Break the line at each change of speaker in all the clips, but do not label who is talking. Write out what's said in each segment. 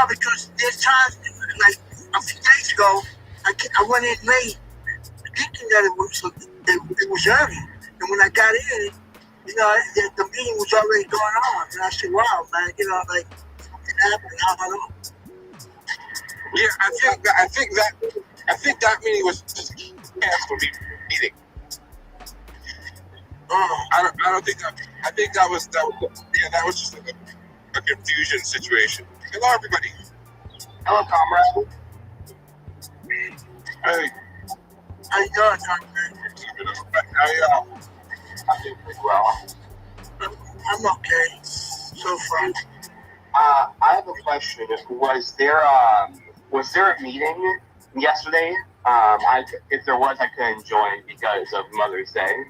because there's times, like a few days ago, I went in late thinking that it was early. And when I got in, the meeting was already going on. And I said, wow, man, like something happened. I don't know.
Yeah, I think that meeting was just a canceled meeting. I don't think that. I think that was just a confusion situation. Hello, everybody.
Hello, comrade.
Hey.
How you doing, comrade?
I'm doing pretty well.
I'm okay so far.
I have a question. Was there a meeting yesterday? If there was, I couldn't join because of Mother's Day.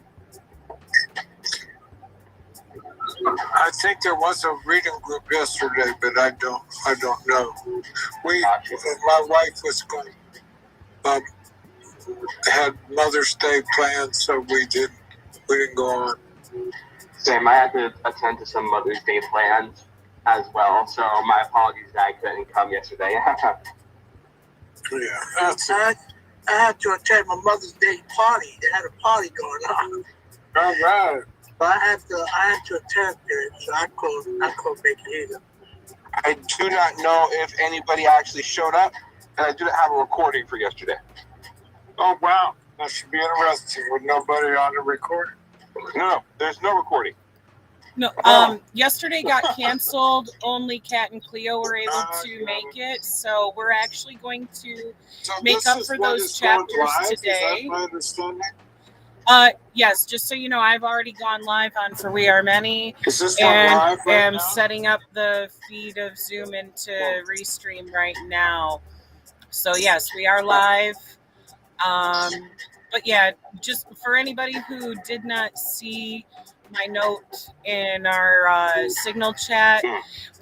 I think there was a reading group yesterday, but I don't know. My wife was going, had Mother's Day plans, so we didn't go on.
Same. I had to attend to some Mother's Day plans as well, so my apologies that I couldn't come yesterday.
Yeah,
I had to attend my Mother's Day party. They had a party going on.
All right.
But I had to attend it, so I couldn't make it either.
I do not know if anybody actually showed up, and I do not have a recording for yesterday.
Oh, wow. That should be interesting with nobody on the recording.
No, there's no recording.
No, yesterday got canceled. Only Kat and Cleo were able to make it, so we're actually going to make up for those chapters today.
Is that my understanding?
Yes, just so you know, I've already gone live on For We Are Many.
Is this one live right
am
now?
setting up the feed of Zoom into Restream right now. So yes, we are live. But yeah, just for anybody who did not see my note in our Signal chat,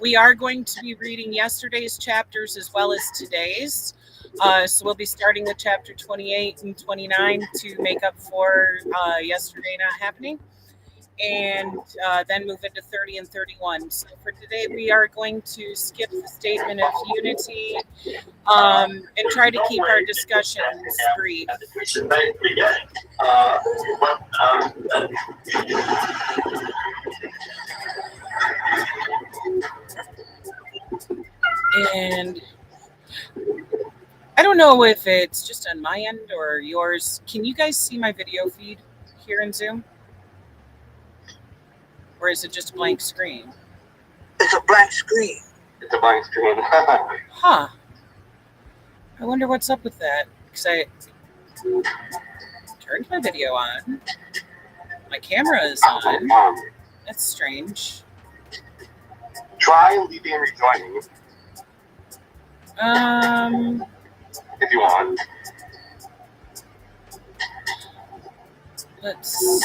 we are going to be reading yesterday's chapters as well as today's. So we'll be starting with chapter 28 and 29 to make up for yesterday not happening, and then move into 30 and 31. So for today, we are going to skip the statement of unity and try to keep our discussions brief. And I don't know if it's just on my end or yours. Can you guys see my video feed here in Zoom? Or is it just a blank screen?
It's a blank screen.
It's a blank screen.
Huh. I wonder what's up with that. Because I turned my video on. My camera is on. That's strange.
Try leaving and rejoining. If you want.
Let's see.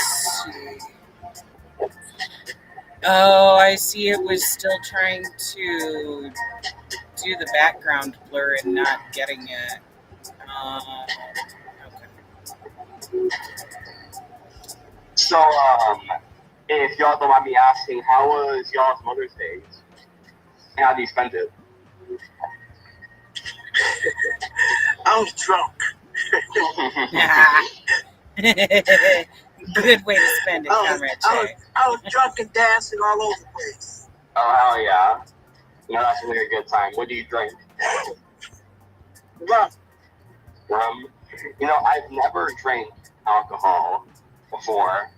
Oh, I see it was still trying to do the background blur and not getting it. Okay.
So, if y'all don't mind me asking, how was y'all's Mother's Day? And how do you spend it?
I was drunk.
Good way to spend it, Comrade Che.
I was drunk and dancing all over the place.
Oh, hell yeah. That's really a good time. What do you drink?
Rum.
Rum? I've never drank alcohol before.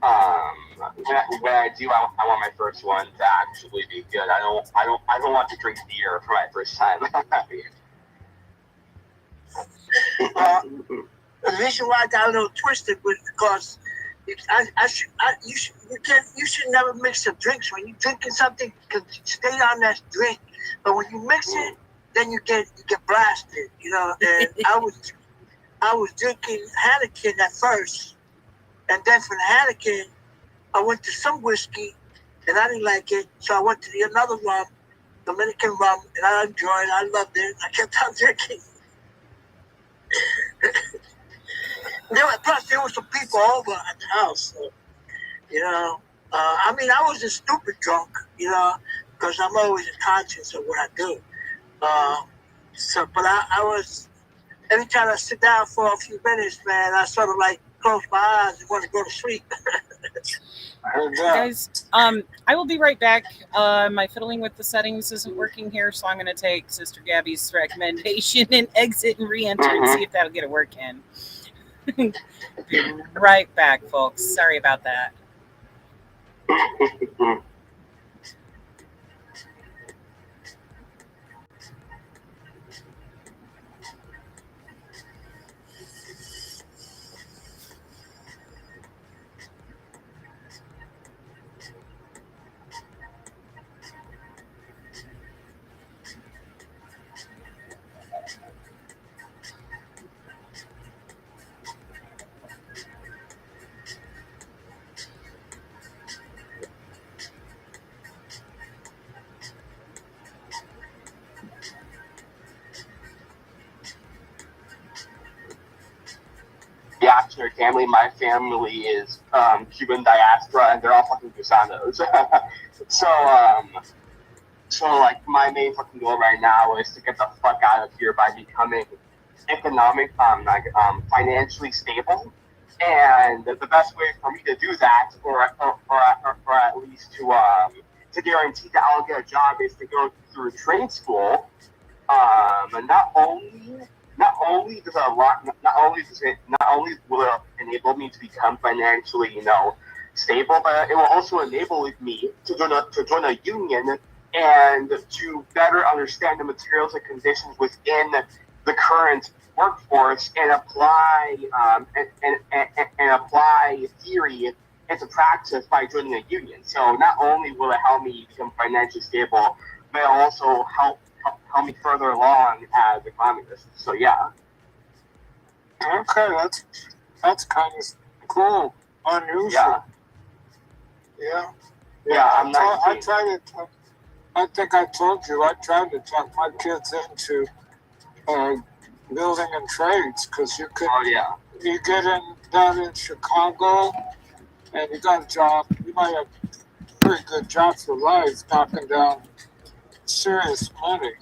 When I do, I want my first one to actually be good. I don't want to drink beer for my first time.
The reason why I got a little twisted was because you should never mix the drinks. When you're drinking something, stay on that drink. But when you mix it, then you get blasted. And I was drinking Heineken at first, and then from Heineken, I went to some whiskey, and I didn't like it, so I went to another rum, Dominican rum, and I enjoyed it. I loved it. I kept on drinking. Plus, there were some people over at the house. So, I was a stupid drunk, because I'm always conscious of what I do. So, but I was, every time I sit down for a few minutes, man, I sort of like close my eyes and want to go to sleep.
I heard that.
Guys, I will be right back. My fiddling with the settings isn't working here, so I'm going to take Sister Gabby's recommendation and exit and re-enter and see if that'll get it working. Be right back, folks. Sorry about that.
Reactionary family. My family is Cuban diaspora, and they're all fucking Gusanos. So like my main fucking goal right now is to get the fuck out of here by becoming financially stable. And the best way for me to do that, or at least to guarantee that I'll get a job, is to go through trade school. And not only will it enable me to become financially, stable, but it will also enable me to join a union and to better understand the materials and conditions within the current workforce and apply and apply theory into practice by joining a union. So not only will it help me become financially stable, but it will also help me further along as a communist. So yeah.
Okay, that's kind of cool, unusual.
Yeah.
Yeah. I think I told you I tried to talk my kids into building and trades, because you could.
Oh yeah.
You get down in Chicago, and you got a job. You might have a pretty good job for life, knocking down serious money.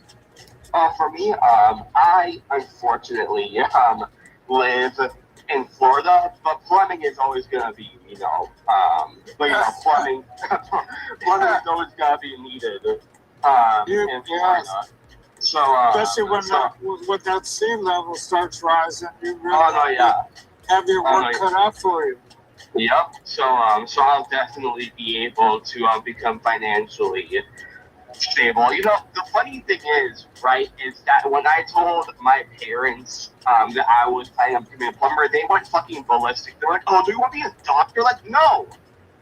For me, I unfortunately live in Florida, but plumbing is always gonna be, plumbing is always gonna be needed in Florida. So,
especially when that sea level starts rising, you really have your work cut out for you.
Yep. So I'll definitely be able to become financially stable. The funny thing is that when I told my parents that I was planning on becoming a plumber, they went fucking ballistic. They're like, "Oh, do you want to be a doctor?" Like, no,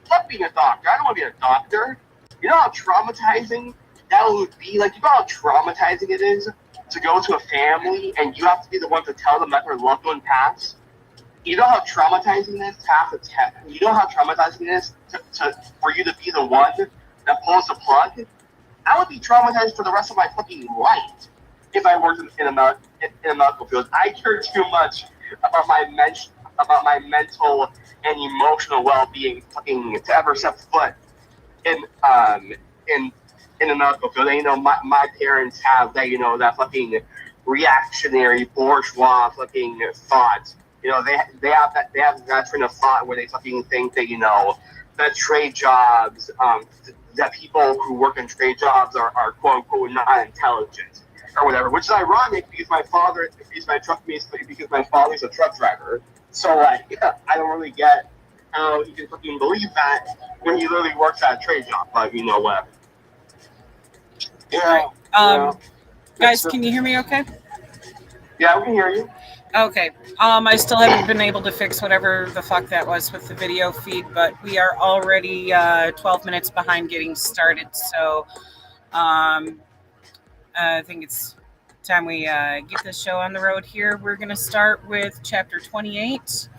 fuck being a doctor. I don't want to be a doctor. You know how traumatizing that would be? Like, you know how traumatizing it is to go to a family and you have to be the one to tell them that their loved one passed? You know how traumatizing it is to have to test? You know how traumatizing it is for you to be the one that pulls the plug? I would be traumatized for the rest of my fucking life if I worked in a medical field. I care too much about my mental and emotional well-being fucking to ever set foot in a medical field. And, my parents have that that fucking reactionary bourgeois fucking thought. They have that train of thought where they fucking think that that trade jobs that people who work in trade jobs are quote unquote not intelligent or whatever, which is ironic because my father's a truck driver. So I don't really get how he can fucking believe that when he literally works at a trade job, but whatever.
Yeah.
Guys, can you hear me okay?
Yeah, we can hear you.
Okay. I still haven't been able to fix whatever the fuck that was with the video feed, but we are already 12 minutes behind getting started. So I think it's time we get this show on the road here. We're going to start with chapter 28.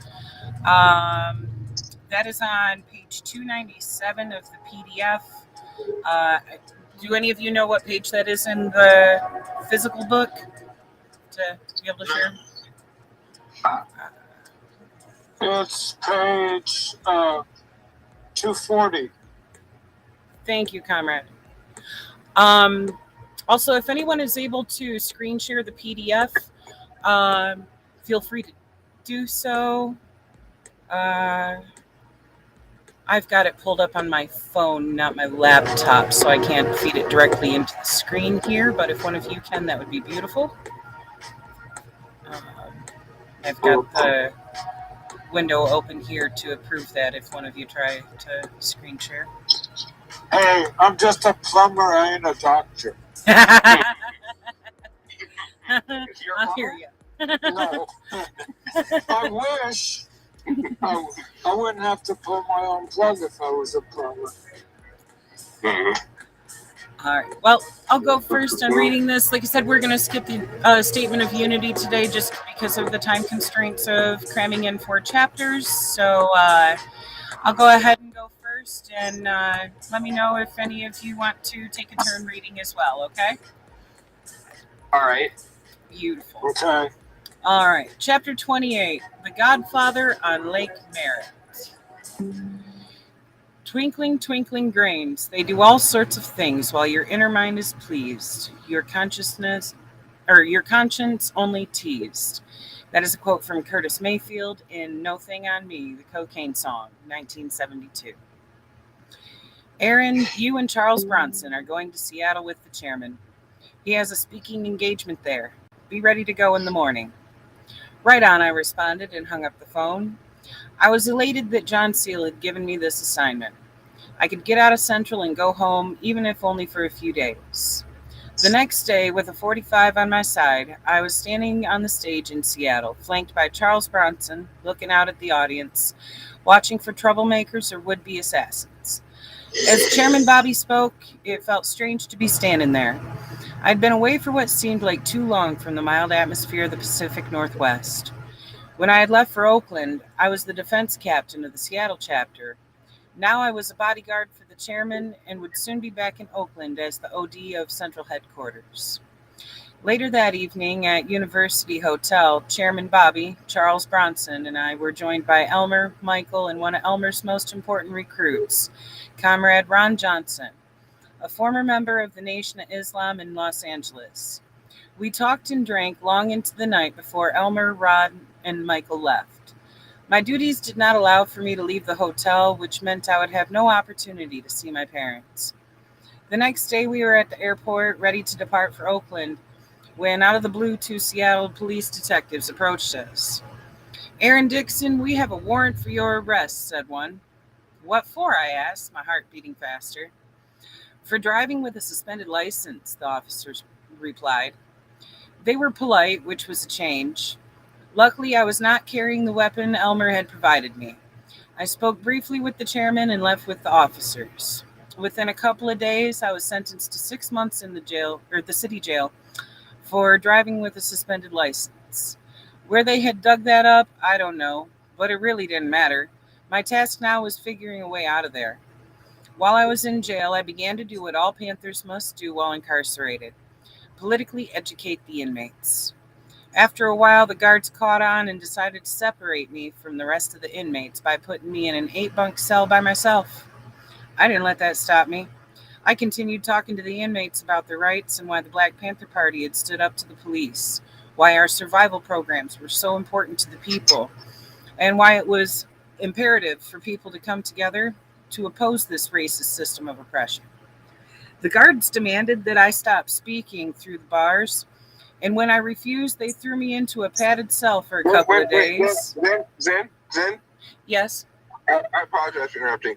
That is on page 297 of the PDF. Do any of you know what page that is in the physical book to be able to share?
It's page 240.
Thank you, comrade. Also, if anyone is able to screen share the PDF, feel free to do so. I've got it pulled up on my phone, not my laptop, so I can't feed it directly into the screen here, but if one of you can, that would be beautiful. I've got the window open here to approve that if one of you try to screen share.
Hey, I'm just a plumber. I ain't a doctor.
I hear you.
No. I wish. I wouldn't have to pull my own plug if I was a plumber.
All right. Well, I'll go first on reading this. Like I said, we're going to skip the Statement of Unity today just because of the time constraints of cramming in 4 chapters. So I'll go ahead and go first, and let me know if any of you want to take a turn reading as well, okay?
All right.
Beautiful.
Okay.
All right. Chapter 28, The Godfather on Lake Merritt. Twinkling, twinkling grains, they do all sorts of things while your inner mind is pleased, your consciousness, or your conscience only teased. That is a quote from Curtis Mayfield in No Thing on Me, the Cocaine Song, 1972. Aaron, you and Charles Bronson are going to Seattle with the chairman. He has a speaking engagement there. Be ready to go in the morning. Right on, I responded and hung up the phone. I was elated that John Seal had given me this assignment. I could get out of Central and go home, even if only for a few days. The next day, with a 45 on my side, I was standing on the stage in Seattle, flanked by Charles Bronson, looking out at the audience, watching for troublemakers or would-be assassins. As Chairman Bobby spoke, it felt strange to be standing there. I'd been away for what seemed like too long from the mild atmosphere of the Pacific Northwest. When I had left for Oakland, I was the defense captain of the Seattle chapter. Now I was a bodyguard for the chairman and would soon be back in Oakland as the OD of Central Headquarters. Later that evening at University Hotel, Chairman Bobby, Charles Bronson, and I were joined by Elmer, Michael, and one of Elmer's most important recruits, Comrade Ron Johnson, a former member of the Nation of Islam in Los Angeles. We talked and drank long into the night before Elmer, Ron, and Michael left. My duties did not allow for me to leave the hotel, which meant I would have no opportunity to see my parents. The next day we were at the airport, ready to depart for Oakland, when out of the blue 2 Seattle police detectives approached us. Aaron Dixon, we have a warrant for your arrest, said one. What for? I asked, my heart beating faster. For driving with a suspended license, the officers replied. They were polite, which was a change. Luckily, I was not carrying the weapon Elmer had provided me. I spoke briefly with the chairman and left with the officers. Within a couple of days, I was sentenced to 6 months in the city jail for driving with a suspended license. Where they had dug that up, I don't know, but it really didn't matter. My task now was figuring a way out of there. While I was in jail, I began to do what all Panthers must do while incarcerated: politically educate the inmates. After a while, the guards caught on and decided to separate me from the rest of the inmates by putting me in an 8-bunk cell by myself. I didn't let that stop me. I continued talking to the inmates about their rights and why the Black Panther Party had stood up to the police, why our survival programs were so important to the people, and why it was imperative for people to come together to oppose this racist system of oppression. The guards demanded that I stop speaking through the bars, and when I refused, they threw me into a padded cell for a couple of days.
Zen?
Yes?
I apologize for interrupting.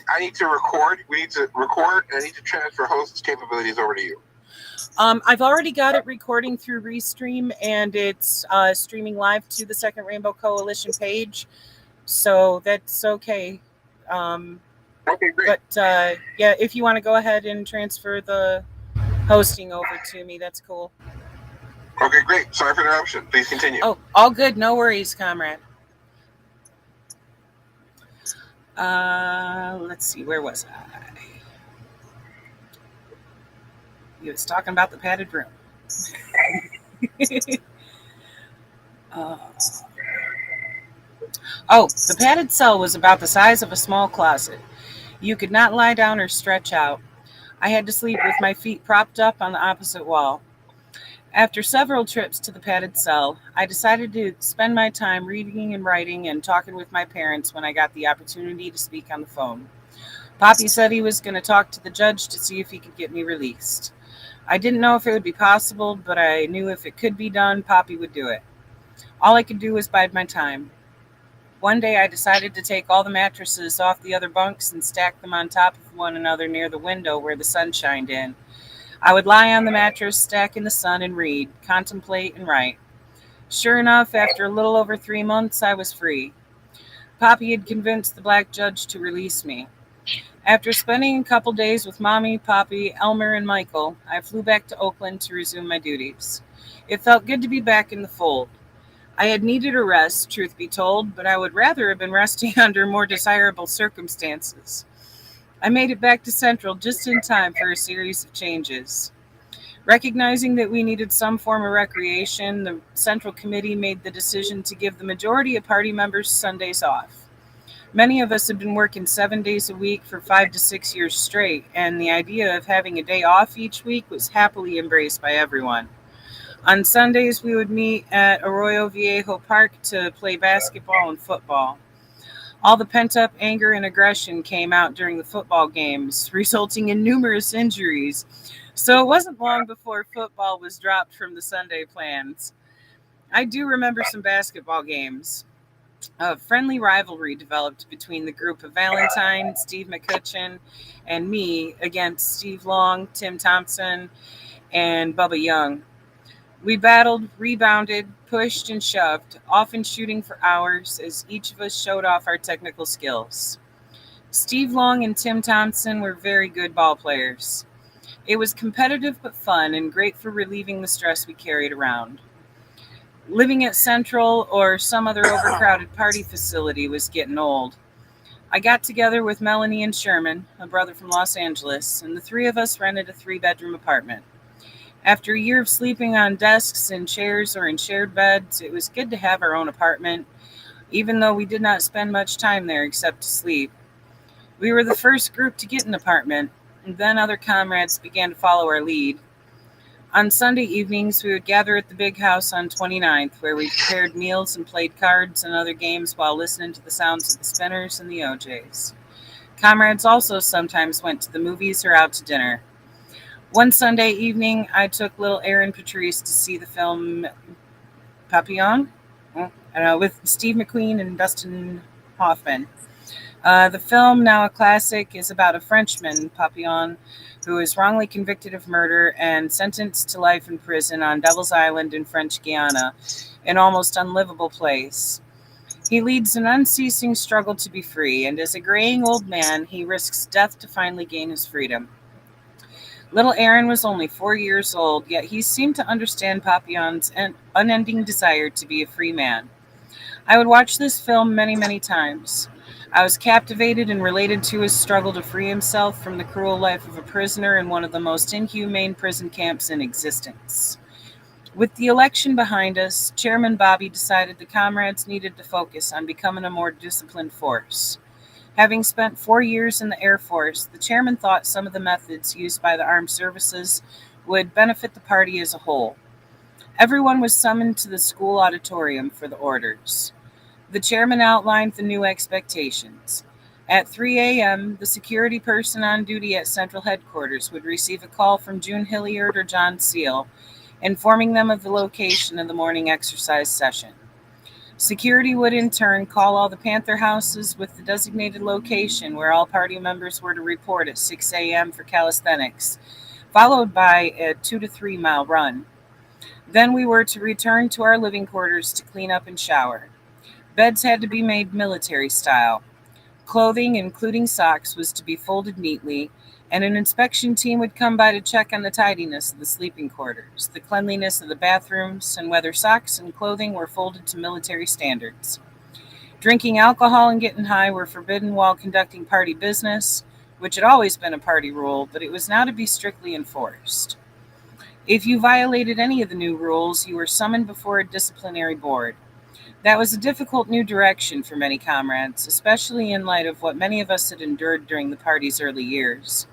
I need to record. We need to record, and I need to transfer host capabilities over to you.
I've already got it recording through Restream, and it's streaming live to the Second Rainbow Coalition page, so that's okay.
Okay, great.
But yeah, if you want to go ahead and transfer the hosting over to me, that's cool.
Okay, great. Sorry for the interruption. Please continue.
Oh, all good. No worries, comrade. Let's see. Where was I? He was talking about the padded room. The padded cell was about the size of a small closet. You could not lie down or stretch out. I had to sleep with my feet propped up on the opposite wall. After several trips to the padded cell, I decided to spend my time reading and writing and talking with my parents when I got the opportunity to speak on the phone. Poppy said he was going to talk to the judge to see if he could get me released. I didn't know if it would be possible, but I knew if it could be done, Poppy would do it. All I could do was bide my time. One day I decided to take all the mattresses off the other bunks and stack them on top of one another near the window where the sun shined in. I would lie on the mattress, stack in the sun, and read, contemplate, and write. Sure enough, after a little over 3 months, I was free. Poppy had convinced the black judge to release me. After spending a couple days with Mommy, Poppy, Elmer, and Michael, I flew back to Oakland to resume my duties. It felt good to be back in the fold. I had needed a rest, truth be told, but I would rather have been resting under more desirable circumstances. I made it back to Central just in time for a series of changes. Recognizing that we needed some form of recreation, the Central Committee made the decision to give the majority of party members Sundays off. Many of us had been working 7 days a week for 5 to 6 years straight, and the idea of having a day off each week was happily embraced by everyone. On Sundays, we would meet at Arroyo Viejo Park to play basketball and football. All the pent-up anger and aggression came out during the football games, resulting in numerous injuries. So it wasn't long before football was dropped from the Sunday plans. I do remember some basketball games. A friendly rivalry developed between the group of Valentine, Steve McCutcheon, and me against Steve Long, Tim Thompson, and Bubba Young. We battled, rebounded, pushed, and shoved, often shooting for hours as each of us showed off our technical skills. Steve Long and Tim Thompson were very good ball players. It was competitive but fun and great for relieving the stress we carried around. Living at Central or some other overcrowded party facility was getting old. I got together with Melanie and Sherman, a brother from Los Angeles, and the three of us rented a 3-bedroom apartment. After a year of sleeping on desks and chairs or in shared beds, it was good to have our own apartment, even though we did not spend much time there except to sleep. We were the first group to get an apartment, and then other comrades began to follow our lead. On Sunday evenings, we would gather at the big house on 29th, where we prepared meals and played cards and other games while listening to the sounds of the spinners and the OJs. Comrades also sometimes went to the movies or out to dinner. One Sunday evening, I took little Aaron Patrice to see the film Papillon with Steve McQueen and Dustin Hoffman. The film, now a classic, is about a Frenchman, Papillon, who is wrongly convicted of murder and sentenced to life in prison on Devil's Island in French Guiana, an almost unlivable place. He leads an unceasing struggle to be free, and as a graying old man, he risks death to finally gain his freedom. Little Aaron was only 4 years old, yet he seemed to understand Papillon's unending desire to be a free man. I would watch this film many, many times. I was captivated and related to his struggle to free himself from the cruel life of a prisoner in one of the most inhumane prison camps in existence. With the election behind us, Chairman Bobby decided the comrades needed to focus on becoming a more disciplined force. Having spent 4 years in the Air Force, the chairman thought some of the methods used by the armed services would benefit the party as a whole. Everyone was summoned to the school auditorium for the orders. The chairman outlined the new expectations. At 3 a.m., the security person on duty at Central Headquarters would receive a call from June Hilliard or John Seal, informing them of the location of the morning exercise session. Security would in turn call all the Panther houses with the designated location where all party members were to report at 6 a.m. for calisthenics, followed by a 2 to 3 mile run. Then we were to return to our living quarters to clean up and shower. Beds had to be made military style. Clothing, including socks, was to be folded neatly, and an inspection team would come by to check on the tidiness of the sleeping quarters, the cleanliness of the bathrooms, and whether socks and clothing were folded to military standards. Drinking alcohol and getting high were forbidden while conducting party business, which had always been a party rule, but it was now to be strictly enforced. If you violated any of the new rules, you were summoned before a disciplinary board. That was a difficult new direction for many comrades, especially in light of what many of us had endured during the party's early years.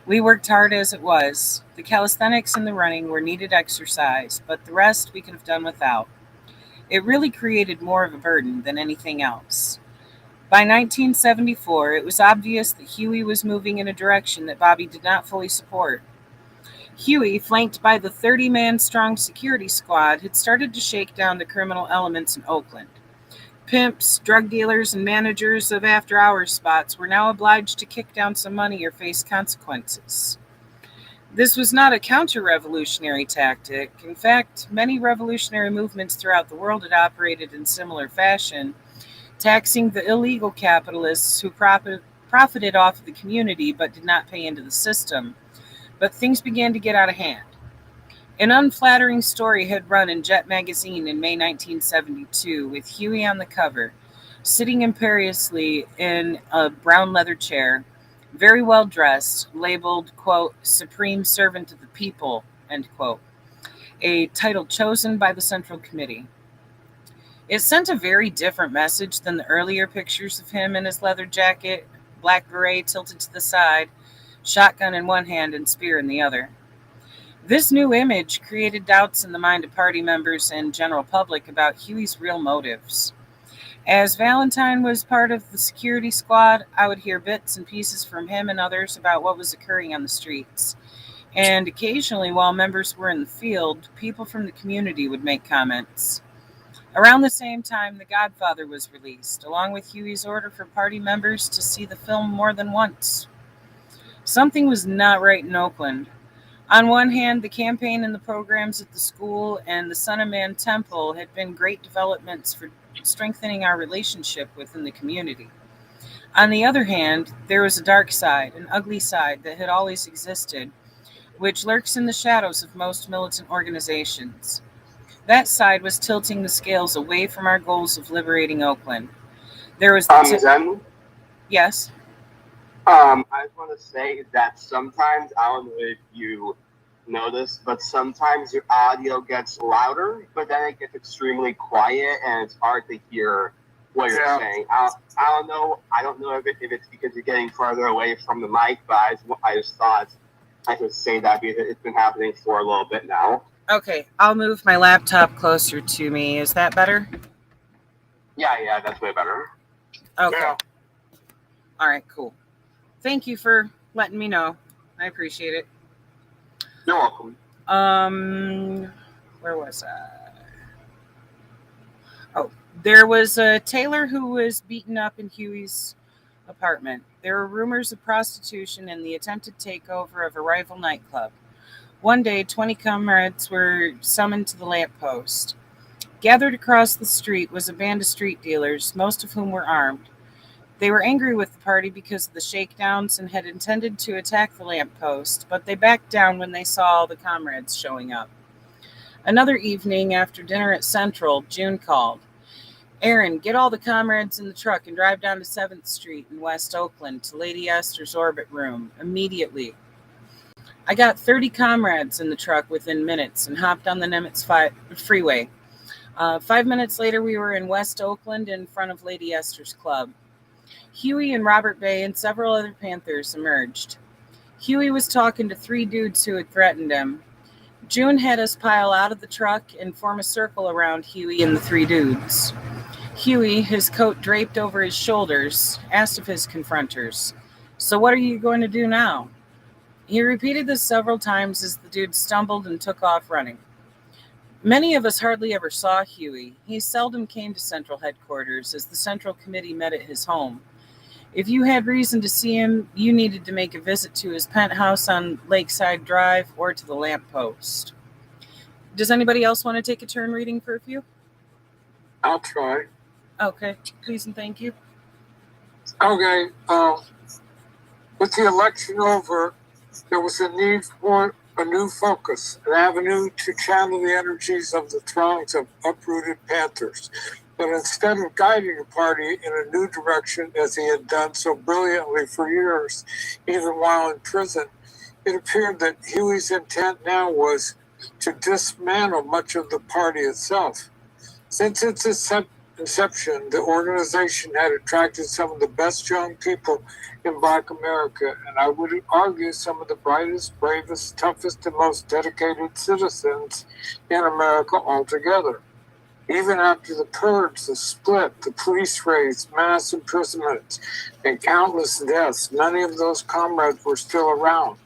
We worked hard as it was. The calisthenics and the running were needed exercise, but the rest we could have done without. It really created more of a burden than anything else. By 1974, it was obvious that Huey was moving in a direction that Bobby did not fully support. Huey, flanked by the 30-man strong security squad, had started to shake down the criminal elements in Oakland. Pimps, drug dealers, and managers of after-hours spots were now obliged to kick down some money or face consequences. This was not a counter-revolutionary tactic. In fact, many revolutionary movements throughout the world had operated in similar fashion, taxing the illegal capitalists who profited off of the community but did not pay into the system. But things began to get out of hand. An unflattering story had run in Jet magazine in May 1972 with Huey on the cover, sitting imperiously in a brown leather chair, very well dressed, labeled, quote, Supreme Servant of the People, end quote, a title chosen by the Central Committee. It sent a very different message than the earlier pictures of him in his leather jacket, black beret tilted to the side, shotgun in one hand and spear in the other. This new image created doubts in the mind of party members and general public about Huey's real motives. As Valentine was part of the security squad, I would hear bits and pieces from him and others about what was occurring on the streets. And occasionally, while members were in the field, people from the community would make comments. Around the same time, The Godfather was released, along with Huey's order for party members to see the film more than once. Something was not right in Oakland. On one hand, the campaign and the programs at the school and the Son of Man Temple had been great developments for strengthening our relationship within the community. On the other hand, there was a dark side, an ugly side that had always existed, which lurks in the shadows of most militant organizations. That side was tilting the scales away from our goals of liberating Oakland. There was
Zen,
yes.
I just want to say that sometimes, I don't know if you notice, but sometimes your audio gets louder, but then it gets extremely quiet and it's hard to hear what you're saying. I don't know. I don't know if it's because you're getting further away from the mic, but I just thought I could say that because it's been happening for a little bit now.
Okay, I'll move my laptop closer to me. Is that better?
Yeah, that's way better.
Okay.
Yeah.
All right, cool. Thank you for letting me know. I appreciate it.
You're welcome.
Where was I? Oh, there was a tailor who was beaten up in Huey's apartment. There were rumors of prostitution and the attempted takeover of a rival nightclub. One day, 20 comrades were summoned to the lamppost. Gathered across the street was a band of street dealers, most of whom were armed. They were angry with the party because of the shakedowns and had intended to attack the lamppost, but they backed down when they saw all the comrades showing up. Another evening after dinner at Central, June called. Aaron, get all the comrades in the truck and drive down to 7th Street in West Oakland to Lady Esther's orbit room immediately. I got 30 comrades in the truck within minutes and hopped on the Nimitz freeway. 5 minutes later, we were in West Oakland in front of Lady Esther's club. Huey and Robert Bay and several other Panthers emerged. Huey was talking to 3 dudes who had threatened him. June had us pile out of the truck and form a circle around Huey and the 3 dudes. Huey, his coat draped over his shoulders, asked of his confronters, "So what are you going to do now?" He repeated this several times as the dude stumbled and took off running. Many of us hardly ever saw Huey. He seldom came to Central headquarters, as the Central Committee met at his home. If you had reason to see him, you needed to make a visit to his penthouse on Lakeside Drive or to the lamppost. Does anybody else want to take a turn reading for a few?
I'll try.
Okay, please and thank you.
Okay. With the election over, there was a need for a new focus, an avenue to channel the energies of the throngs of uprooted Panthers. But instead of guiding the party in a new direction, as he had done so brilliantly for years, even while in prison, it appeared that Huey's intent now was to dismantle much of the party itself. Since its inception, the organization had attracted some of the best young people in Black America, and I would argue some of the brightest, bravest, toughest, and most dedicated citizens in America altogether. Even after the purge, the split, the police raids, mass imprisonments, and countless deaths, many of those comrades were still around.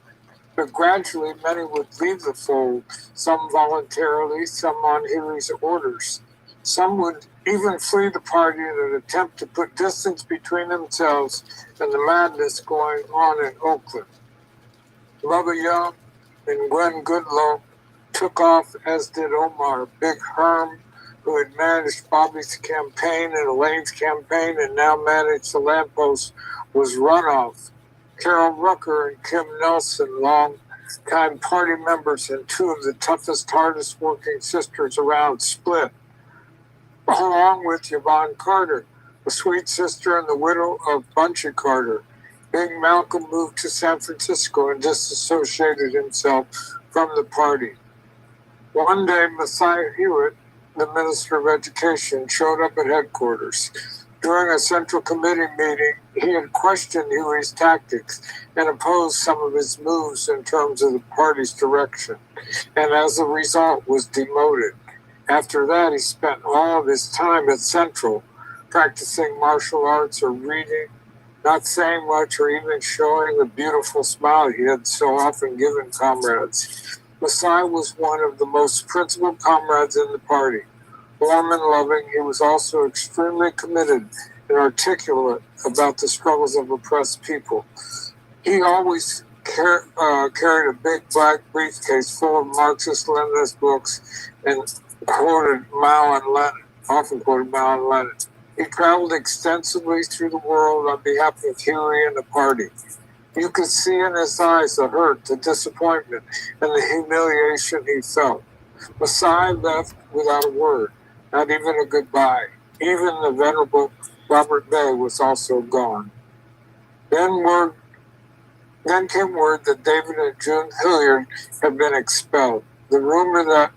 But gradually, many would leave the fold, some voluntarily, some on Huey's orders. Some would even flee the party in an attempt to put distance between themselves and the madness going on in Oakland. Bubba Young and Glenn Goodloe took off, as did Omar. Big Herm, who had managed Bobby's campaign and Elaine's campaign and now managed the lamppost, was run off. Carol Rucker and Kim Nelson, long-time party members and two of the toughest, hardest-working sisters around, split, along with Yvonne Carter, the sweet sister and the widow of Bunchy Carter. Big Malcolm moved to San Francisco and disassociated himself from the party. One day, Messiah Hewitt, the Minister of Education, showed up at headquarters. During a Central Committee meeting, he had questioned Huey's tactics and opposed some of his moves in terms of the party's direction, and as a result was demoted. After that, he spent all of his time at Central, practicing martial arts or reading, not saying much or even showing the beautiful smile he had so often given comrades. Messiah was one of the most principled comrades in the party. Warm and loving, he was also extremely committed and articulate about the struggles of oppressed people. He always carried a big black briefcase full of Marxist-Leninist books and often quoted Mao and Lenin. He traveled extensively through the world on behalf of Huey and the party. You could see in his eyes the hurt, the disappointment, and the humiliation he felt. Messiah left without a word, not even a goodbye. Even the venerable Robert Bay was also gone. Then came word that David and June Hilliard had been expelled. The rumor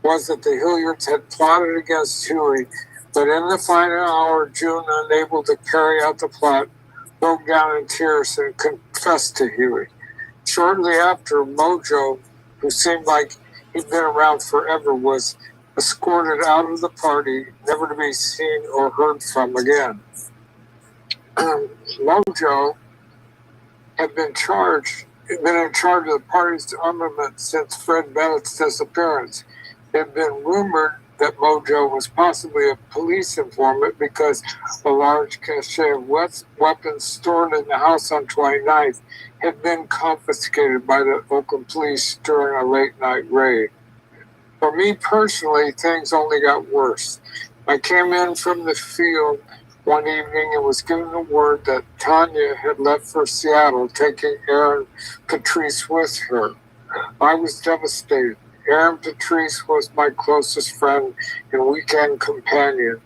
was that the Hilliards had plotted against Huey, but in the final hour, June, unable to carry out the plot, broke down in tears and confessed to Huey. Shortly after, Mojo, who seemed like he'd been around forever, was escorted out of the party, never to be seen or heard from again. Mojo had been in charge of the party's armament since Fred Bennett's disappearance. It had been rumored that Mojo was possibly a police informant because a large cache of weapons stored in the house on 29th had been confiscated by the Oakland police during a late-night raid. For me personally, things only got worse. I came in from the field one evening and was given the word that Tanya had left for Seattle, taking Aaron Patrice with her. I was devastated. Aaron Patrice was my closest friend and weekend companion.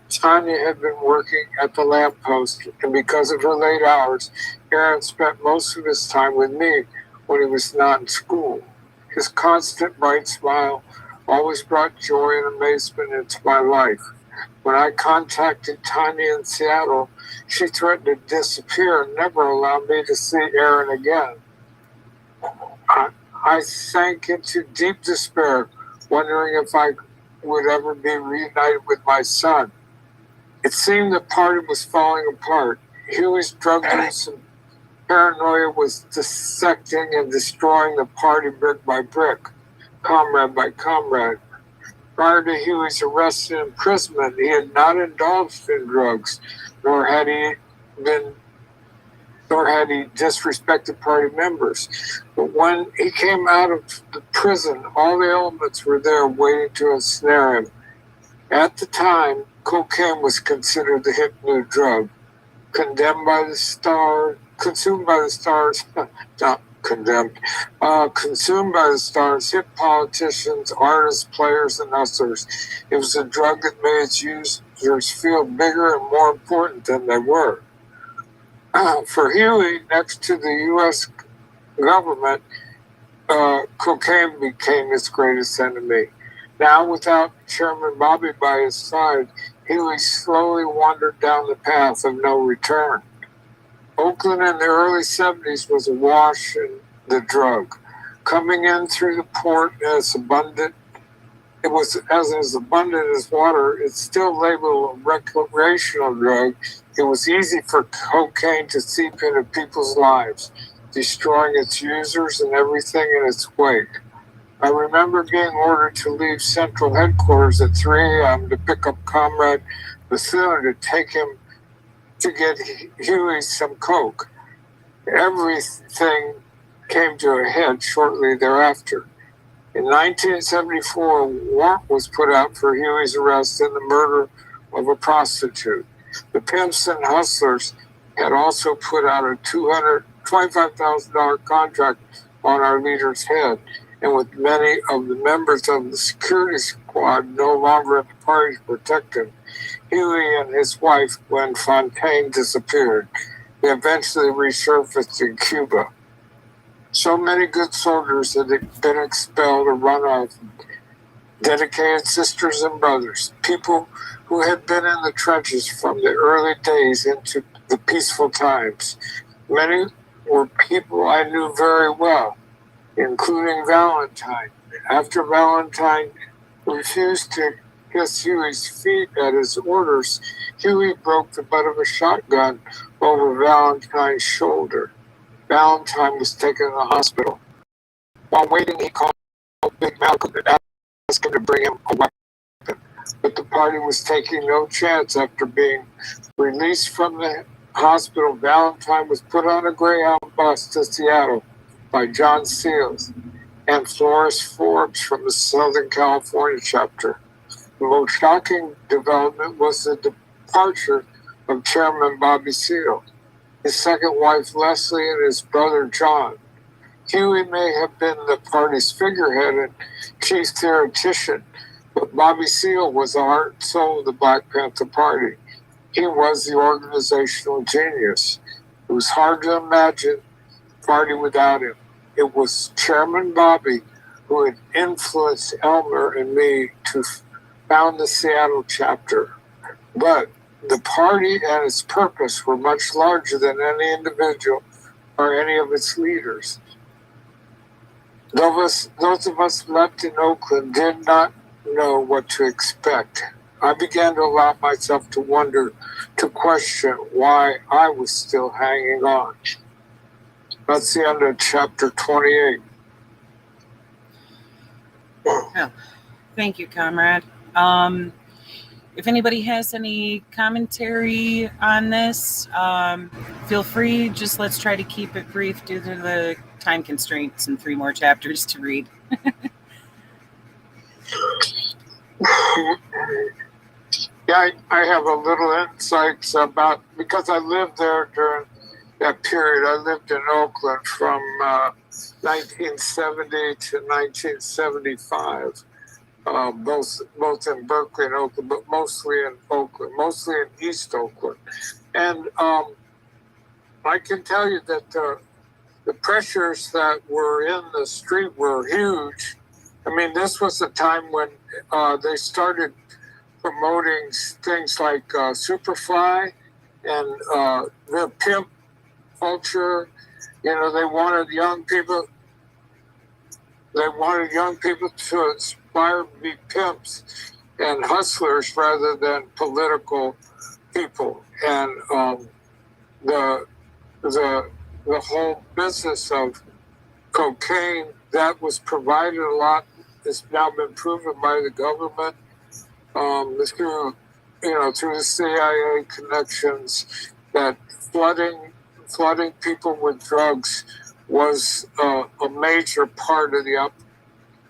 Tanya had been working at the lamppost, and because of her late hours, Aaron spent most of his time with me when he was not in school. His constant bright smile always brought joy and amazement into my life. When I contacted Tanya in Seattle, she threatened to disappear and never allow me to see Aaron again. I sank into deep despair, wondering if I would ever be reunited with my son. It seemed the party was falling apart. Huey's drug use and paranoia was dissecting and destroying the party brick by brick, comrade by comrade. Prior to Huey's arrest and imprisonment, he had not indulged in drugs, nor had he disrespected party members. But when he came out of the prison, all the elements were there waiting to ensnare him. At the time, cocaine was considered the hip new drug. Consumed by the stars, hip politicians, artists, players, and hustlers. It was a drug that made its users feel bigger and more important than they were. For Huey, next to the U.S. government, cocaine became his greatest enemy. Now, without Chairman Bobby by his side, Huey slowly wandered down the path of no return. Oakland in the early 70s was awash in the drug. Coming in through the port as abundant, it was as abundant as water. It's still labeled a recreational drug. It was easy for cocaine to seep into people's lives, destroying its users and everything in its wake. I remember being ordered to leave Central Headquarters at 3 a.m. to pick up Comrade Bethune to take him to get Huey some coke. Everything came to a head shortly thereafter. In 1974, a warrant was put out for Huey's arrest in the murder of a prostitute. The pimps and hustlers had also put out a $225,000 contract on our leader's head, and with many of the members of the security squad no longer at the party to protect him, Huey and his wife, Gwen Fontaine, disappeared. They eventually resurfaced in Cuba. So many good soldiers had been expelled or run off. Dedicated sisters and brothers, people who had been in the trenches from the early days into the peaceful times. Many were people I knew very well, including Valentine. After Valentine refused to kiss Huey's feet at his orders, Huey broke the butt of a shotgun over Valentine's shoulder. Valentine was taken to the hospital. While waiting, he called Big Malcolm and asked him to bring him a weapon. But the party was taking no chance. After being released from the hospital, Valentine was put on a Greyhound bus to Seattle by John Seals and Flores Forbes from the Southern California chapter. The most shocking development was the departure of Chairman Bobby Seale, his second wife Leslie, and his brother John. Huey may have been the party's figurehead and chief theoretician, but Bobby Seale was the heart and soul of the Black Panther Party. He was the organizational genius. It was hard to imagine the party without him. It was Chairman Bobby who had influenced Elmer and me to found the Seattle chapter. But the party and its purpose were much larger than any individual or any of its leaders. Those of us left in Oakland did not know what to expect. I began to allow myself to wonder, to question why I was still hanging on. That's the end of chapter 28.
Oh, thank you, comrade. If anybody has any commentary on this, feel free. Just let's try to keep it brief due to the time constraints and 3 more chapters to read.
Yeah, I have a little insights about, because I lived there during that period. I lived in Oakland from 1970 to 1975. Both in Berkeley and Oakland, but mostly in Oakland, mostly in East Oakland. And I can tell you that the pressures that were in the street were huge. I mean, this was the time when they started promoting things like Superfly and the pimp culture. You know, they wanted young people to aspire to be pimps and hustlers rather than political people. And the whole business of cocaine that was provided a lot has now been proven by the government through the CIA connections, that flooding people with drugs was a major part of the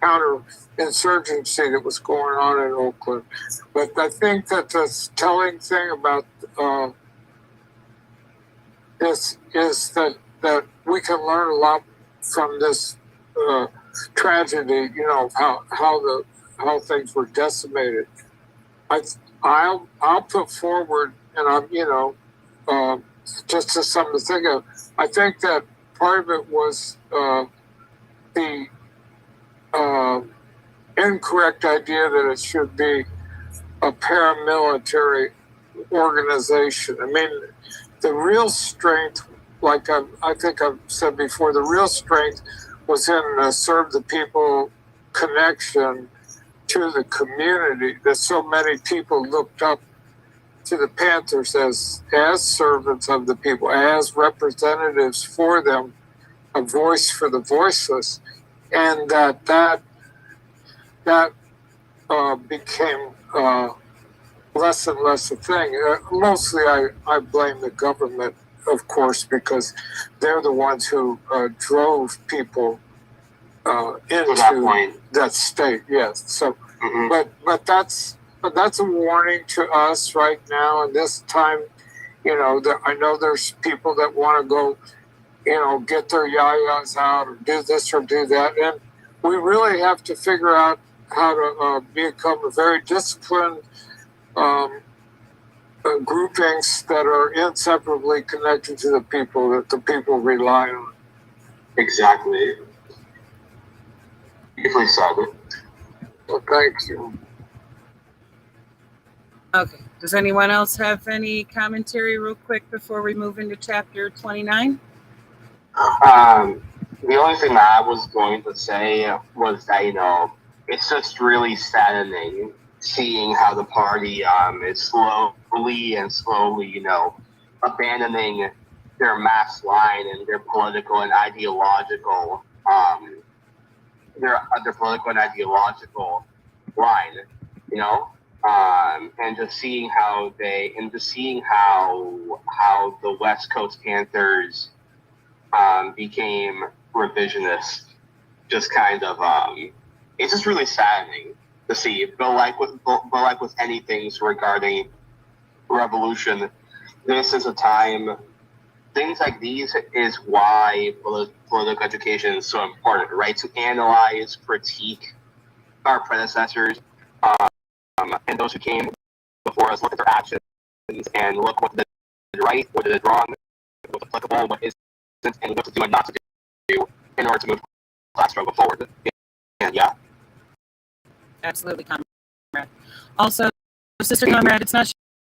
counterinsurgency that was going on in Oakland. But I think that the telling thing about this is that we can learn a lot from this tragedy. You know, how things were decimated. I'll put forward, and I'm just to something to think of. I think that part of it was the incorrect idea that it should be a paramilitary organization. I mean, the real strength, like I think I've said before, the real strength was in serve the people connection to the community, that so many people looked up to the Panthers as servants of the people, as representatives for them, a voice for the voiceless, and that became less and less a thing. Mostly, I blame the government, of course, because they're the ones who drove people into that state. Yes. So, but that's a warning to us right now. And this time, I know there's people that want to go, get their yayas out or do this or do that, and we really have to figure out how to become a very disciplined groupings that are inseparably connected to the people that the people rely on.
Exactly. Beautifully said.
Well, thank you.
Okay. Does anyone else have any commentary real quick before we move into chapter 29?
The only thing that I was going to say was that, it's just really saddening seeing how the party is slowly, abandoning their mass line and their political and ideological line, and just seeing how the West Coast Panthers became revisionist, just kind of it's just really saddening to see. But like with any things regarding revolution, this is a time. Things like these is why political education is so important, right? To analyze, critique our predecessors and those who came before us, look at their actions and look what they did right, what they did wrong, what's applicable, what isn't, and what to do and not to do in order to move class struggle forward. And yeah.
Absolutely, comrade. Also, Sister Comrade, it's not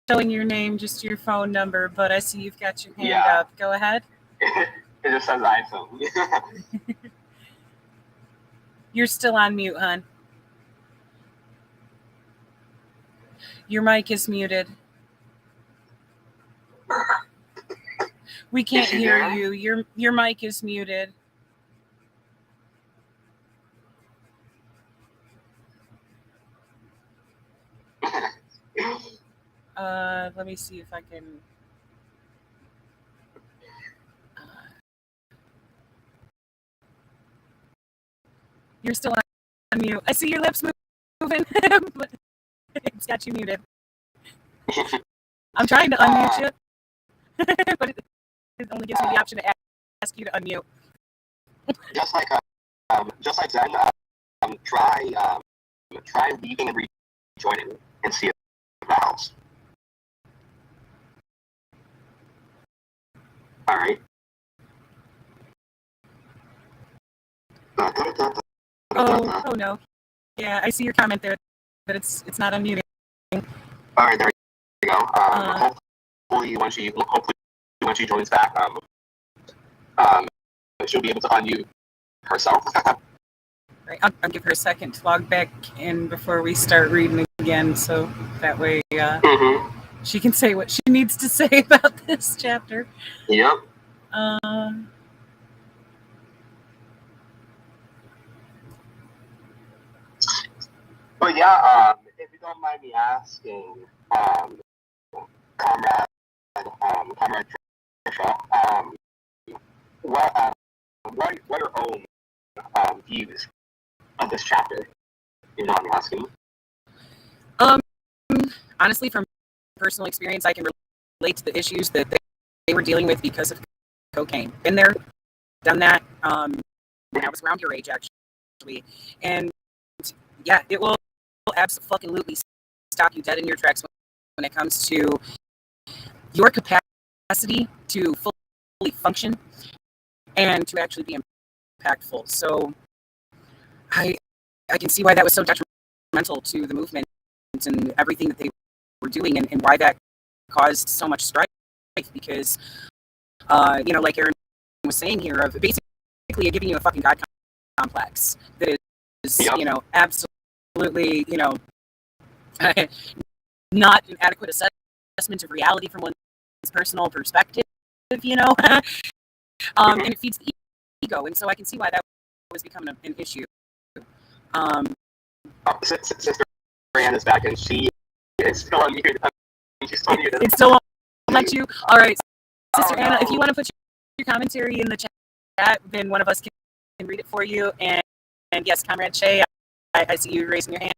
showing your name, just your phone number, but I see you've got your hand up. Go ahead.
It just says iPhone.
You're still on mute, hon. Your mic is muted. We can't hear you. Your mic is muted. Let me see if I can. You're still on mute. I see your lips moving, but it's got you muted. I'm trying to unmute you, but it only gives me the option to ask you to unmute.
Just like Zen, try leaving and rejoining and see if that helps. All right.
Oh no. Yeah, I see your comment there, but it's not unmuting.
All right, there we go. Hopefully when she joins back, she'll be able to unmute herself.
Right, I'll give her a second to log back in before we start reading again, so that way she can say what she needs to say about this chapter.
Yep. But yeah, if you don't mind me asking, Comrade Trisha, what are your own views of this chapter? You know what I'm asking?
Honestly, from personal experience, I can relate to the issues that they were dealing with because of cocaine. Been there, done that. When I was around your age, actually, and yeah, it will absolutely stop you dead in your tracks when it comes to your capacity to fully function and to actually be impactful. So I can see why that was so detrimental to the movement and everything that they were doing, and why that caused so much strife. Because, like Aaron was saying here, of basically giving you a fucking God complex that is, absolutely, not an adequate assessment of reality from one's personal perspective, and it feeds the ego, and so I can see why that was becoming an issue.
Sister Brianna's back, and she is still unmuted. She's still muted.
It still won't let you. All right, Sister Anna, if you want to put your commentary in the chat, then one of us can read it for you. And yes, Comrade Shay, I see you raising your hand.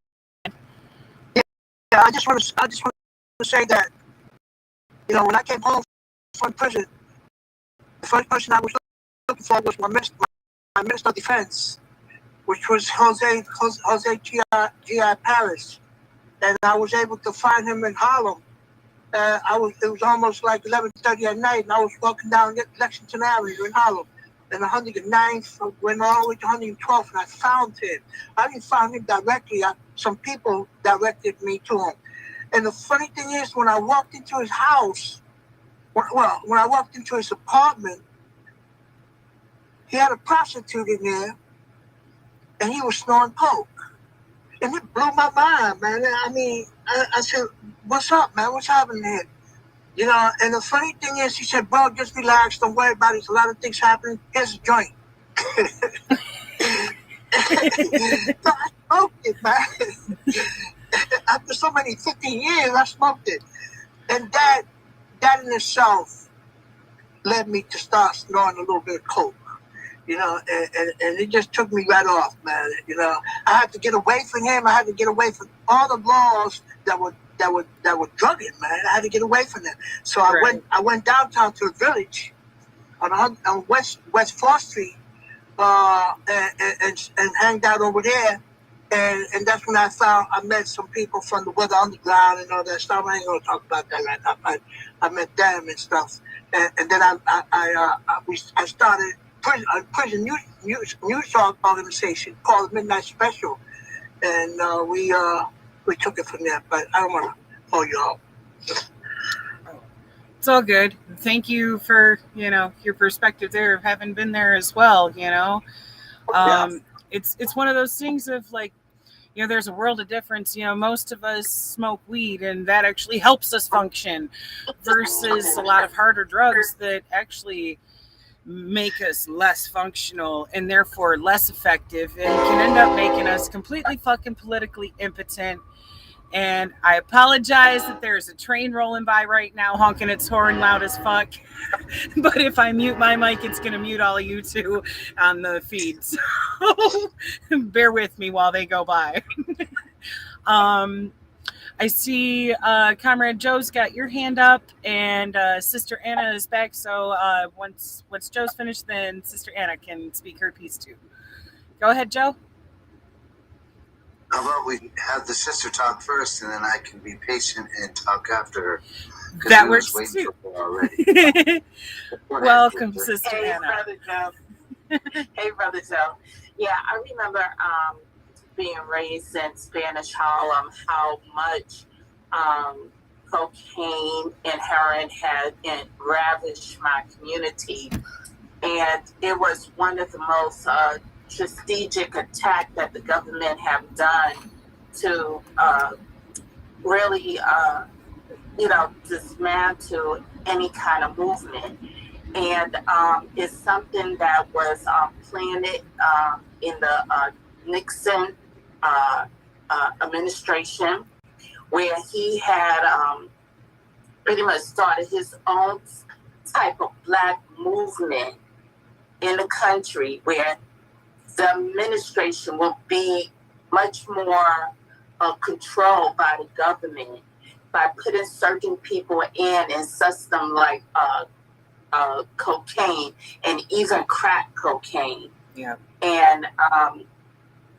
Yeah, I just want to say that, when I came home from prison, the first person I was looking for was my Minister of Defense, which was Jose G.I. Paris, and I was able to find him in Harlem. It was almost like 11:30 at night, and I was walking down Lexington Avenue in Harlem, and 109th went all the way to 112th, and I found him. I didn't find him directly. Some people directed me to him. And the funny thing is, when I walked into his house, when I walked into his apartment, he had a prostitute in there, and he was snoring coke. And it blew my mind, man. I mean, I said, what's up, man? What's happening here? And the funny thing is, he said, bro, just relax. Don't worry about it. There's a lot of things happening. Here's a joint. So I smoked it, man. After so many 15 years, I smoked it. And that in itself led me to start snoring a little bit of coke. And it just took me right off, man. I had to get away from him. I had to get away from all the laws that were drugging, man. I had to get away from them. So I went downtown to the village on West 4th Street, and hanged out over there. And that's when I met some people from the Weather Underground and all that stuff. I ain't gonna talk about that right now. I met them and stuff. And then I started a prison news organization called Midnight Special, and we took it from there. But I don't want to hold you up.
It's all good. Thank you for your perspective there of having been there as well. It's one of those things of like, there's a world of difference. Most of us smoke weed, and that actually helps us function, versus a lot of harder drugs that actually make us less functional and therefore less effective, and can end up making us completely fucking politically impotent. And I apologize that there's a train rolling by right now honking its horn loud as fuck. But if I mute my mic, it's going to mute all of you too on the feed. So bear with me while they go by. I see Comrade Joe's got your hand up, and Sister Anna is back. So once Joe's finished, then Sister Anna can speak her piece too. Go ahead, Joe.
How about we have the sister talk first, and then I can be patient and talk after her.
That works too.
Already.
Welcome, Sister
Hey,
Anna.
Brother Joe. Hey, Brother Joe. Yeah, I remember being raised in Spanish Harlem, how much cocaine and heroin had ravaged my community. And it was one of the most strategic attacks that the government have done to really, dismantle any kind of movement. And it's something that was planted in the Nixon administration, where he had pretty much started his own type of black movement in the country, where the administration will be much more controlled by the government by putting certain people in and system like cocaine and even crack cocaine.
Yeah.
And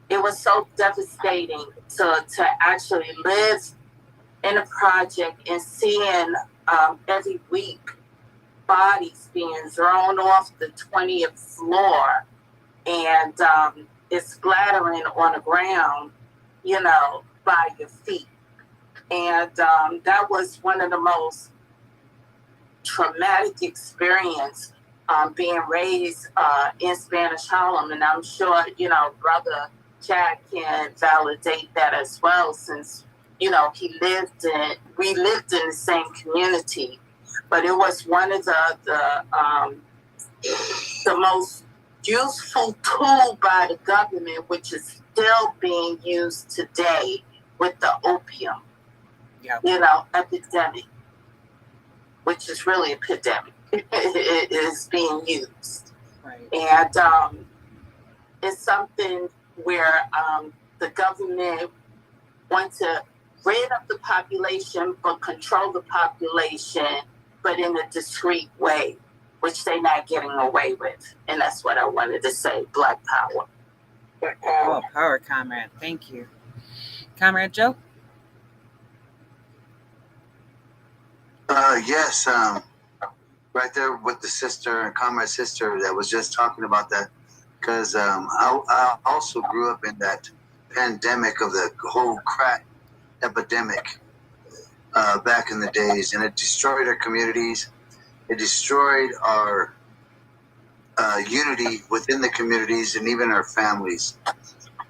it was so devastating to actually live in a project and seeing every week bodies being thrown off the 20th floor, and it's splattering on the ground, by your feet. And that was one of the most traumatic experience being raised in Spanish Harlem. And I'm sure, Brother Chad can validate that as well, since, we lived in the same community. But it was one of the most useful tool by the government, which is still being used today with the opium, epidemic, which is really epidemic. It is being used.
Right.
And it's something where the government wants to rid of the population but control the population, but in a discreet way, which they're not getting away with. And that's what I wanted to say. Black power.
Oh, power, Comrade. Thank you. Comrade Joe?
Yes, right there with the sister and comrade sister that was just talking about that, because I also grew up in that pandemic of the whole crack epidemic back in the days, and it destroyed our communities. It destroyed our unity within the communities and even our families.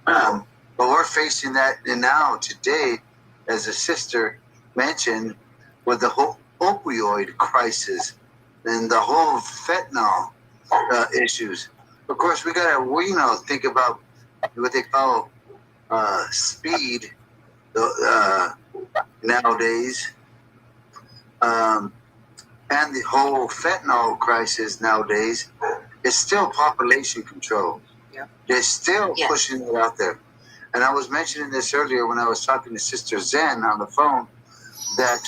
But we're facing that now today, as a sister mentioned, with the whole opioid crisis and the whole fentanyl issues. Of course, we gotta think about what they call speed nowadays, and the whole fentanyl crisis nowadays is still population control.
Yeah.
They're still pushing it out there. And I was mentioning this earlier when I was talking to Sister Zen on the phone, that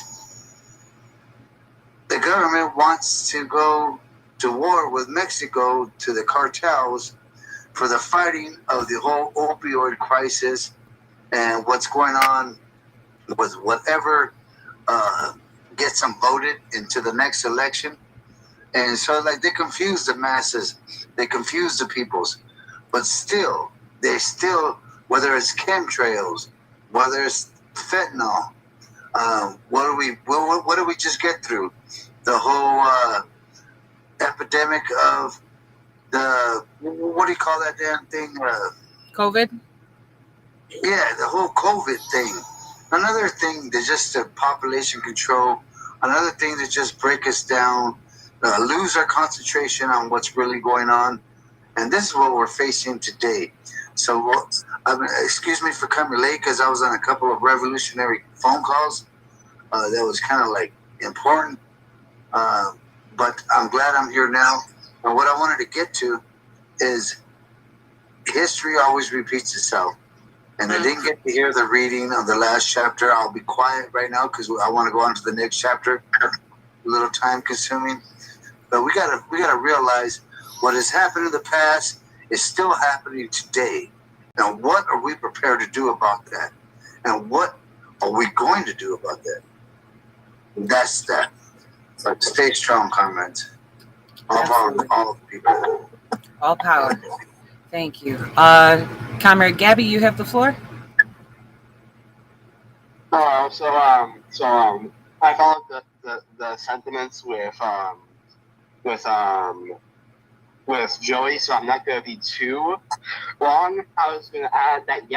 the government wants to go to war with Mexico, to the cartels, for the fighting of the whole opioid crisis and what's going on with whatever gets them voted into the next election. And so, they confuse the masses, they confuse the peoples, but still, whether it's chemtrails, whether it's fentanyl, what do we just get through? The whole epidemic of the, what do you call that damn thing?
COVID?
Yeah, the whole COVID thing. Another thing that's just the population control. Another thing that just break us down, lose our concentration on what's really going on. And this is what we're facing today. So, excuse me for coming late, because I was on a couple of revolutionary phone calls that was kind of important. But I'm glad I'm here now. And what I wanted to get to is history always repeats itself. And I didn't get to hear the reading of the last chapter. I'll be quiet right now because I want to go on to the next chapter. A little time consuming. But we gotta realize what has happened in the past is still happening today. Now, what are we prepared to do about that? And what are we going to do about that? That's that. But stay strong, comrades. All power to all people.
All power. Thank you. Comrade Gabby, you have the floor.
So I followed the sentiments with Joey, so I'm not going to be too long. I was going to add that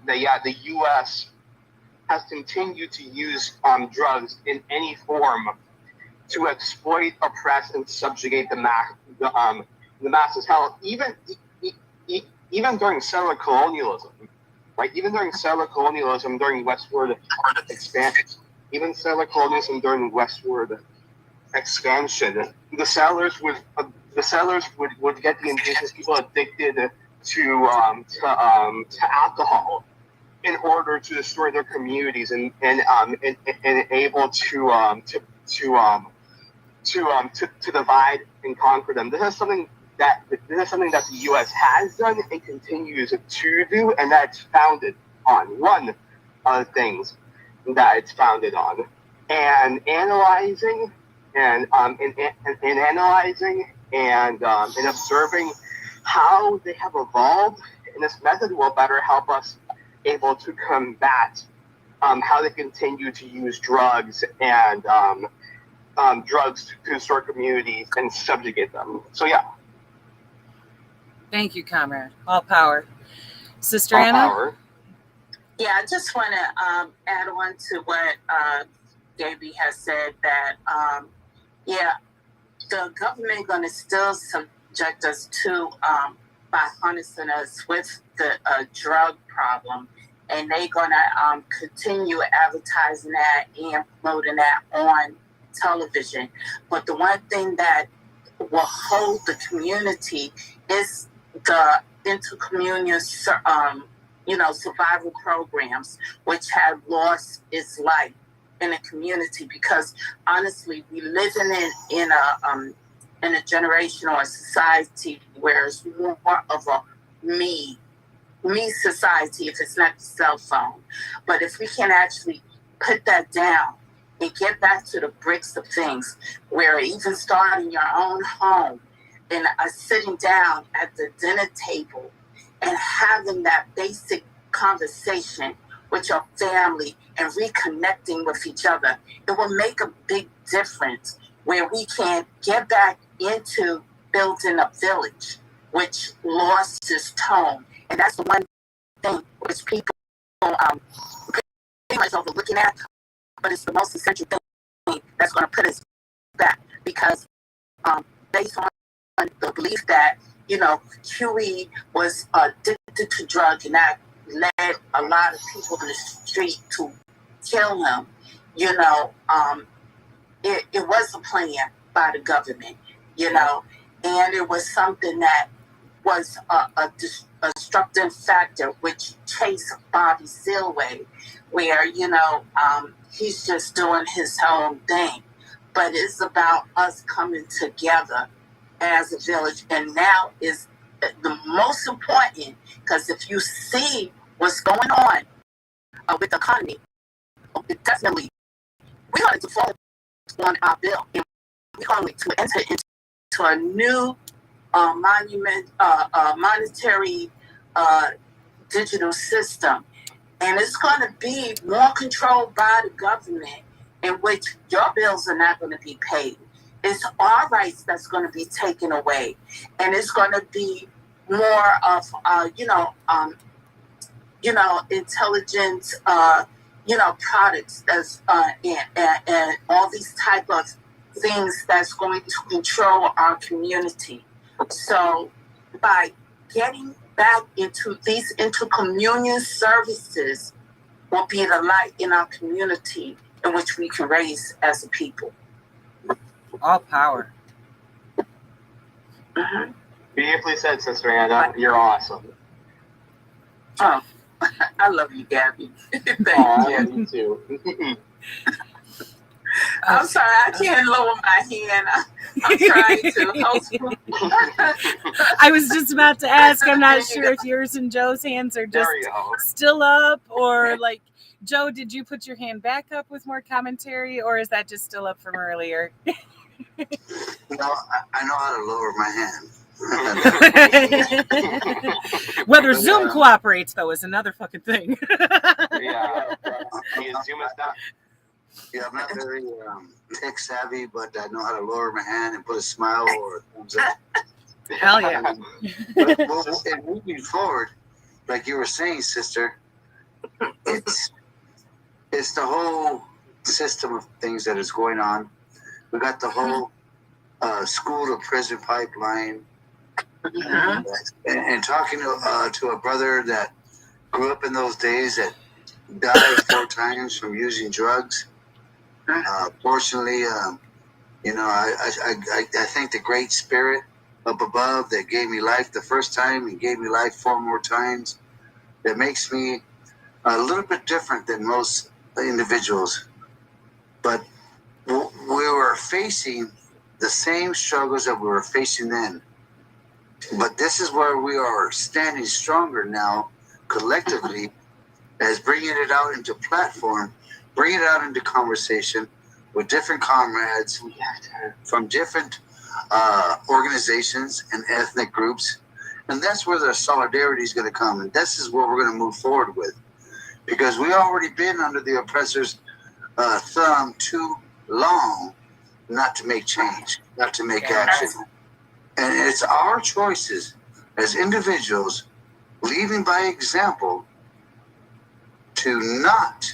the U.S. has continued to use drugs in any form to exploit, oppress, and subjugate the masses. Hell, even during settler colonialism, right? Even during settler colonialism, during westward expansion, the settlers would get the indigenous people addicted to alcohol in order to destroy their communities and able to divide and conquer them. This is something that the U.S. has done and continues to do, and that's founded on one of the things that it's founded on. And analyzing and observing how they have evolved, and this method will better help us able to combat how they continue to use drugs and drugs to distort communities and subjugate them. So yeah.
Thank you, comrade. All power. Sister
All
Anna?
power.
Yeah, I just want to add on to what Gaby has said that, the government going to still subject us to by harnessing us with the drug problem, and they're going to continue advertising that and promoting that on television. But the one thing that will hold the community is the intercommunal survival programs, which have lost its life in the community, because honestly, we living in a generation or a society where it's more of a me society, if it's not the cell phone. But if we can actually put that down and get back to the bricks of things, where even starting your own home and sitting down at the dinner table and having that basic conversation with your family and reconnecting with each other, it will make a big difference where we can get back into building a village, which lost its tone. And that's the one thing which people pretty much overlooking at, but it's the most essential thing that's going to put us back, because based on the belief that, Huey was addicted to drugs, and that led a lot of people in the street to kill him. It was a plan by the government, and it was something that was a disruptive factor, which chased Bobby Sealway, where, he's just doing his own thing. But it's about us coming together as a village, and now is the most important, because if you see what's going on with the economy, it definitely, we're going to default on our bill, and we're going to enter into a new monetary digital system, and it's going to be more controlled by the government, in which your bills are not going to be paid. It's our rights that's going to be taken away, and it's going to be more of intelligence products that's and all these type of things that's going to control our community. So by getting back into these intercommunal services will be the light in our community in which we can raise as a people.
All power.
Mm-hmm.
Beautifully said, Sister Anna. You're awesome.
Oh, I love you, Gabby. Thank you.
I love you too.
I'm sorry, I can't lower my hand. I'm trying to.
I was just about to ask. I'm not sure if yours and Joe's hands are just still up, or like, Joe, did you put your hand back up with more commentary, or is that just still up from earlier?
I know how to lower my hand.
Whether Zoom cooperates, though, is another fucking thing.
Yeah. Zoom is not.
Yeah, I'm not very tech savvy, but I know how to lower my hand and put a smile or a thumbs up.
Hell yeah.
And moving forward, like you were saying, sister, it's the whole system of things that is going on. We got the whole school to prison pipeline. And talking to a brother that grew up in those days that died 4 times from using drugs. Fortunately, I thank the Great Spirit up above that gave me life the first time and gave me life 4 more times. That makes me a little bit different than most individuals. But we were facing the same struggles that we were facing then. But this is where we are standing stronger now, collectively, as bringing it out into platform, bringing it out into conversation with different comrades from different organizations and ethnic groups. And that's where the solidarity is going to come. And this is what we're going to move forward with. because we already been under the oppressor's thumb too long not to make change, not to make action. And it's our choices as individuals, leading by example, to not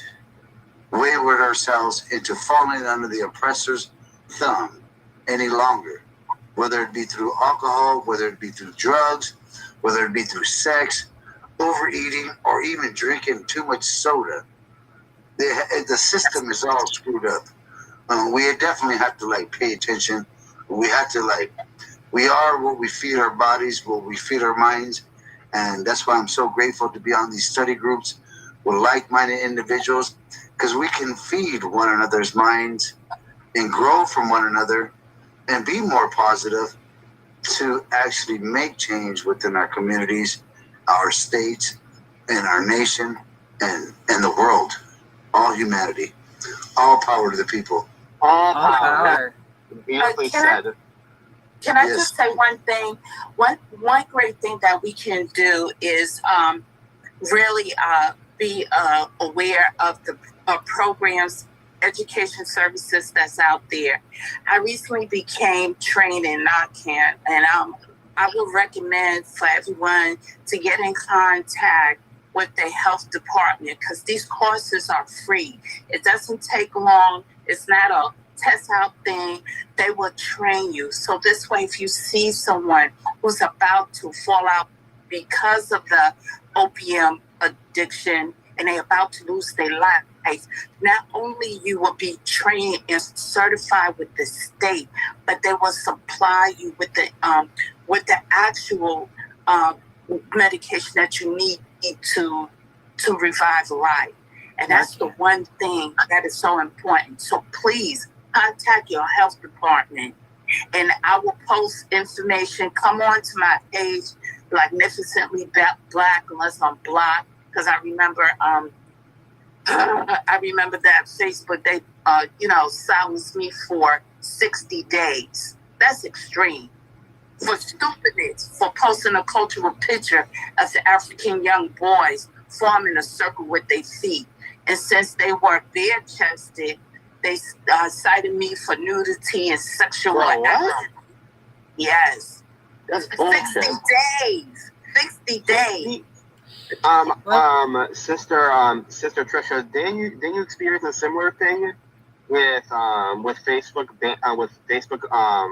wayward ourselves into falling under the oppressor's thumb any longer, whether it be through alcohol, whether it be through drugs, whether it be through sex, overeating, or even drinking too much soda. The system is all screwed up. We definitely have to pay attention. We have to we are what we feed our bodies, what we feed our minds, and that's why I'm so grateful to be on these study groups with like-minded individuals, because we can feed one another's minds and grow from one another and be more positive to actually make change within our communities, our states, and our nation, and the world. All humanity. All power to the people.
All power. Beautifully said.
Can I just say one thing? One great thing that we can do is really be aware of the programs, education services that's out there. I recently became trained in Narcan, and I would recommend for everyone to get in contact with the health department, because these courses are free. It doesn't take long. It's not a test out thing. They will train you. So this way, if you see someone who's about to fall out because of the opium addiction and they're about to lose their life, not only you will be trained and certified with the state, but they will supply you with the actual medication that you need to revive life. And that's the one thing that is so important. So please contact your health department, and I will post information. Come on to my page, Magnificently Black, unless I'm blocked, because I remember that Facebook, they silenced me for 60 days. That's extreme. For stupidness, for posting a cultural picture of the African young boys forming a circle with their feet. And since they were bare-chested, they cited me for nudity and sexual activity. Yes.
That's
60
bullshit.
days. 60 days.
Sister Trisha, didn't you experience a similar thing with Facebook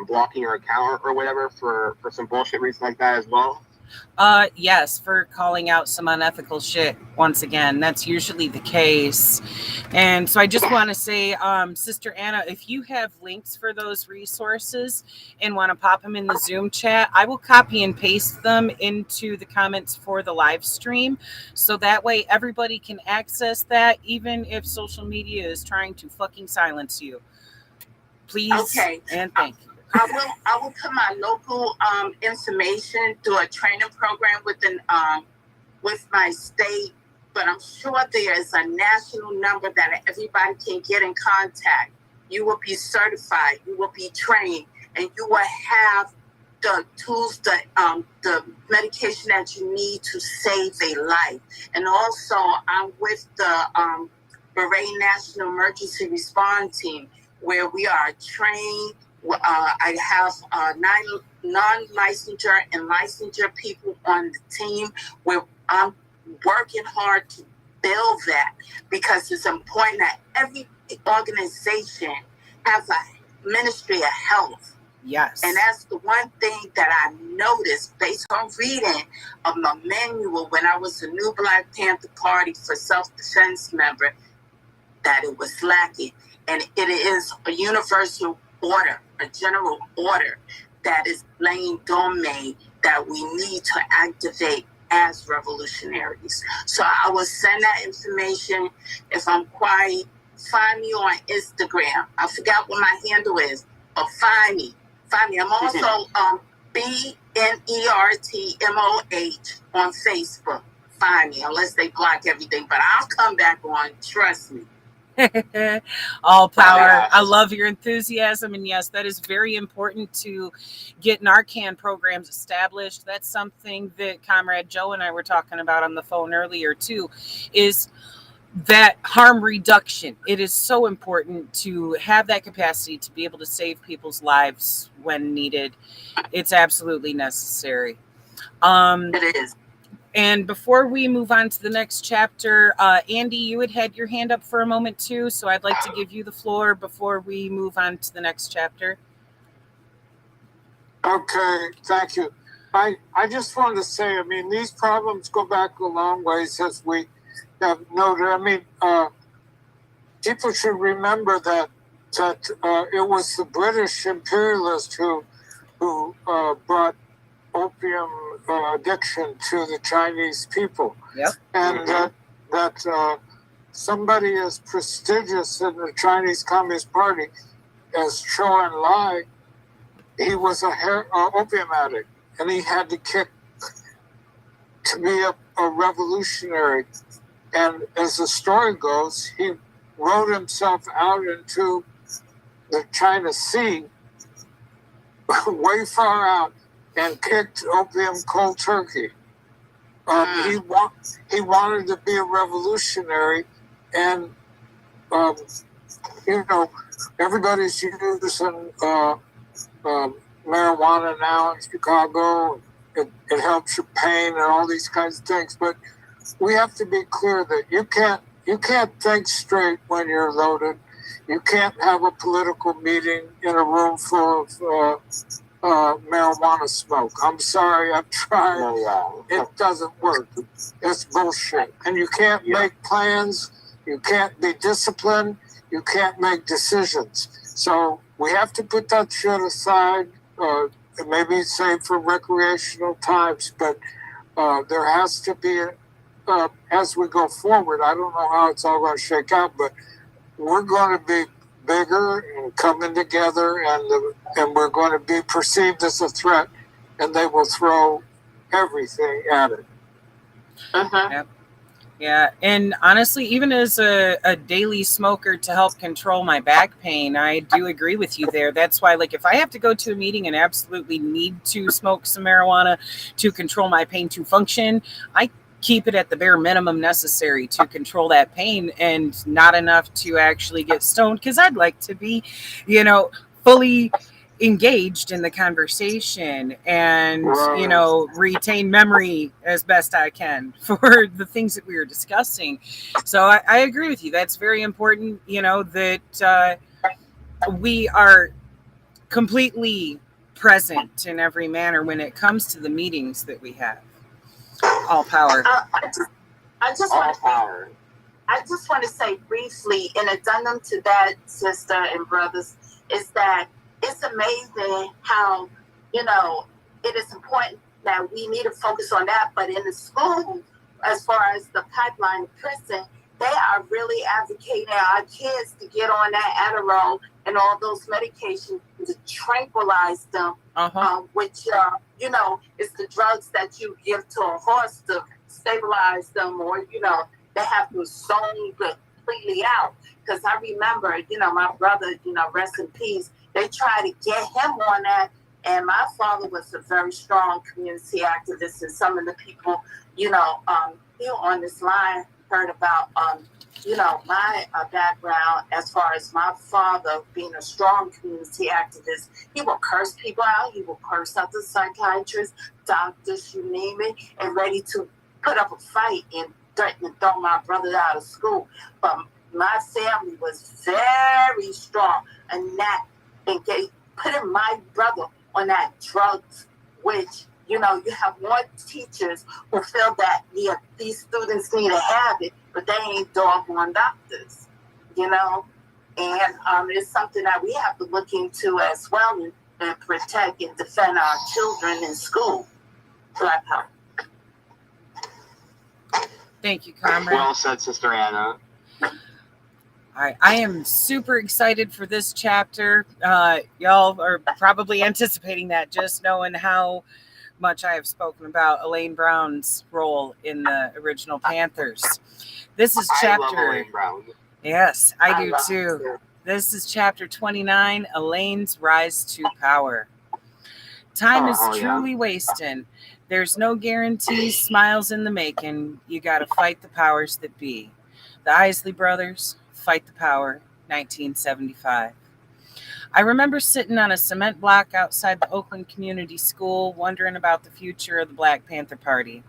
blocking your account or whatever for some bullshit reason like that as well?
Yes, for calling out some unethical shit. Once again, that's usually the case. And so I just want to say, Sister Anna, if you have links for those resources and want to pop them in the Zoom chat, I will copy and paste them into the comments for the live stream. So that way everybody can access that, even if social media is trying to fucking silence you. Please.
Okay.
And thank you.
I will put my local information through a training program with my state, but I'm sure there is a national number that everybody can get in contact. You will be certified, you will be trained, and you will have the tools, the medication that you need to save a life. And also, I'm with the Bahrain National Emergency Response Team, where we are trained. I have 9 non-licensure and licensure people on the team, where I'm working hard to build that, because it's important that every organization has a ministry of health.
Yes.
And that's the one thing that I noticed based on reading of my manual when I was a new Black Panther Party for self-defense member, that it was lacking. And it is a universal order, a general order that is laying domain that we need to activate as revolutionaries. So I will send that information. If I'm quiet, find me on Instagram. I forgot what my handle is, but find me. I'm also BNERTMOH on Facebook. Find me, unless they block everything, but I'll come back on, trust me.
All power. I love your enthusiasm, and yes, that is very important to get Narcan programs established. That's something that Comrade Joe and I were talking about on the phone earlier too, is that harm reduction. It is so important to have that capacity to be able to save people's lives when needed. It's absolutely necessary.
It is.
And before we move on to the next chapter, Andy, you had your hand up for a moment too, so I'd like to give you the floor before we move on to the next chapter.
Okay, thank you. I just wanted to say, I mean, these problems go back a long ways, as we have noted. I mean, people should remember that it was the British imperialists who brought opium addiction to the Chinese people.
Yep.
And that somebody as prestigious in the Chinese Communist Party as Chou En-lai, he was a opium addict, and he had to kick to be a revolutionary. And as the story goes, he rowed himself out into the China Sea, way far out, and kicked opium cold turkey. He wanted to be a revolutionary, and everybody's using marijuana now in Chicago. It helps your pain and all these kinds of things, but we have to be clear that you can't think straight when you're loaded. You can't have a political meeting in a room full of marijuana smoke. I'm sorry, I've tried. It doesn't work. It's bullshit. And you can't make plans. You can't be disciplined. You can't make decisions. So we have to put that shit aside. Maybe save for recreational times, but there has to be, as we go forward, I don't know how it's all going to shake out, but we're going to be bigger and coming together, and we're going to be perceived as a threat, and they will throw everything at it.
Yep. Yeah, and honestly, even as a daily smoker to help control my back pain, I do agree with you there. That's why, like, if I have to go to a meeting and absolutely need to smoke some marijuana to control my pain to function, I keep it at the bare minimum necessary to control that pain, and not enough to actually get stoned, because I'd like to be, fully engaged in the conversation and retain memory as best I can for the things that we were discussing. So I agree with you. That's very important, that we are completely present in every manner when it comes to the meetings that we have. All power.
I just want to say briefly, in addendum to that, sister and brothers, is that it's amazing how, it is important that we need to focus on that. But in the school, as far as the pipeline prison, they are really advocating our kids to get on that Adderall and all those medications to tranquilize them, which, is the drugs that you give to a horse to stabilize them, or, they have to zone completely out. Because I remember, my brother, rest in peace, they tried to get him on that. And my father was a very strong community activist. And some of the people, here on this line heard about, my background as far as my father being a strong community activist. He will curse people out. He will curse out the psychiatrists, doctors, you name it, and ready to put up a fight and threaten to throw my brother out of school. But my family was very strong, and that putting my brother on that drugs, which, you have more teachers who feel that these students need to have it, but they ain't doggone doctors, and it's something that we have to look into as well, and protect and defend our children in school. Black Power.
Thank you, comrade.
Well said, Sister Anna.
I am super excited for this chapter. Y'all are probably anticipating that, just knowing how much I have spoken about Elaine Brown's role in the original Panthers. This is chapter.
I love Elaine Brown.
Yes, I do too. This is chapter 29, Elaine's Rise to Power. Time is truly wasting. There's no guarantee, smiles in the making. You got to fight the powers that be. The Isley Brothers, Fight the Power, 1975. I remember sitting on a cement block outside the Oakland Community School wondering about the future of the Black Panther Party.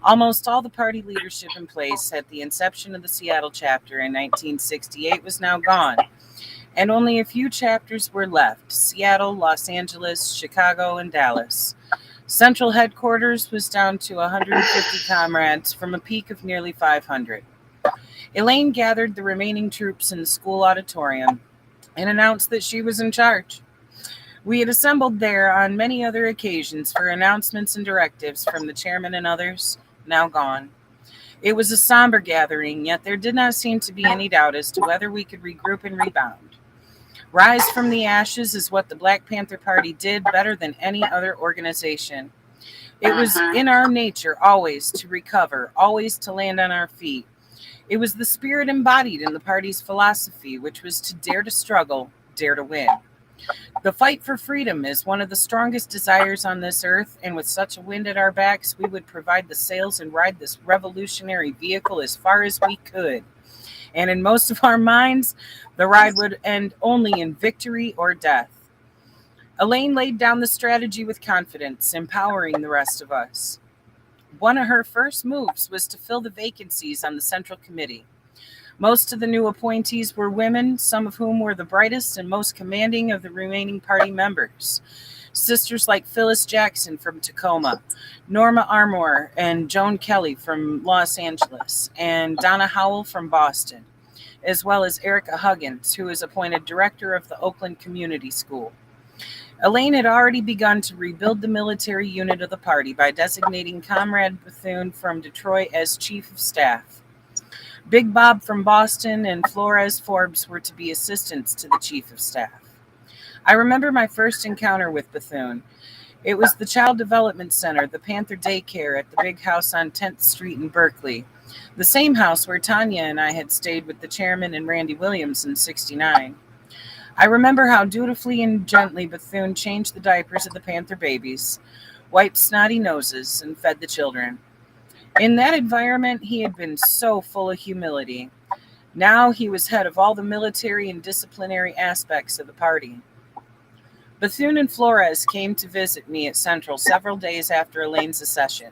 Almost all the party leadership in place at the inception of the Seattle chapter in 1968 was now gone, and only a few chapters were left: Seattle, Los Angeles, Chicago, and Dallas. Central headquarters was down to 150 comrades from a peak of nearly 500. Elaine gathered the remaining troops in the school auditorium and announced that she was in charge. We had assembled there on many other occasions for announcements and directives from the chairman and others, now gone. It was a somber gathering, yet there did not seem to be any doubt as to whether we could regroup and rebound. Rise from the ashes is what the Black Panther Party did better than any other organization. It was in our nature always to recover, always to land on our feet. It was the spirit embodied in the party's philosophy, which was to dare to struggle, dare to win. The fight for freedom is one of the strongest desires on this earth, and with such a wind at our backs, we would provide the sails and ride this revolutionary vehicle as far as we could. And in most of our minds, the ride would end only in victory or death. Elaine laid down the strategy with confidence, empowering the rest of us. One of her first moves was to fill the vacancies on the Central Committee. Most of the new appointees were women, some of whom were the brightest and most commanding of the remaining party members. Sisters like Phyllis Jackson from Tacoma, Norma Armour and Joan Kelly from Los Angeles, and Donna Howell from Boston, as well as Erica Huggins, who was appointed director of the Oakland Community School. Elaine had already begun to rebuild the military unit of the party by designating Comrade Bethune from Detroit as chief of staff. Big Bob from Boston and Flores Forbes were to be assistants to the chief of staff. I remember my first encounter with Bethune. It was the Child Development Center, the Panther Daycare at the big house on 10th Street in Berkeley, the same house where Tanya and I had stayed with the chairman and Randy Williams in '69. I remember how dutifully and gently Bethune changed the diapers of the Panther babies, wiped snotty noses, and fed the children. In that environment, he had been so full of humility. Now he was head of all the military and disciplinary aspects of the party. Bethune and Flores came to visit me at Central several days after Elaine's accession.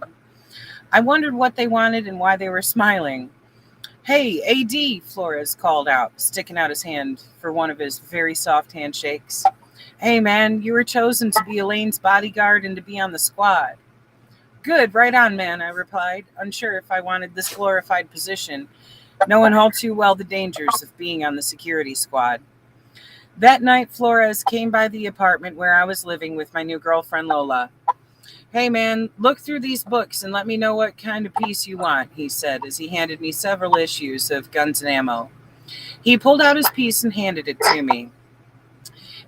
I wondered what they wanted and why they were smiling. "Hey, AD," Flores called out, sticking out his hand for one of his very soft handshakes. "Hey, man, you were chosen to be Elaine's bodyguard and to be on the squad." "Good, right on, man," I replied, unsure if I wanted this glorified position, knowing all too well the dangers of being on the security squad. That night, Flores came by the apartment where I was living with my new girlfriend, Lola. "Hey, man, look through these books and let me know what kind of piece you want," he said as he handed me several issues of Guns and Ammo. He pulled out his piece and handed it to me.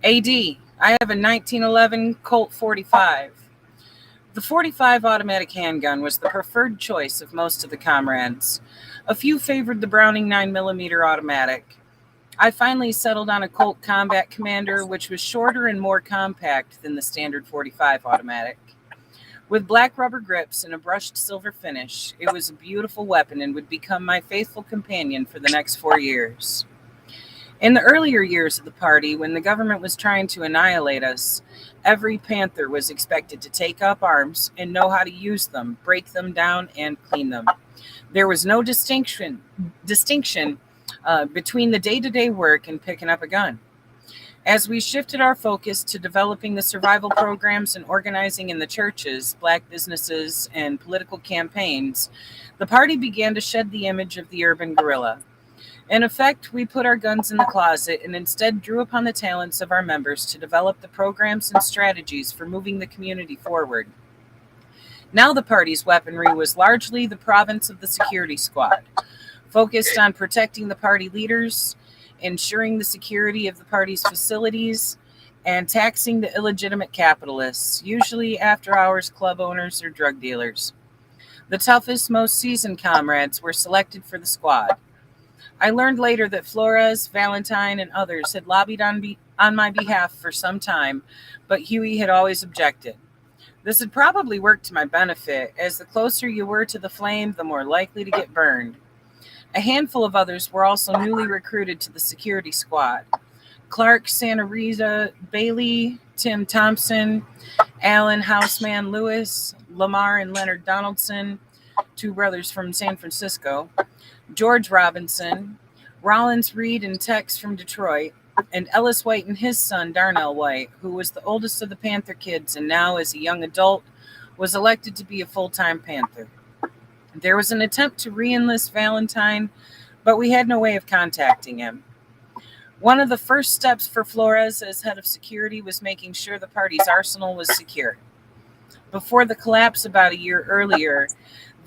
"AD, I have a 1911 Colt 45. The 45 automatic handgun was the preferred choice of most of the comrades. A few favored the Browning 9mm automatic. I finally settled on a Colt Combat Commander, which was shorter and more compact than the standard 45 automatic. With black rubber grips and a brushed silver finish, it was a beautiful weapon and would become my faithful companion for the next 4 years. In the earlier years of the party, when the government was trying to annihilate us, every Panther was expected to take up arms and know how to use them, break them down, and clean them. There was no distinction between the day-to-day work and picking up a gun. As we shifted our focus to developing the survival programs and organizing in the churches, black businesses, and political campaigns, the party began to shed the image of the urban guerrilla. In effect, we put our guns in the closet and instead drew upon the talents of our members to develop the programs and strategies for moving the community forward. Now the party's weaponry was largely the province of the security squad, focused on protecting the party leaders, ensuring the security of the party's facilities, and taxing the illegitimate capitalists, usually after-hours club owners or drug dealers. The toughest, most seasoned comrades were selected for the squad. I learned later that Flores, Valentine, and others had lobbied on my behalf for some time, but Huey had always objected. This had probably worked to my benefit, as the closer you were to the flame, the more likely to get burned. A handful of others were also newly recruited to the security squad. Clark Santa Rita Bailey, Tim Thompson, Alan Houseman Lewis, Lamar and Leonard Donaldson, two brothers from San Francisco, George Robinson, Rollins Reed and Tex from Detroit, and Ellis White and his son, Darnell White, who was the oldest of the Panther kids and now, as a young adult, was elected to be a full-time Panther. There was an attempt to re-enlist Valentine, but we had no way of contacting him. One of the first steps for Flores as head of security was making sure the party's arsenal was secure. Before the collapse about a year earlier,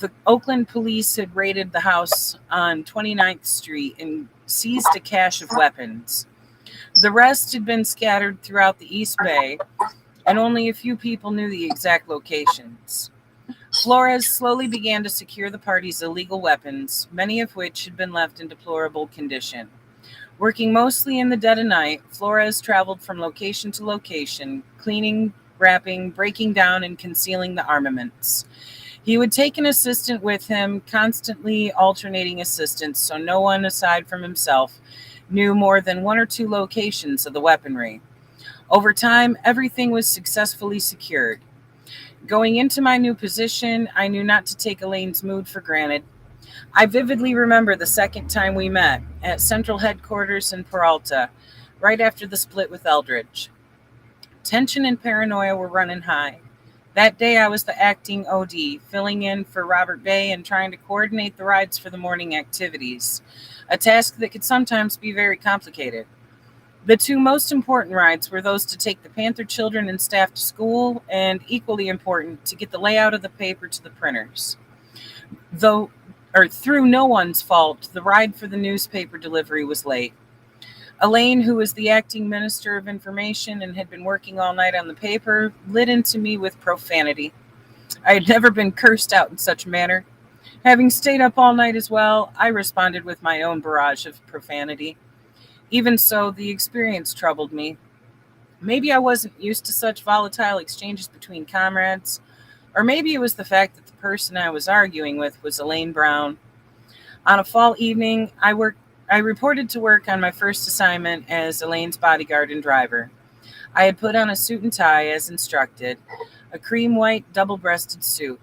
the Oakland police had raided the house on 29th Street and seized a cache of weapons. The rest had been scattered throughout the East Bay, and only a few people knew the exact locations. Flores slowly began to secure the party's illegal weapons, many of which had been left in deplorable condition. Working mostly in the dead of night, Flores traveled from location to location, cleaning, wrapping, breaking down, and concealing the armaments. He would take an assistant with him, constantly alternating assistants, so no one aside from himself knew more than one or two locations of the weaponry. Over time, everything was successfully secured. Going into my new position, I knew not to take Elaine's mood for granted. I vividly remember the second time we met at Central Headquarters in Peralta, right after the split with Eldridge. Tension and paranoia were running high. That day I was the acting OD, filling in for Robert Bay and trying to coordinate the rides for the morning activities, a task that could sometimes be very complicated. The two most important rides were those to take the Panther children and staff to school, and equally important, to get the layout of the paper to the printers. Through no one's fault, the ride for the newspaper delivery was late. Elaine, who was the acting minister of information and had been working all night on the paper, lit into me with profanity. I had never been cursed out in such a manner. Having stayed up all night as well, I responded with my own barrage of profanity. Even so, the experience troubled me. Maybe I wasn't used to such volatile exchanges between comrades, or maybe it was the fact that the person I was arguing with was Elaine Brown. On a fall evening, I reported to work on my first assignment as Elaine's bodyguard and driver. I had put on a suit and tie as instructed, a cream white double-breasted suit.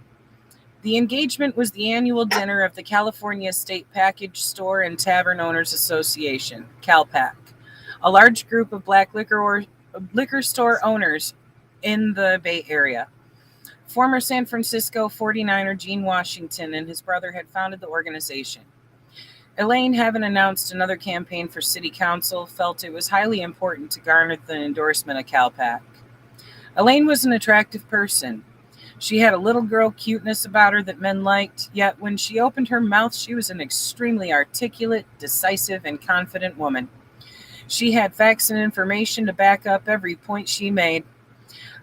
The engagement was the annual dinner of the California State Package Store and Tavern Owners Association, CalPAC, a large group of black liquor store owners in the Bay Area. Former San Francisco 49er Gene Washington and his brother had founded the organization. Elaine, having announced another campaign for city council, felt it was highly important to garner the endorsement of CalPAC. Elaine was an attractive person. She had a little girl cuteness about her that men liked, yet when she opened her mouth, she was an extremely articulate, decisive, and confident woman. She had facts and information to back up every point she made.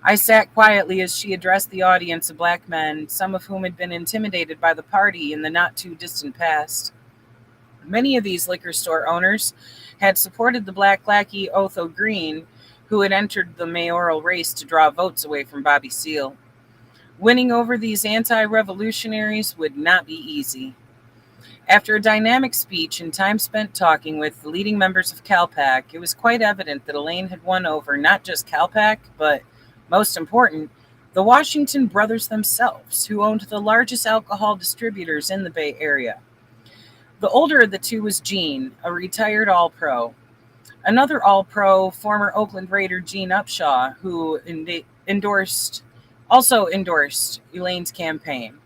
I sat quietly as she addressed the audience of black men, some of whom had been intimidated by the party in the not-too-distant past. Many of these liquor store owners had supported the black lackey Otho Green, who had entered the mayoral race to draw votes away from Bobby Seale. Winning over these anti-revolutionaries would not be easy. After a dynamic speech and time spent talking with the leading members of CalPAC, it was quite evident that Elaine had won over not just CalPAC, but, most important, the Washington brothers themselves, who owned the largest alcohol distributors in the Bay Area. The older of the two was Gene, a retired All-Pro. Another All-Pro, former Oakland Raider Gene Upshaw, who also endorsed Elaine's campaign.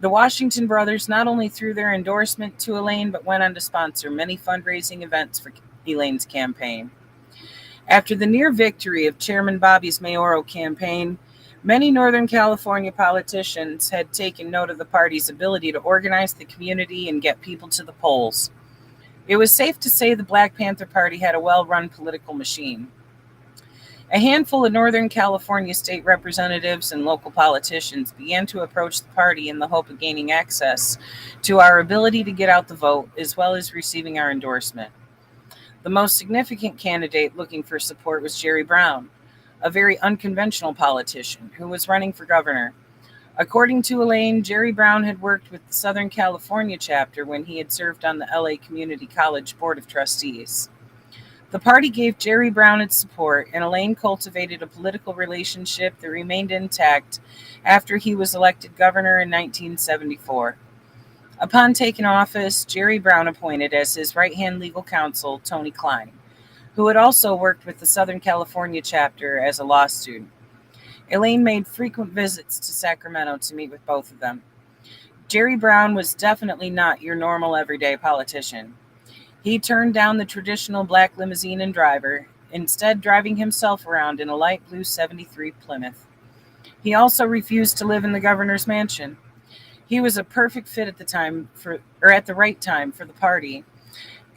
The Washington brothers not only threw their endorsement to Elaine, but went on to sponsor many fundraising events for Elaine's campaign. After the near victory of Chairman Bobby's mayoral campaign, many Northern California politicians had taken note of the party's ability to organize the community and get people to the polls. It was safe to say the Black Panther Party had a well-run political machine. A handful of Northern California state representatives and local politicians began to approach the party in the hope of gaining access to our ability to get out the vote, as well as receiving our endorsement. The most significant candidate looking for support was Jerry Brown, a very unconventional politician who was running for governor. According to Elaine, Jerry Brown had worked with the Southern California chapter when he had served on the LA Community College Board of Trustees. The party gave Jerry Brown its support, and Elaine cultivated a political relationship that remained intact after he was elected governor in 1974. Upon taking office, Jerry Brown appointed as his right-hand legal counsel Tony Klein, who had also worked with the Southern California chapter as a law student. Elaine made frequent visits to Sacramento to meet with both of them. Jerry Brown was definitely not your normal everyday politician. He turned down the traditional black limousine and driver, instead driving himself around in a light blue 73 Plymouth. He also refused to live in the governor's mansion. He was a perfect fit at the right time for the party,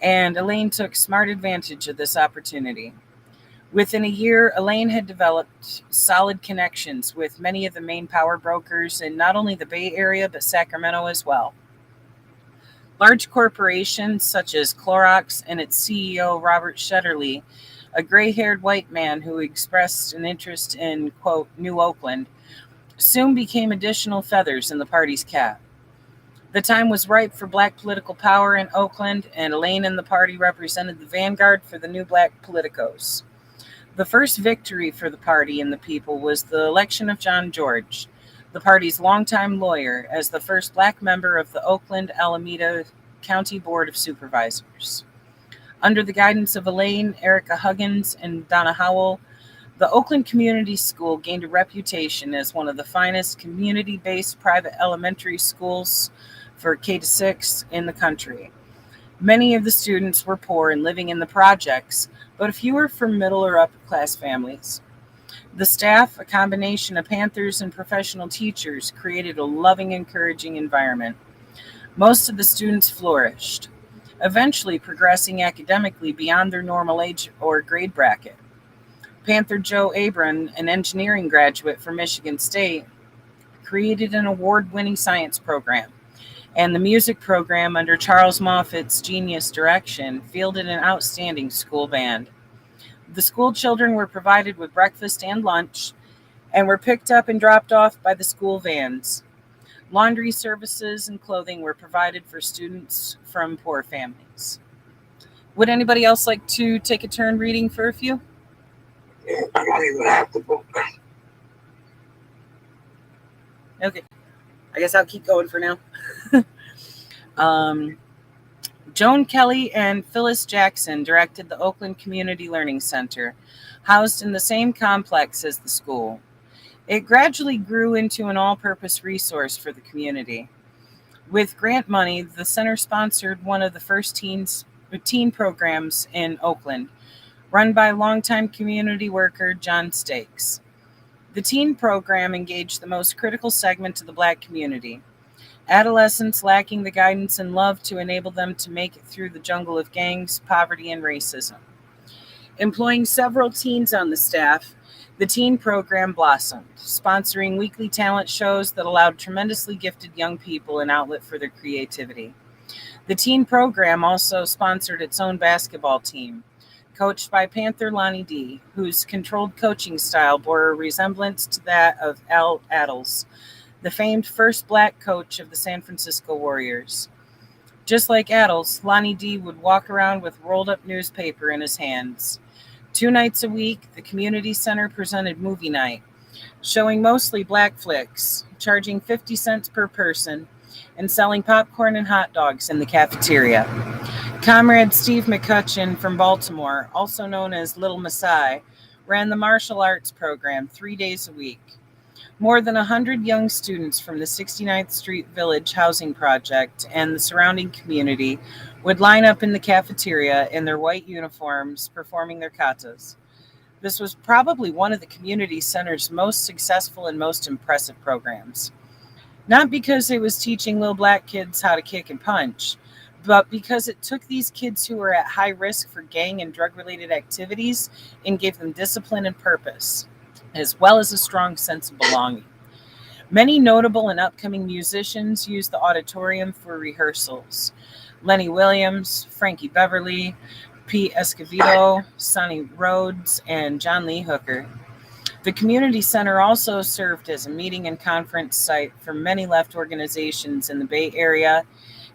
and Elaine took smart advantage of this opportunity. Within a year, Elaine had developed solid connections with many of the main power brokers in not only the Bay Area, but Sacramento as well. Large corporations such as Clorox and its CEO, Robert Shetterly, a gray-haired white man who expressed an interest in, quote, New Oakland, soon became additional feathers in the party's cap. The time was ripe for black political power in Oakland, and Elaine and the party represented the vanguard for the new black politicos. The first victory for the party and the people was the election of John George, the party's longtime lawyer, as the first black member of the Oakland Alameda County Board of Supervisors. Under the guidance of Elaine, Erica Huggins, and Donna Howell, the Oakland Community School gained a reputation as one of the finest community-based private elementary schools for K-6 in the country. Many of the students were poor and living in the projects, but a few were from middle or upper-class families. The staff, a combination of Panthers and professional teachers, created a loving, encouraging environment. Most of the students flourished, eventually progressing academically beyond their normal age or grade bracket. Panther Joe Abram, an engineering graduate from Michigan State, created an award-winning science program, and the music program under Charles Moffat's genius direction fielded an outstanding school band. The school children were provided with breakfast and lunch and were picked up and dropped off by the school vans. Laundry services and clothing were provided for students from poor families. Would anybody else like to take a turn reading for a few?
I don't even have the book.
Okay. I guess I'll keep going for now. Joan Kelly and Phyllis Jackson directed the Oakland Community Learning Center, housed in the same complex as the school. It gradually grew into an all-purpose resource for the community. With grant money, the center sponsored one of the first teen programs in Oakland, run by longtime community worker John Stakes. The teen program engaged the most critical segment of the black community, adolescents lacking the guidance and love to enable them to make it through the jungle of gangs, poverty, and racism. Employing several teens on the staff, the teen program blossomed, sponsoring weekly talent shows that allowed tremendously gifted young people an outlet for their creativity. The teen program also sponsored its own basketball team, coached by Panther Lonnie D., whose controlled coaching style bore a resemblance to that of Al Attles, the famed first black coach of the San Francisco Warriors. Just like Attles, Lonnie D. would walk around with rolled-up newspaper in his hands. 2 nights a week, the community center presented movie night, showing mostly black flicks, charging 50 cents per person, and selling popcorn and hot dogs in the cafeteria. Comrade Steve McCutcheon from Baltimore, also known as Little Masai, ran the martial arts program 3 days a week. More than 100 young students from the 69th Street Village Housing Project and the surrounding community would line up in the cafeteria in their white uniforms performing their katas. This was probably one of the community center's most successful and most impressive programs. Not because it was teaching little black kids how to kick and punch, but because it took these kids who were at high risk for gang and drug-related activities and gave them discipline and purpose, as well as a strong sense of belonging. Many notable and upcoming musicians used the auditorium for rehearsals. Lenny Williams, Frankie Beverly, Pete Escovedo, Sonny Rhodes, and John Lee Hooker. The community center also served as a meeting and conference site for many left organizations in the Bay Area,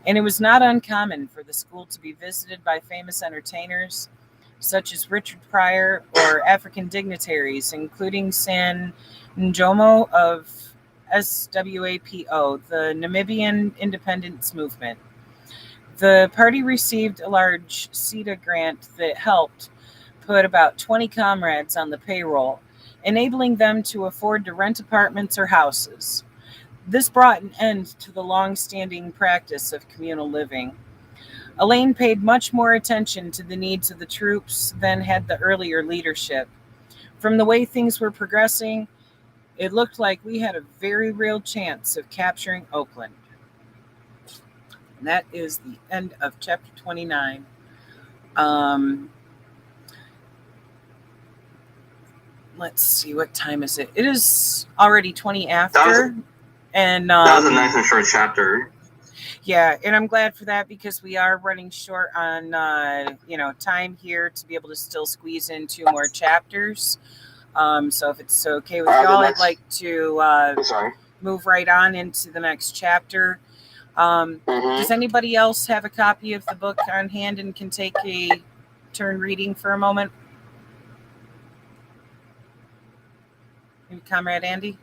and it was not uncommon for the school to be visited by famous entertainers such as Richard Pryor or African dignitaries, including San Njomo of SWAPO, the Namibian independence movement. The party received a large CETA grant that helped put about 20 comrades on the payroll, enabling them to afford to rent apartments or houses. This brought an end to the long-standing practice of communal living. Elaine paid much more attention to the needs of the troops than had the earlier leadership. From the way things were progressing, it looked like we had a very real chance of capturing Oakland. And that is the end of chapter 29. Let's see, what time is it? It is already 20 after.
That was a nice and short chapter.
Yeah, and I'm glad for that because we are running short on time here to be able to still squeeze in 2 more chapters. So if it's okay with y'all, I'd like to move right on into the next chapter. Does anybody else have a copy of the book on hand and can take a turn reading for a moment? Maybe Comrade Andy?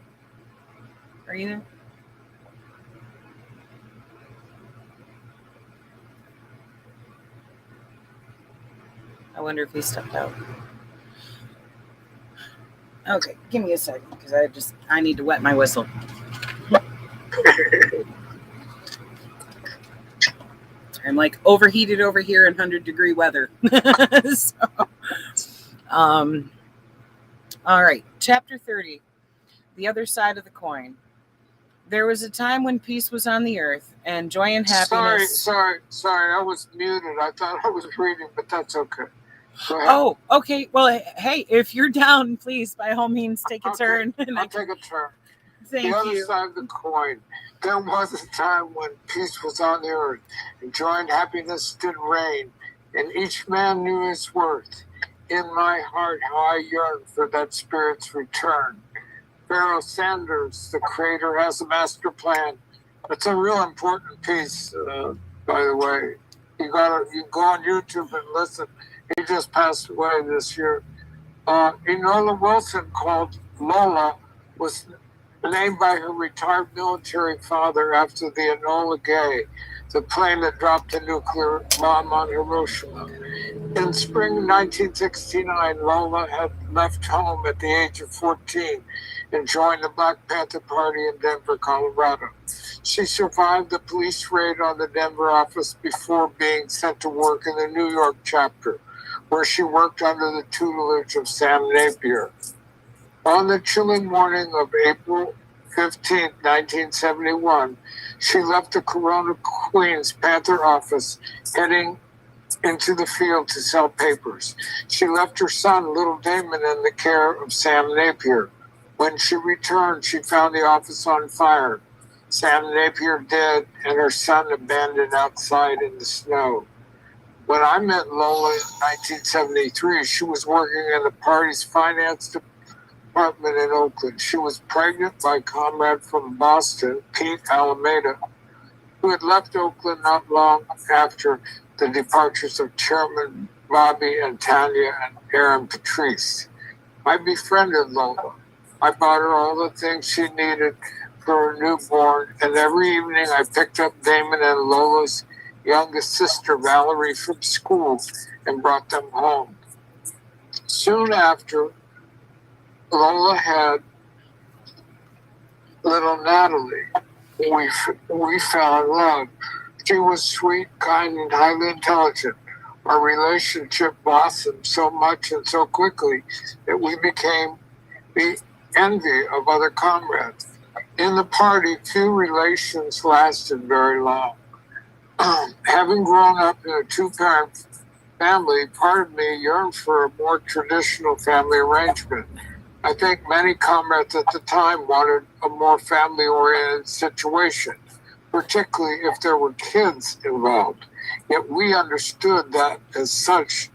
Are you there? I wonder if he stepped out. Okay, give me a second because I need to wet my whistle. I'm like overheated over here in 100-degree weather. All right, chapter 30, the other side of the coin. There was a time when peace was on the earth and joy and happiness.
Sorry, I was muted. I thought I was reading, but that's okay.
Oh, okay. Well, hey, if you're down, please, by all means, take a turn.
I'll take a turn.
Thank you.
The other side of the coin. There was a time when peace was on the earth, and joy and happiness did reign, and each man knew his worth. In my heart, how I yearn for that spirit's return. Pharaoh Sanders, the creator, has a master plan. It's a real important piece, by the way. You go on YouTube and listen. He just passed away this year. Enola Wilson, called Lola, was named by her retired military father after the Enola Gay, the plane that dropped a nuclear bomb on Hiroshima. In spring 1969, Lola had left home at the age of 14 and joined the Black Panther Party in Denver, Colorado. She survived the police raid on the Denver office before being sent to work in the New York chapter, where she worked under the tutelage of Sam Napier. On the chilly morning of April 15, 1971, she left the Corona Queens Panther office, heading into the field to sell papers. She left her son, little Damon, in the care of Sam Napier. When she returned, she found the office on fire, Sam Napier dead, and her son abandoned outside in the snow. When I met Lola in 1973, she was working in the party's finance department in Oakland. She was pregnant by a comrade from Boston, Pete Alameda, who had left Oakland not long after the departures of Chairman Bobby and Tanya and Aaron Patrice. I befriended Lola. I bought her all the things she needed for her newborn, and every evening I picked up Damon and Lola's youngest sister, Valerie, from school and brought them home. Soon after, Lola had little Natalie. We fell in love. She was sweet, kind, and highly intelligent. Our relationship blossomed so much and so quickly that we became the envy of other comrades. In the party, few relations lasted very long. Having grown up in a 2-parent family, part of me yearned for a more traditional family arrangement. I think many comrades at the time wanted a more family-oriented situation, particularly if there were kids involved. Yet we understood that, as such,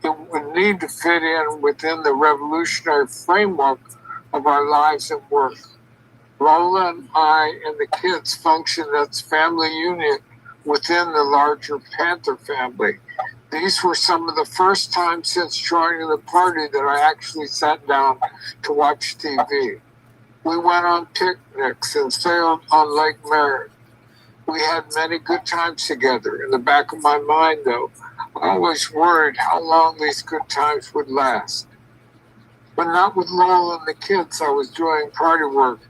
it would need to fit in within the revolutionary framework of our lives and work. Lola and I and the kids functioned as family unit within the larger Panther family. These were some of the first times since joining the party that I actually sat down to watch TV. We went on picnics and sailed on Lake Merritt. We had many good times together. In the back of my mind, though, I always worried how long these good times would last. But not with Lola and the kids. I was doing party work,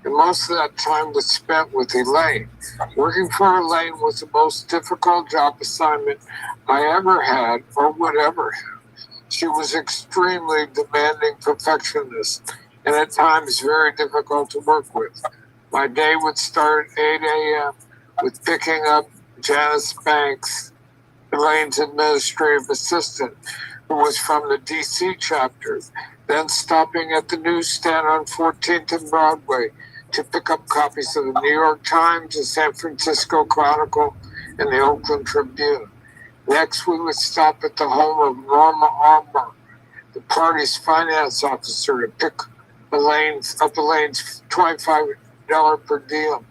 and most of that time was spent with Elaine. Working for Elaine was the most difficult job assignment I ever had or would ever have. She was extremely demanding perfectionist, and at times very difficult to work with. My day would start at 8 a.m. with picking up Janice Banks, Elaine's administrative assistant, who was from the DC chapter, then stopping at the newsstand on 14th and Broadway to pick up copies of the New York Times, the San Francisco Chronicle, and the Oakland Tribune. Next, we would stop at the home of Norma Armour, the party's finance officer, to pick up Elaine's $25 per diem.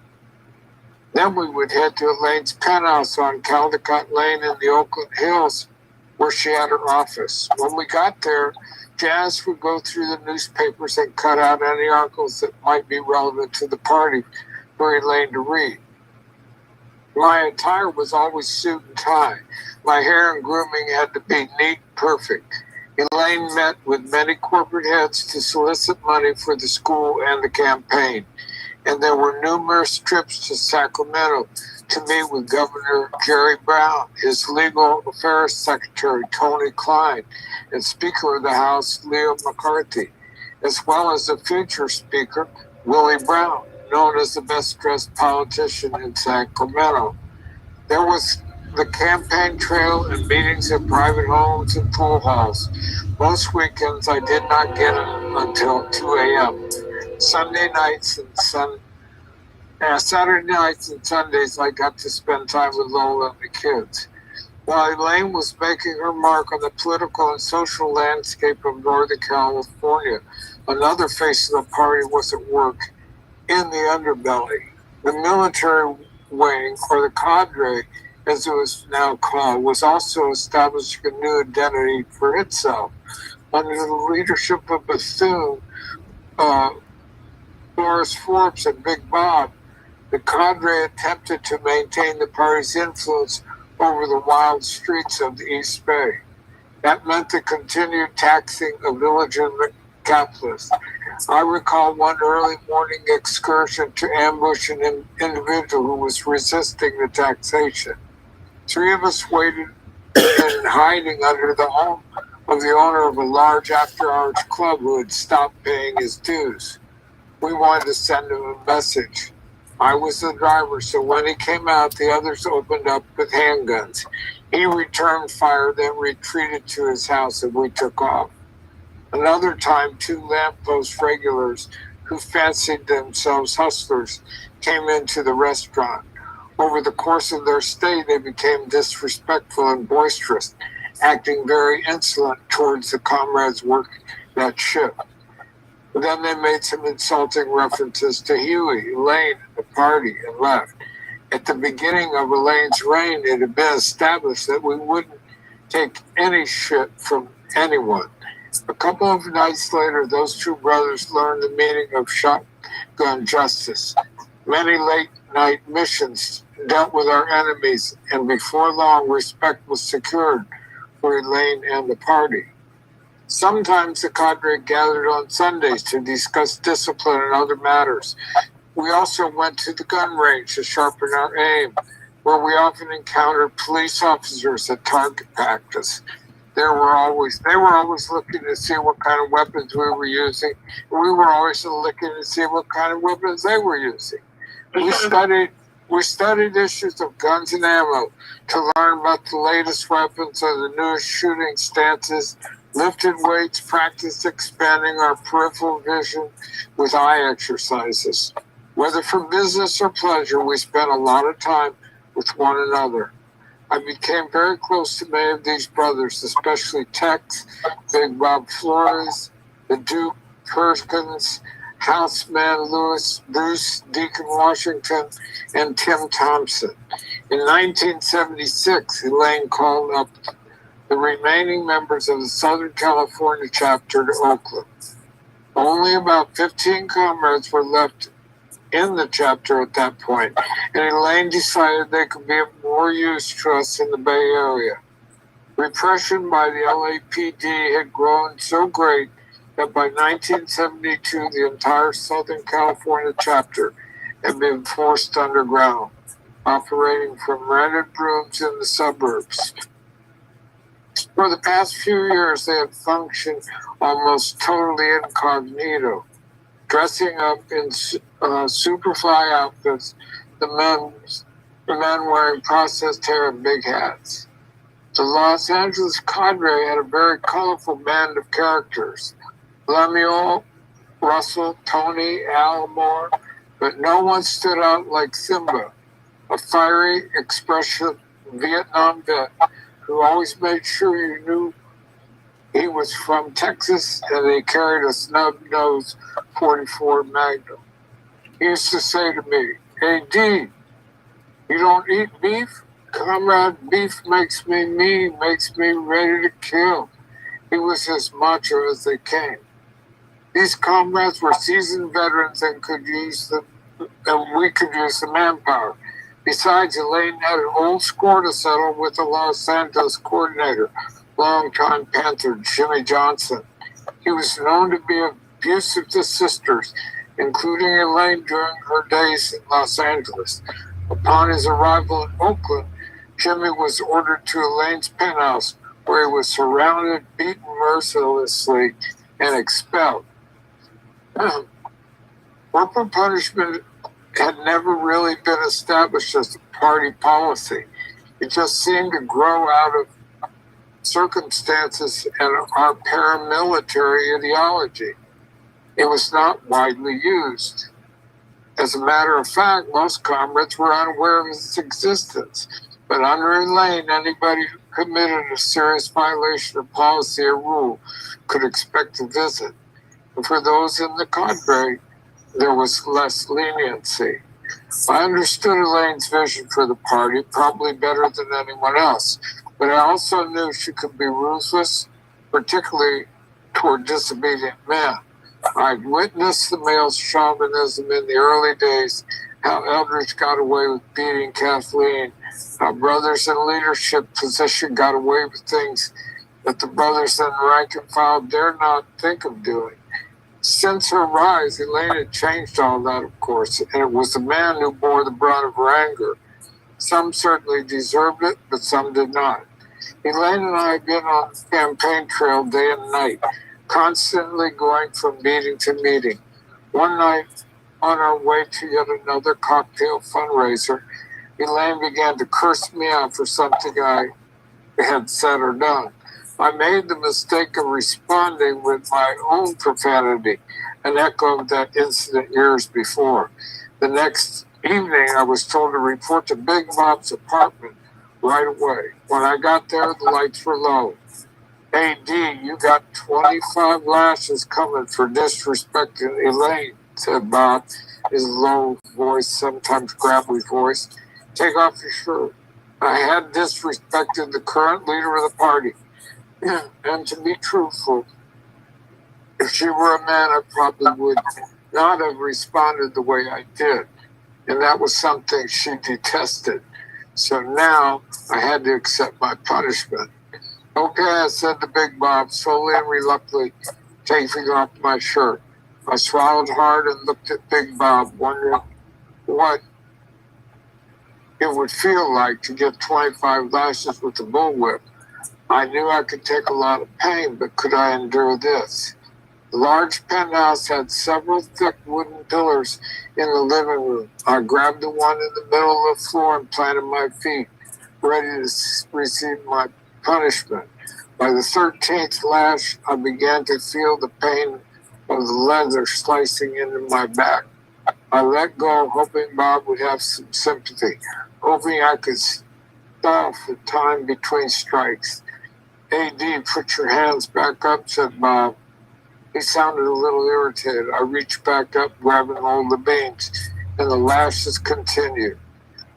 Then we would head to Elaine's penthouse on Caldecott Lane in the Oakland Hills, where she had her office. When we got there, Janice would go through the newspapers and cut out any articles that might be relevant to the party for Elaine to read. My attire was always suit and tie. My hair and grooming had to be neat and perfect. Elaine met with many corporate heads to solicit money for the school and the campaign. And there were numerous trips to Sacramento to meet with Governor Jerry Brown, his legal affairs secretary, Tony Klein, and Speaker of the House, Leo McCarthy, as well as the future Speaker, Willie Brown, known as the best-dressed politician in Sacramento. There was the campaign trail and meetings at private homes and pool halls. Most weekends I did not get in until 2 a.m. Saturday nights and Sundays, I got to spend time with Lola and the kids. While Elaine was making her mark on the political and social landscape of Northern California, another face of the party was at work in the underbelly. The military wing, or the cadre, as it was now called, was also establishing a new identity for itself. Under the leadership of Bethune, Boris Forbes, and Big Bob, the cadre attempted to maintain the party's influence over the wild streets of the East Bay. That meant the continued taxing of illegitimate capitalists. I recall one early morning excursion to ambush an individual who was resisting the taxation. 3 of us waited in hiding under the home of the owner of a large after-hours club who had stopped paying his dues. We wanted to send him a message. I was the driver, so when he came out, the others opened up with handguns. He returned fire, then retreated to his house, and we took off. Another time, 2 lamppost regulars who fancied themselves hustlers came into the restaurant. Over the course of their stay, they became disrespectful and boisterous, acting very insolent towards the comrades working that shift. Then they made some insulting references to Huey, Elaine, and the party, and left. At the beginning of Elaine's reign, it had been established that we wouldn't take any shit from anyone. A couple of nights later, those 2 brothers learned the meaning of shotgun justice. Many late-night missions dealt with our enemies, and before long, respect was secured for Elaine and the party. Sometimes the cadre gathered on Sundays to discuss discipline and other matters. We also went to the gun range to sharpen our aim, where we often encountered police officers at target practice. They were always looking to see what kind of weapons we were using, and we were always looking to see what kind of weapons they were using. We studied issues of guns and ammo to learn about the latest weapons or the newest shooting stances, lifted weights, practiced expanding our peripheral vision with eye exercises. Whether for business or pleasure, we spent a lot of time with one another. I became very close to many of these brothers, especially Tex, Big Bob Flores, the Duke, Perkins, Houseman Lewis, Bruce Deacon Washington, and Tim Thompson. In 1976, Elaine called up the remaining members of the Southern California chapter to Oakland. Only about 15 comrades were left in the chapter at that point, and Elaine decided they could be of more use to us in the Bay Area. Repression by the LAPD had grown so great that by 1972, the entire Southern California chapter had been forced underground, operating from rented rooms in the suburbs. For the past few years, they had functioned almost totally incognito, dressing up in Superfly outfits, the men wearing processed hair and big hats. The Los Angeles cadre had a very colorful band of characters: Lemuel, Russell, Tony, Almore, but no one stood out like Simba, a fiery, expressive Vietnam vet who always made sure you knew he was from Texas and they carried a snub-nosed 44 Magnum. He used to say to me, "Hey, D, you don't eat beef? Comrade, beef makes me mean, makes me ready to kill." He was as macho as they came. These comrades were seasoned veterans and we could use the manpower. Besides, Elaine had an old score to settle with the Los Santos coordinator, longtime Panther Jimmy Johnson. He was known to be abusive to sisters, including Elaine during her days in Los Angeles. Upon his arrival in Oakland, Jimmy was ordered to Elaine's penthouse, where he was surrounded, beaten mercilessly, and expelled. Corporal punishment had never really been established as a party policy. It just seemed to grow out of circumstances and our paramilitary ideology. It was not widely used. As a matter of fact, most comrades were unaware of its existence. But under Elaine, anybody who committed a serious violation of policy or rule could expect a visit. And for those in the cadre, there was less leniency. I understood Elaine's vision for the party probably better than anyone else, but I also knew she could be ruthless, particularly toward disobedient men. I'd witnessed the male chauvinism in the early days, how Eldridge got away with beating Kathleen, how brothers in leadership position got away with things that the brothers in rank and file dare not think of doing. Since her rise, Elaine had changed all that, of course, and it was the man who bore the brunt of her anger. Some certainly deserved it, but some did not. Elaine and I had been on the campaign trail day and night, constantly going from meeting to meeting. One night, on our way to yet another cocktail fundraiser, Elaine began to curse me out for something I had said or done. I made the mistake of responding with my own profanity, an echo of that incident years before. The next evening, I was told to report to Big Bob's apartment right away. When I got there, the lights were low. "Hey, D, you got 25 lashes coming for disrespecting Elaine," said Bob, his low voice, sometimes gravelly voice. "Take off your shirt." I had disrespected the current leader of the party. And to be truthful, if she were a man, I probably would not have responded the way I did. And that was something she detested. So now I had to accept my punishment. "Okay," I said to Big Bob, slowly and reluctantly taking off my shirt. I swallowed hard and looked at Big Bob, wondering what it would feel like to get 25 lashes with a bullwhip. I knew I could take a lot of pain, but could I endure this? The large penthouse had several thick wooden pillars in the living room. I grabbed the one in the middle of the floor and planted my feet, ready to receive my punishment. By the 13th lash, I began to feel the pain of the leather slicing into my back. I let go, hoping Bob would have some sympathy, hoping I could stall for time between strikes. "AD, put your hands back up," said Bob. He sounded a little irritated. I reached back up, grabbing hold of the beans, and the lashes continued.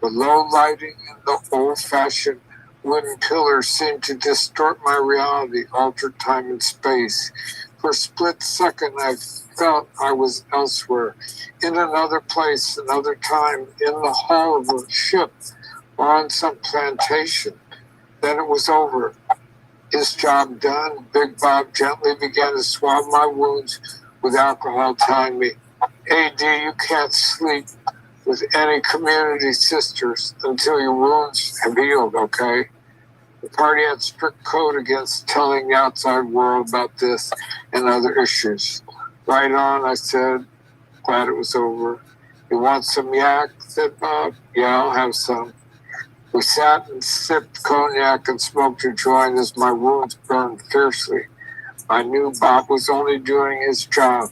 The low lighting and the old-fashioned wooden pillars seemed to distort my reality, alter time and space. For a split second, I felt I was elsewhere, in another place, another time, in the hull of a ship or on some plantation. Then it was over. His job done, Big Bob gently began to swab my wounds with alcohol, telling me, AD, you can't sleep with any community sisters until your wounds have healed, okay? The party had strict code against telling the outside world about this and other issues. Right on, I said, glad it was over. You want some yak? Said Bob. Yeah, I'll have some. We sat and sipped cognac and smoked a joint as my wounds burned fiercely. I knew Bob was only doing his job.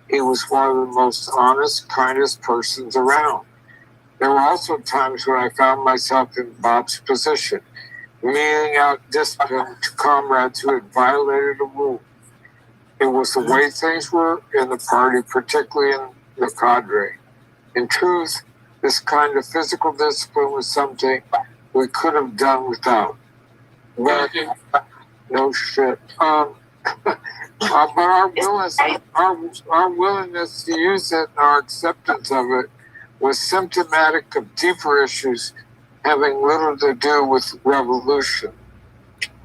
He was one of the most honest, kindest persons around. There were also times when I found myself in Bob's position, meting out discipline to comrades who had violated a rule. It was the way things were in the party, particularly in the cadre. In truth, this kind of physical discipline was something we could have done without. But no shit. But our willingness to use it and our acceptance of it was symptomatic of deeper issues having little to do with revolution.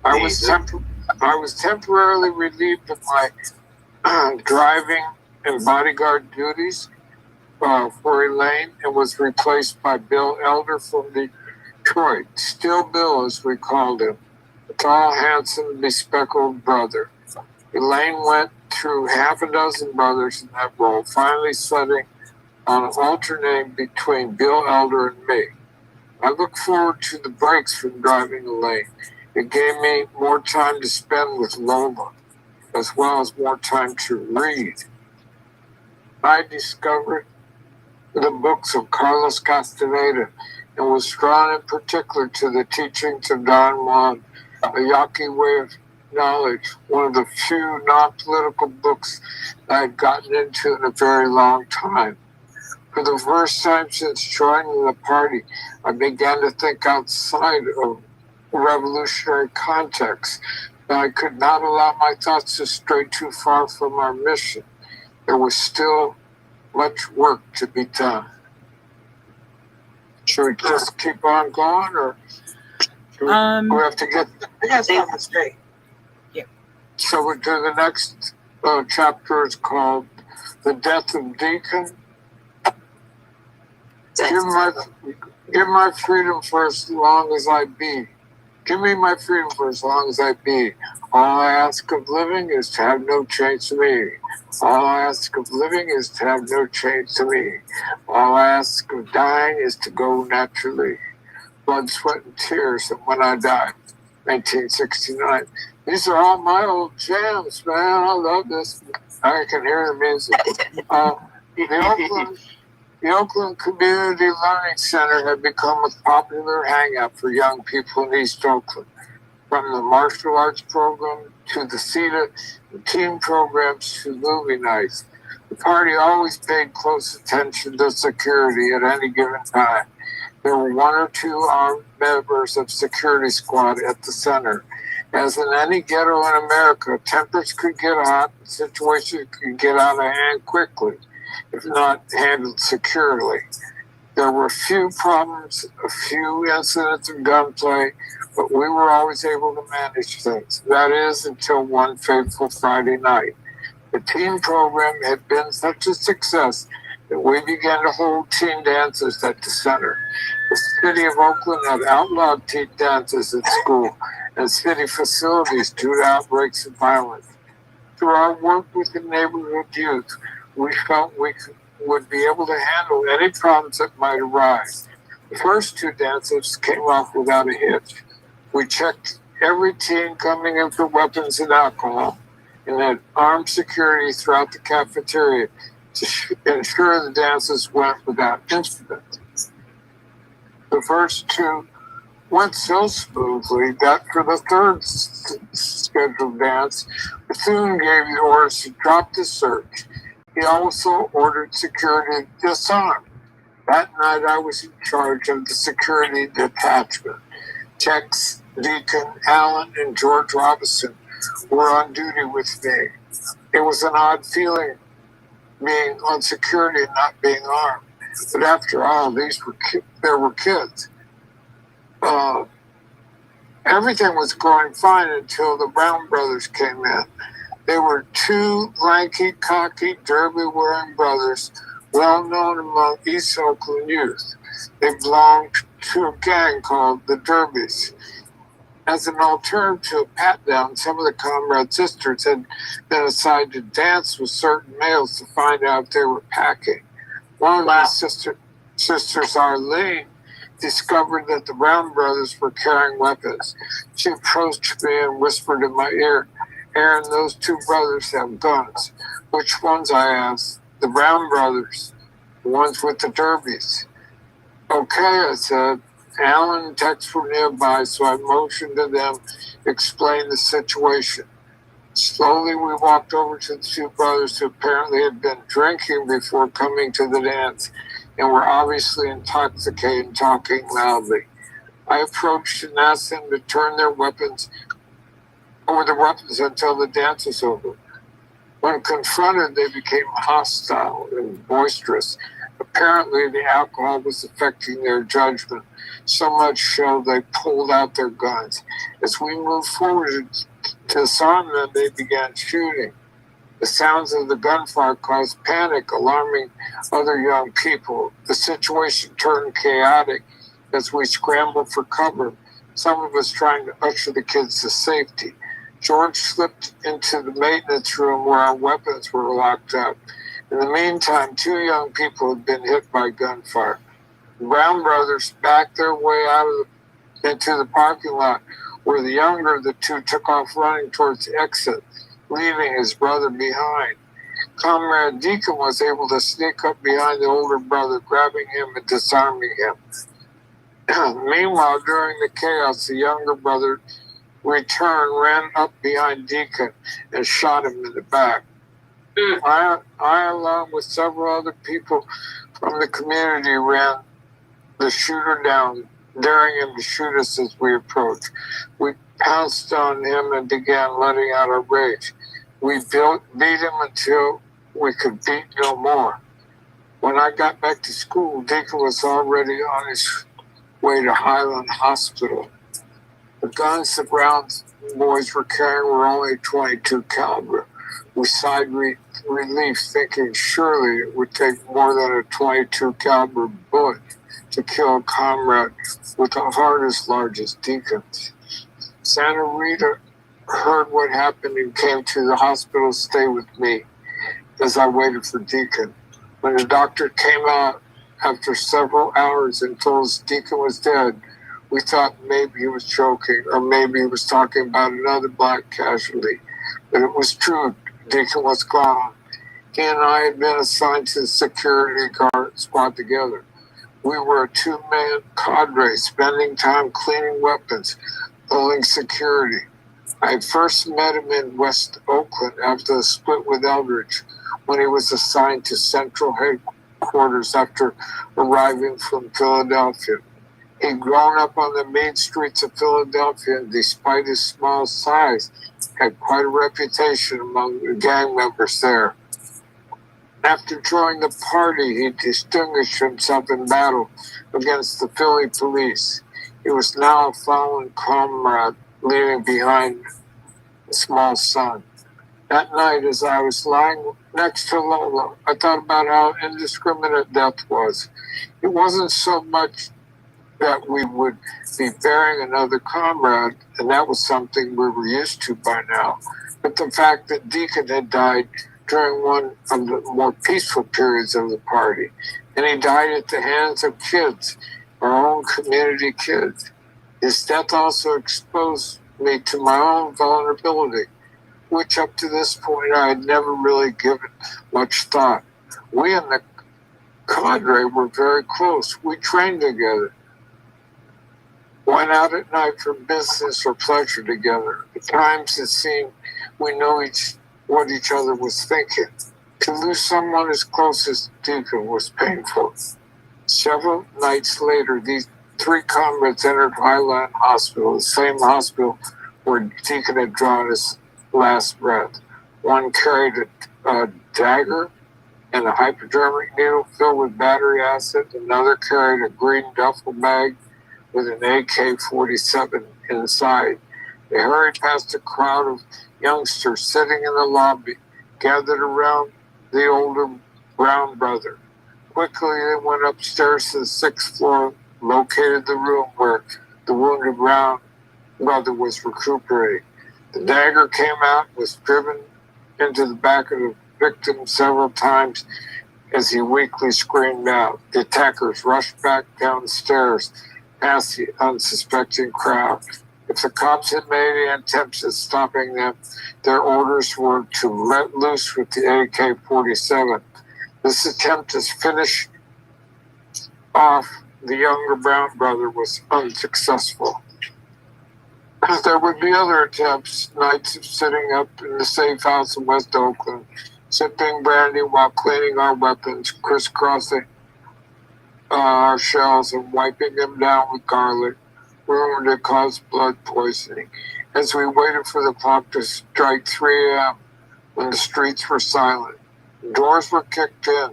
I was temporarily relieved of my driving and bodyguard duties for Elaine and was replaced by Bill Elder from Detroit. Still Bill, as we called him, a tall, handsome, bespectacled brother. Elaine went through half a dozen brothers in that role, finally settling on an alternating between Bill Elder and me. I look forward to the breaks from driving Elaine. It gave me more time to spend with Lola, as well as more time to read. I discovered the books of Carlos Castaneda and was drawn in particular to the teachings of Don Juan, a Yaqui way of knowledge, one of the few non-political books I had gotten into in a very long time. For the first time since joining the party, I began to think outside of revolutionary context, but I could not allow my thoughts to stray too far from our mission. There was still much work to be done. Should we just keep on going, or we have to get?
I got something to say.
So we do the next chapter is called "The Death of Deacon." Give my freedom for as long as I be. Give me my freedom for as long as I be. All I ask of living is to have no change to me. All I ask of living is to have no change to me. All I ask of dying is to go naturally. Blood, sweat, and tears, and when I die, 1969. These are all my old jams, man. I love this. I can hear the music. The Oakland Community Learning Center had become a popular hangout for young people in East Oakland. From the martial arts program to the CETA and team programs to movie nights. The party always paid close attention to security at any given time. There were one or two armed members of security squad at the center. As in any ghetto in America, tempers could get hot and situations could get out of hand quickly, if not handled securely. There were few problems, a few incidents of gunplay, but we were always able to manage things. That is, until one fateful Friday night. The teen program had been such a success that we began to hold teen dances at the center. The city of Oakland had outlawed teen dances at school and city facilities due to outbreaks of violence. Through our work with the neighborhood youth, we felt we would be able to handle any problems that might arise. The first two dances came off without a hitch. We checked every teen coming in for weapons and alcohol and had armed security throughout the cafeteria to ensure the dances went without incident. The first two went so smoothly that for the third scheduled dance, Bethune gave the orders to drop the search. He also ordered security to disarm. That night, I was in charge of the security detachment. Tex, Deacon, Allen, and George Robinson were on duty with me. It was an odd feeling being on security and not being armed. But after all, there were kids. Everything was going fine until the Brown brothers came in. They were two lanky, cocky, derby-wearing brothers, well known among East Oakland youth. They belonged to a gang called the Derbies. As an alternative to a pat-down, some of the comrade sisters had been assigned to dance with certain males to find out if they were packing. One of the sisters, Arlene, discovered that the Brown brothers were carrying weapons. She approached me and whispered in my ear, "Aaron, those two brothers have guns." "Which ones?" I asked. "The Brown brothers, the ones with the derbies." "Okay," I said. Alan and Tex were nearby, so I motioned to them, explained the situation. Slowly, we walked over to the two brothers who apparently had been drinking before coming to the dance and were obviously intoxicated and talking loudly. I approached and asked them to turn their weapons until the dance was over. When confronted, they became hostile and boisterous. Apparently, the alcohol was affecting their judgment, so much so they pulled out their guns. As we moved forward to disarm them, they began shooting. The sounds of the gunfire caused panic, alarming other young people. The situation turned chaotic as we scrambled for cover, some of us trying to usher the kids to safety. George slipped into the maintenance room where our weapons were locked up. In the meantime, two young people had been hit by gunfire. The Brown brothers backed their way into the parking lot, where the younger of the two took off running towards the exit, leaving his brother behind. Comrade Deacon was able to sneak up behind the older brother, grabbing him and disarming him. Meanwhile, during the chaos, the younger brother returned, ran up behind Deacon, and shot him in the back. I, along with several other people from the community, ran the shooter down, daring him to shoot us as we approached. We pounced on him and began letting out our rage. We beat him until we could beat no more. When I got back to school, Deacon was already on his way to Highland Hospital. The guns the Brown boys were carrying were only 22 caliber. We sighed relief, thinking surely it would take more than a 22 caliber bullet to kill a comrade with a heart as large as Deacon's. Santa Rita heard what happened and came to the hospital to stay with me as I waited for Deacon. When the doctor came out after several hours and told us Deacon was dead, we thought maybe he was joking or maybe he was talking about another black casualty. But it was true. Deacon was gone. He and I had been assigned to the security guard squad together. We were a two-man cadre, spending time cleaning weapons, pulling security. I first met him in West Oakland after the split with Eldridge, when he was assigned to central headquarters after arriving from Philadelphia. He'd grown up on the main streets of Philadelphia, and despite his small size, had quite a reputation among the gang members there. After joining the party, he distinguished himself in battle against the Philly police. He was now a fallen comrade, leaving behind a small son. That night, as I was lying next to Lola, I thought about how indiscriminate death was. It wasn't so much that we would be burying another comrade, and that was something we were used to by now, but the fact that Deacon had died during one of the more peaceful periods of the party, and he died at the hands of kids, our own community kids. His death also exposed me to my own vulnerability, which up to this point I had never really given much thought. We and the cadre were very close. We trained together. went out at night for business or pleasure together. At times it seemed we knew what each other was thinking. To lose someone as close as Deacon was painful. Several nights later, these three comrades entered Highland Hospital, the same hospital where Deacon had drawn his last breath. One carried a dagger and a hypodermic needle filled with battery acid. Another carried a green duffel bag with an AK-47 inside. They hurried past a crowd of youngsters sitting in the lobby, gathered around the older Brown brother. Quickly, they went upstairs to the 6th floor, located the room where the wounded Brown brother was recuperating. The dagger came out, was driven into the back of the victim several times as he weakly screamed out. The attackers rushed back downstairs past the unsuspecting crowd. If the cops had made any attempts at stopping them, their orders were to let loose with the AK-47. This attempt to finish off the younger Brown brother was unsuccessful. There would be other attempts, nights of sitting up in the safe house in West Oakland, sipping brandy while cleaning our weapons, crisscrossing our shells and wiping them down with garlic, rumored to cause blood poisoning. As we waited for the clock to strike 3 a.m. when the streets were silent, doors were kicked in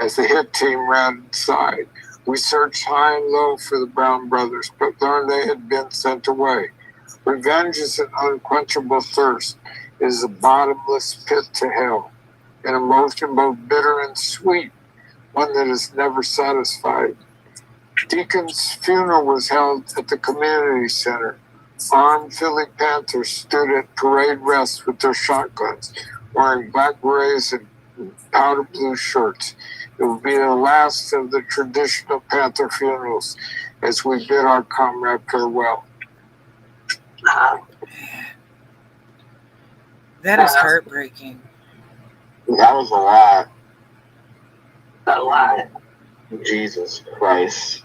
as the hit team ran inside. We searched high and low for the Brown brothers, but learned they had been sent away. Revenge is an unquenchable thirst. It is a bottomless pit to hell, an emotion both bitter and sweet, one that is never satisfied. Deacon's funeral was held at the community center. Armed Philly Panthers stood at parade rest with their shotguns, wearing black berets and powder blue shirts. It will be the last of the traditional Panther funerals as we bid our comrade farewell.
That is heartbreaking.
That was a lot.
A lot.
Jesus Christ.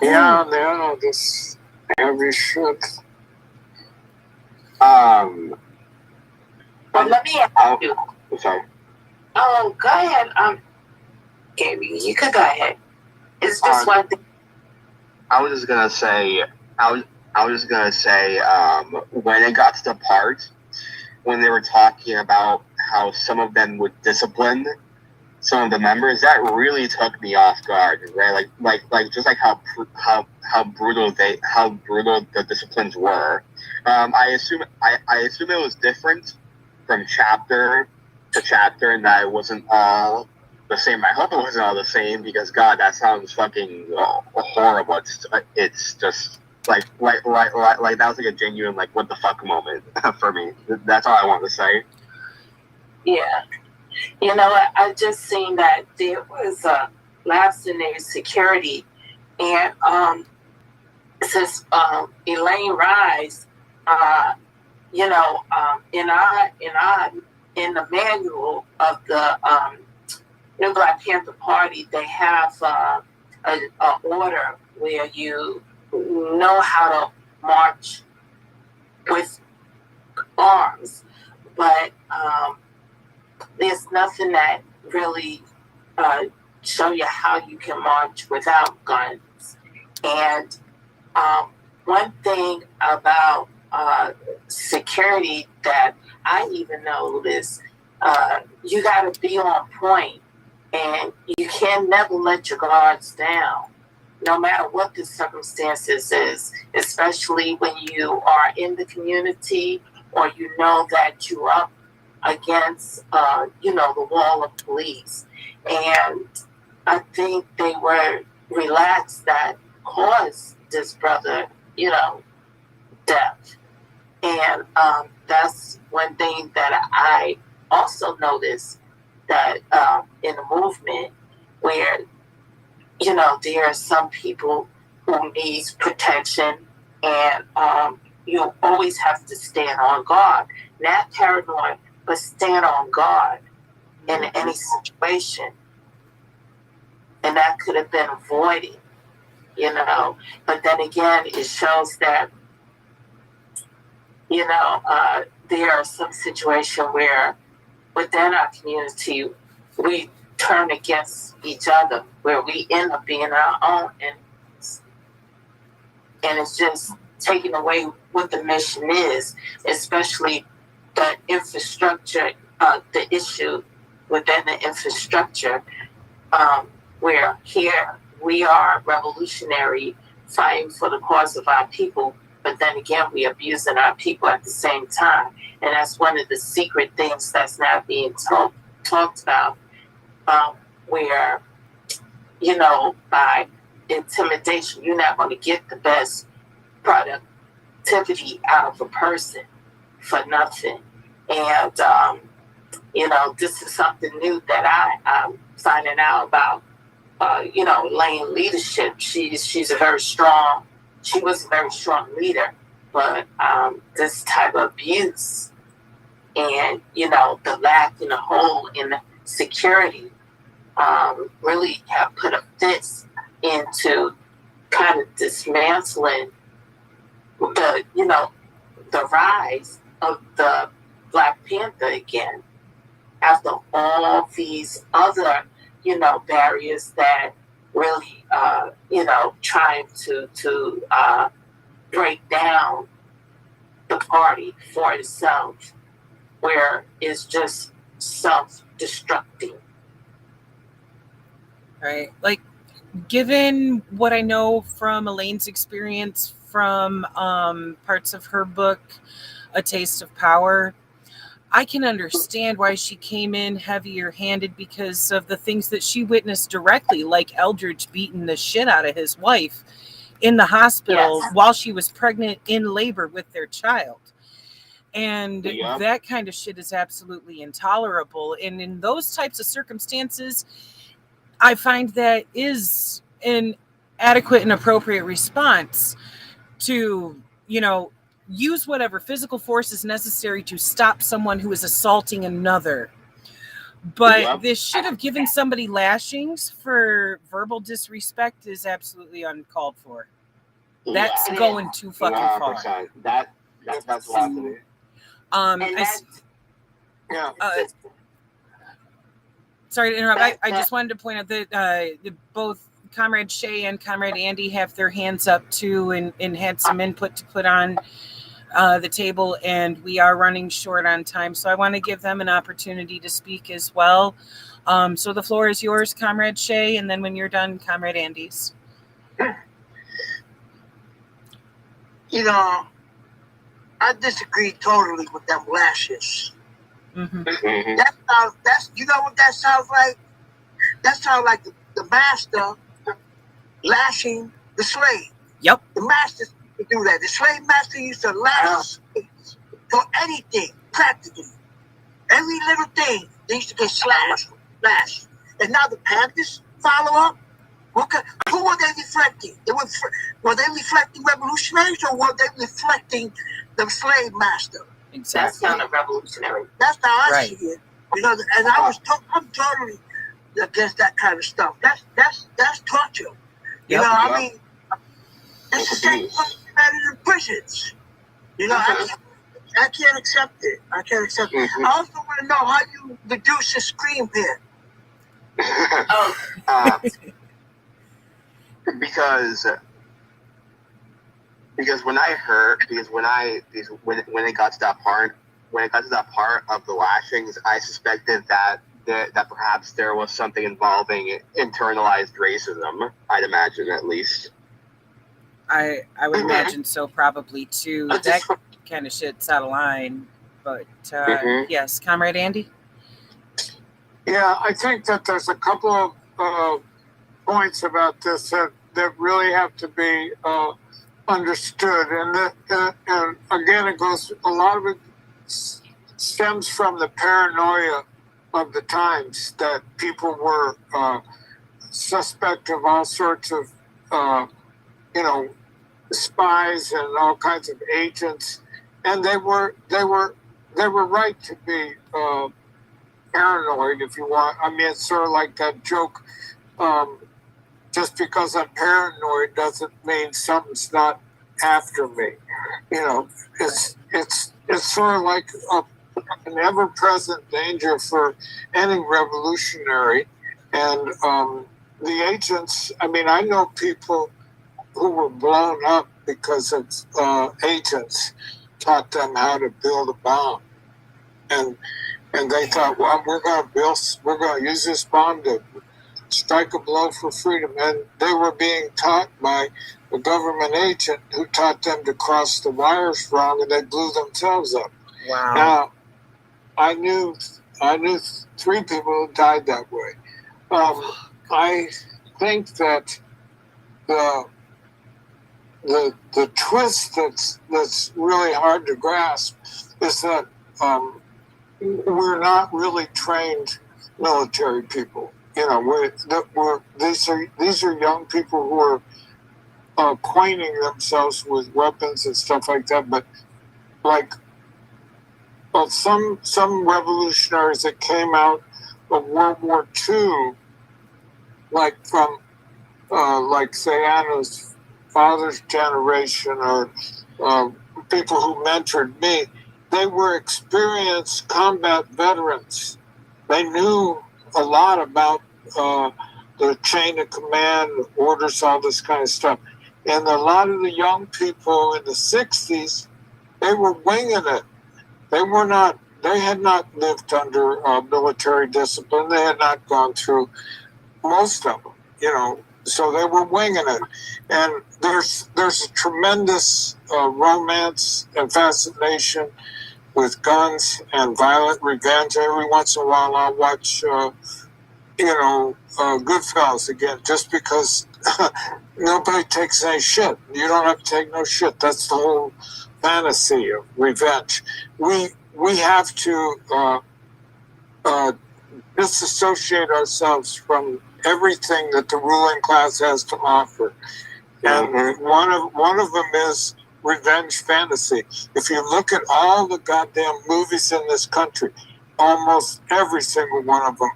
Yeah, man, this heavy shit.
Well, let me ask you.
Sorry.
Oh, go ahead. Gabby, you could go ahead. It's just one thing.
I was just gonna say, when it got to the part when they were talking about how some of them would discipline some of the members, that really took me off guard, right? Like just like how brutal the disciplines were. I assume it was different from chapter to chapter, and that it wasn't all the same. I hope it wasn't all the same, because God, that sounds fucking horrible. It's just like that was like a genuine like what the fuck moment for me. That's all I want to say.
Yeah. You know, I just seen that there was a lapse in their security, and since Elaine Rise, in the manual of the New Black Panther Party, they have an order where you know how to march with arms, but there's nothing that really show you how you can march without guns. And one thing about security that I even noticed, you got to be on point, and you can never let your guards down, no matter what the circumstances is, especially when you are in the community or you know that you're up against, the wall of police. And I think they were relaxed that caused this brother, death. And that's one thing that I also noticed, that in the movement where, there are some people who needs protection, and you always have to stand on guard, not paranoid, but stand on guard in any situation. and that could have been avoided, you know. But then again, it shows that, you know, there are some situations where within our community, we turn against each other, where we end up being our own enemies. And it's just taking away what the mission is, especially the infrastructure, the issue within the infrastructure, where here we are revolutionary, fighting for the cause of our people, but then again, we abusing our people at the same time. And that's one of the secret things that's not being talked about, where, you know, by intimidation, you're not going to get the best productivity out of a person for nothing. And, you know, this is something new that I'm finding out about, you know, Lane leadership. She was a very strong leader, but this type of abuse and, you know, the lack and the hole in the security really have put a fist into kind of dismantling the, you know, the rise of the Black Panther again, after all these other, you know, barriers that really, you know, trying to break down the party for itself, where it's just self-destructing.
Right. Like, given what I know from Elaine's experience from parts of her book, A Taste of Power, I can understand why she came in heavier handed because of the things that she witnessed directly, like Eldridge beating the shit out of his wife in the hospital while she was pregnant in labor with their child. And that kind of shit is absolutely intolerable. And in those types of circumstances, I find that is an adequate and appropriate response to, you know, use whatever physical force is necessary to stop someone who is assaulting another. But this should have given somebody lashings for verbal disrespect is absolutely uncalled for. That's going too fucking 100%.
Far. That's blasphemy.
Sorry to interrupt. I just wanted to point out that both Comrade Shay and Comrade Andy have their hands up too and had some input to put on the table, and we are running short on time. So I want to give them an opportunity to speak as well. So the floor is yours, Comrade Shay, and then when you're done, Comrade Andy's.
You know, I disagree totally with them lashes.
Mm-hmm.
That's you know what that sounds like? That sounds like the master lashing the slave.
Yep.
The master used to do that. The slave master used to lash slaves for anything, practically. Every little thing, they used to get slashed. And now the Panthers follow up. Who were they reflecting? Were they reflecting revolutionaries, or were they reflecting the slave master?
Exactly.
That's kind of revolutionary.
That's how I see it. You know, and I'm totally against that kind of stuff. That's torture. You know, I mean, it's the same thing in prisons. You know, I can't accept it. I can't accept it. I also want to know how you reduce a scream pit.
Because when it got to that part of the lashings, I suspected that perhaps there was something involving internalized racism. I'd imagine, at least.
I would imagine so, probably too. That kind of shit's out of line. But yes, Comrade Andy.
Yeah, I think that there's a couple of points about this that really have to be understood, and again, it goes. A lot of it stems from the paranoia of the times that people were suspect of all sorts of, you know, spies and all kinds of agents, and they were right to be paranoid, if you want. I mean, it's sort of like that joke. just because I'm paranoid doesn't mean something's not after me. You know, it's sort of like an ever-present danger for any revolutionary. And the agents, I mean, I know people who were blown up because of agents taught them how to build a bomb. And they thought, well, we're going to use this bomb to strike a blow for freedom. And they were being taught by a government agent who taught them to cross the wires wrong, and they blew themselves up.
Wow.
Now, I knew 3 people who died that way. I think that the twist that's really hard to grasp is that we're not really trained military people. You know, these are young people who are acquainting themselves with weapons and stuff like that. But like some revolutionaries that came out of World War II, like from like say Anna's father's generation, or people who mentored me, they were experienced combat veterans. They knew a lot about the chain of command, orders, all this kind of stuff. And a lot of the young people in the 60s, they were winging it. They had not lived under military discipline. They had not gone through, most of them, you know, so they were winging it. And there's a tremendous romance and fascination with guns and violent revenge. Every once in a while I'll watch, Goodfellas again, just because nobody takes any shit. You don't have to take no shit. That's the whole fantasy of revenge. We have to disassociate ourselves from everything that the ruling class has to offer. And one of them is revenge fantasy. If you look at all the goddamn movies in this country, almost every single one of them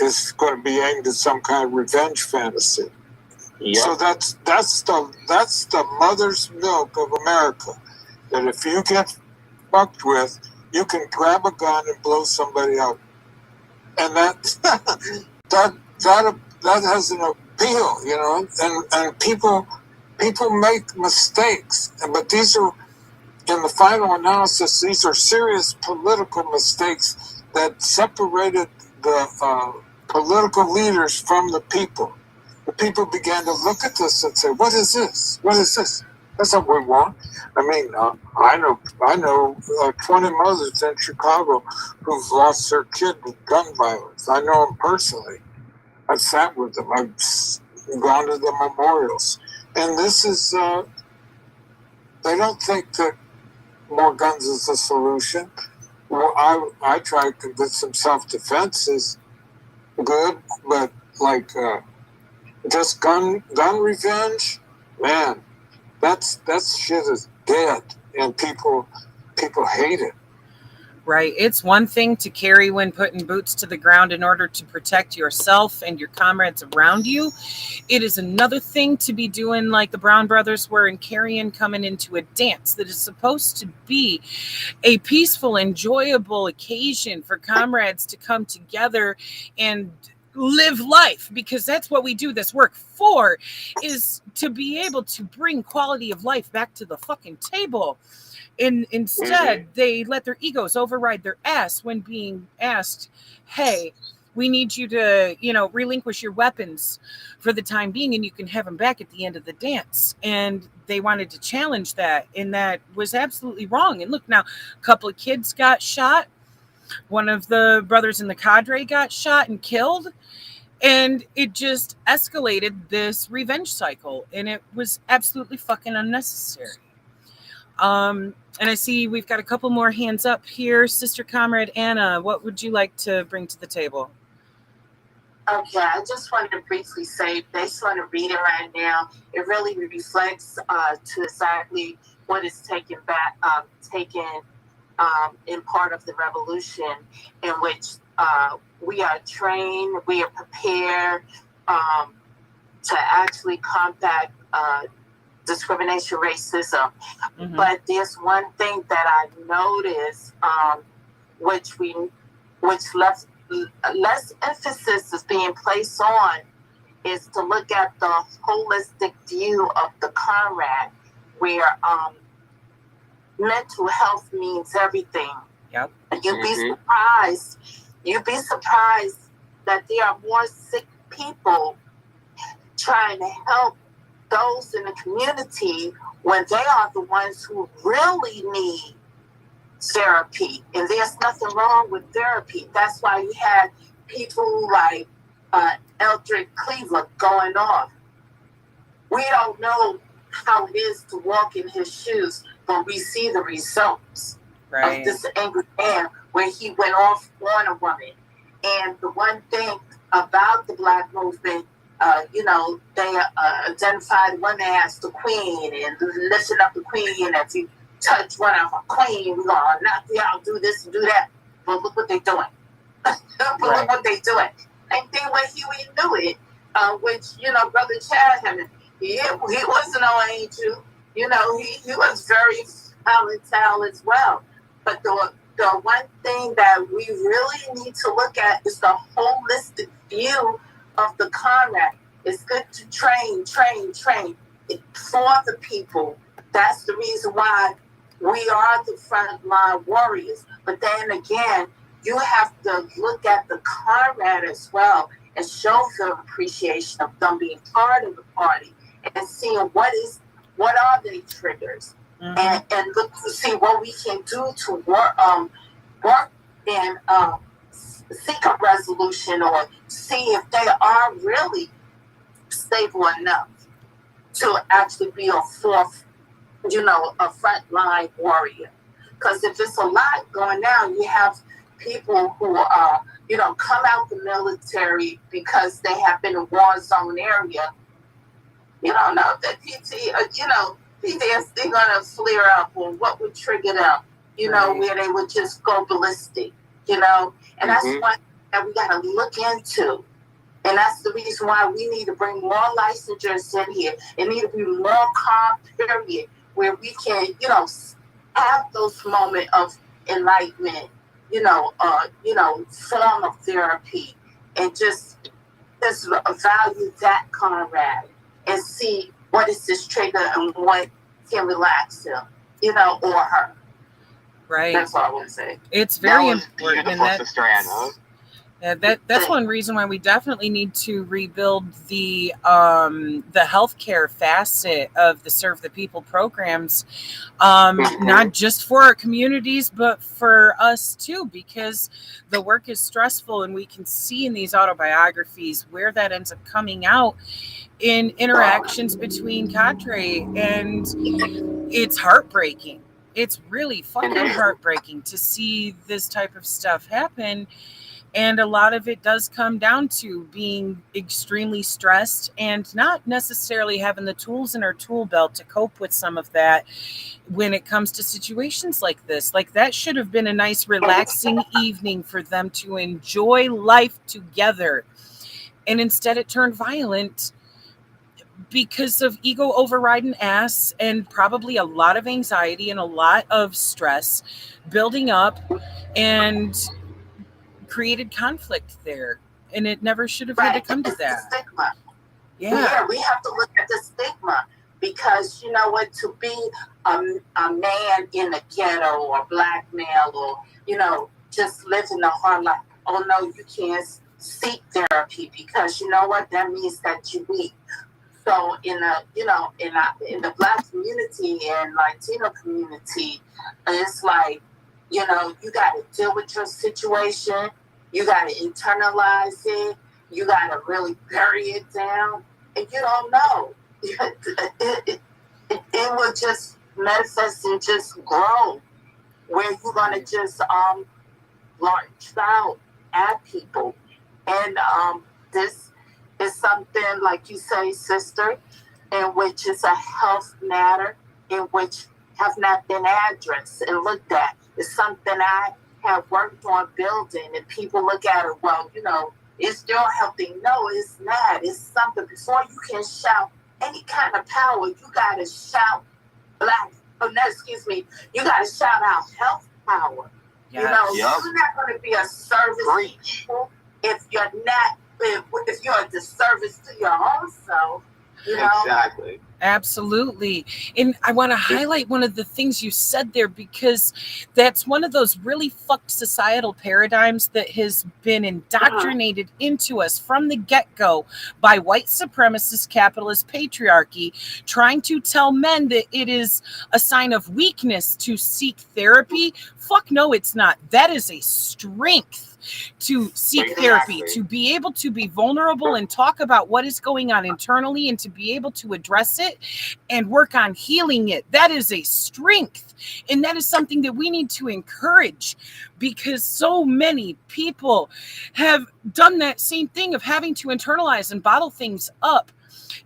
is going to be aimed at some kind of revenge fantasy. Yep. So that's the mother's milk of America. That if you get fucked with, you can grab a gun and blow somebody up, and that has an appeal, you know. And people make mistakes, but these are, in the final analysis, these are serious political mistakes that separated the political leaders from the people. The people began to look at this and say, "What is this? What is this? That's not what we want." I mean, I know 20 mothers in Chicago who've lost their kid to gun violence. I know them personally. I've sat with them. I've gone to the memorials, and this is. They don't think that more guns is the solution. Well, I try to convince them self-defense is good, but like just gun revenge, man, that shit is dead, and people hate it.
Right. It's one thing to carry when putting boots to the ground in order to protect yourself and your comrades around you. It is another thing to be doing like the Brown brothers were in carrying, coming into a dance that is supposed to be a peaceful, enjoyable occasion for comrades to come together and live life, because that's what we do this work for, is to be able to bring quality of life back to the fucking table. And instead, they let their egos override their ass when being asked, "Hey, we need you to, relinquish your weapons for the time being, and you can have them back at the end of the dance." And they wanted to challenge that, and that was absolutely wrong. And look, now a couple of kids got shot. One of the brothers in the cadre got shot and killed. And it just escalated this revenge cycle, and it was absolutely fucking unnecessary. And I see we've got a couple more hands up here. Sister Comrade Anna, what would you like to bring to the table?
Okay, I just wanted to briefly say, based on the reading right now, it really reflects to exactly what is taken in part of the revolution, in which we are trained, we are prepared, to actually combat discrimination, racism.
Mhm.
But there's one thing that I noticed, which less emphasis is being placed on, is to look at the holistic view of the Conrad, where mental health means everything.
Yep.
You'd be surprised that there are more sick people trying to help those in the community when they are the ones who really need therapy. And there's nothing wrong with therapy. That's why you had people like Eldrick Cleveland going off. We don't know how it is to walk in his shoes, but we see the results of this angry man where he went off on a woman. And the one thing about the Black movement, they identified women as the queen and lifting up the queen. And if you touch one of our queen, we're going to knock you out, do this and do that. But look what they're doing. Look what they're doing. Same thing with Huey Newton, which, Brother Chad Hammond, he wasn't no angel. He was very talented as well. But the one thing that we really need to look at is the holistic view of the Conrad. It's good to train for the people. That's the reason why we are the frontline warriors. But then again, you have to look at the Conrad as well and show them appreciation of them being part of the party and seeing what are their triggers. Mm-hmm. and look to see what we can do to work and seek a resolution or see if they are really stable enough to actually be a frontline warrior. Because if it's a lot going down, you have people who come out the military because they have been in a war zone area. You don't know that PTSD gonna flare up, or what would trigger them, where they would just go ballistic, and that's one that we gotta look into. And that's the reason why we need to bring more licensures in here. It need to be more calm period where we can, have those moments of enlightenment, form of therapy, and just value that Conrad and see what is this trigger and what can relax him, or her.
Right.
That's all I want to say.
It's very
important, and
that's one reason why we definitely need to rebuild the healthcare facet of the Serve the People programs, not just for our communities, but for us too, because the work is stressful, and we can see in these autobiographies where that ends up coming out in interactions between cadre, and it's heartbreaking. It's really fucking heartbreaking to see this type of stuff happen. And a lot of it does come down to being extremely stressed and not necessarily having the tools in our tool belt to cope with some of that when it comes to situations like this. Like, that should have been a nice, relaxing evening for them to enjoy life together. And instead it turned violent because of ego overriding ass and probably a lot of anxiety and a lot of stress building up and created conflict there, and it never should have had to come to that.
Stigma.
Yeah,
we have to look at the stigma, because you know what, to be a man in a ghetto or black male, or just living a hard life, oh no, you can't seek therapy, because you know what, that means that you're weak. So in the Black community and Latino community, it's like, you got to deal with your situation. You got to internalize it. You got to really bury it down. And you don't know. It will just manifest and just grow, where you're going to just launch out at people. And this is something, like you say, sister, in which is a health matter, in which have not been addressed and looked at. It's something I have worked on building, and people look at it, well, It's your healthy. No, it's not. It's something. Before you can shout any kind of power, you got to shout black. Oh, no, excuse me. You got to shout out health power.
Yes.
You know,
Yep.
you're not going to be a service to people if you're not, if you're a disservice to your own self. You know?
Exactly.
Absolutely. And I want to highlight one of the things you said there, because that's one of those really fucked societal paradigms that has been indoctrinated into us from the get-go by white supremacist capitalist patriarchy, trying to tell men that it is a sign of weakness to seek therapy. Fuck no, it's not. That is a strength to seek therapy, to be able to be vulnerable and talk about what is going on internally and to be able to address it and work on healing it. That is a strength. And that is something that we need to encourage, because so many people have done that same thing of having to internalize and bottle things up.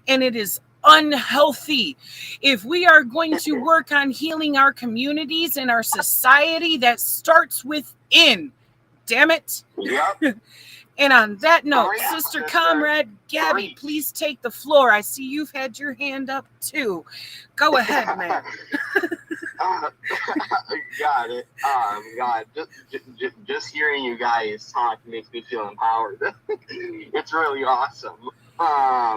And it is unhealthy. If we are going to work on healing our communities and our society, that starts within. Damn it.
Yep.
And on that note,
Preach,
Sister
sister.
Comrade Gabby,
Preach.
please take the floor. I see you've had your hand up too. Go ahead, man.
Got it. God, just hearing you guys talk makes me feel empowered. It's really awesome. I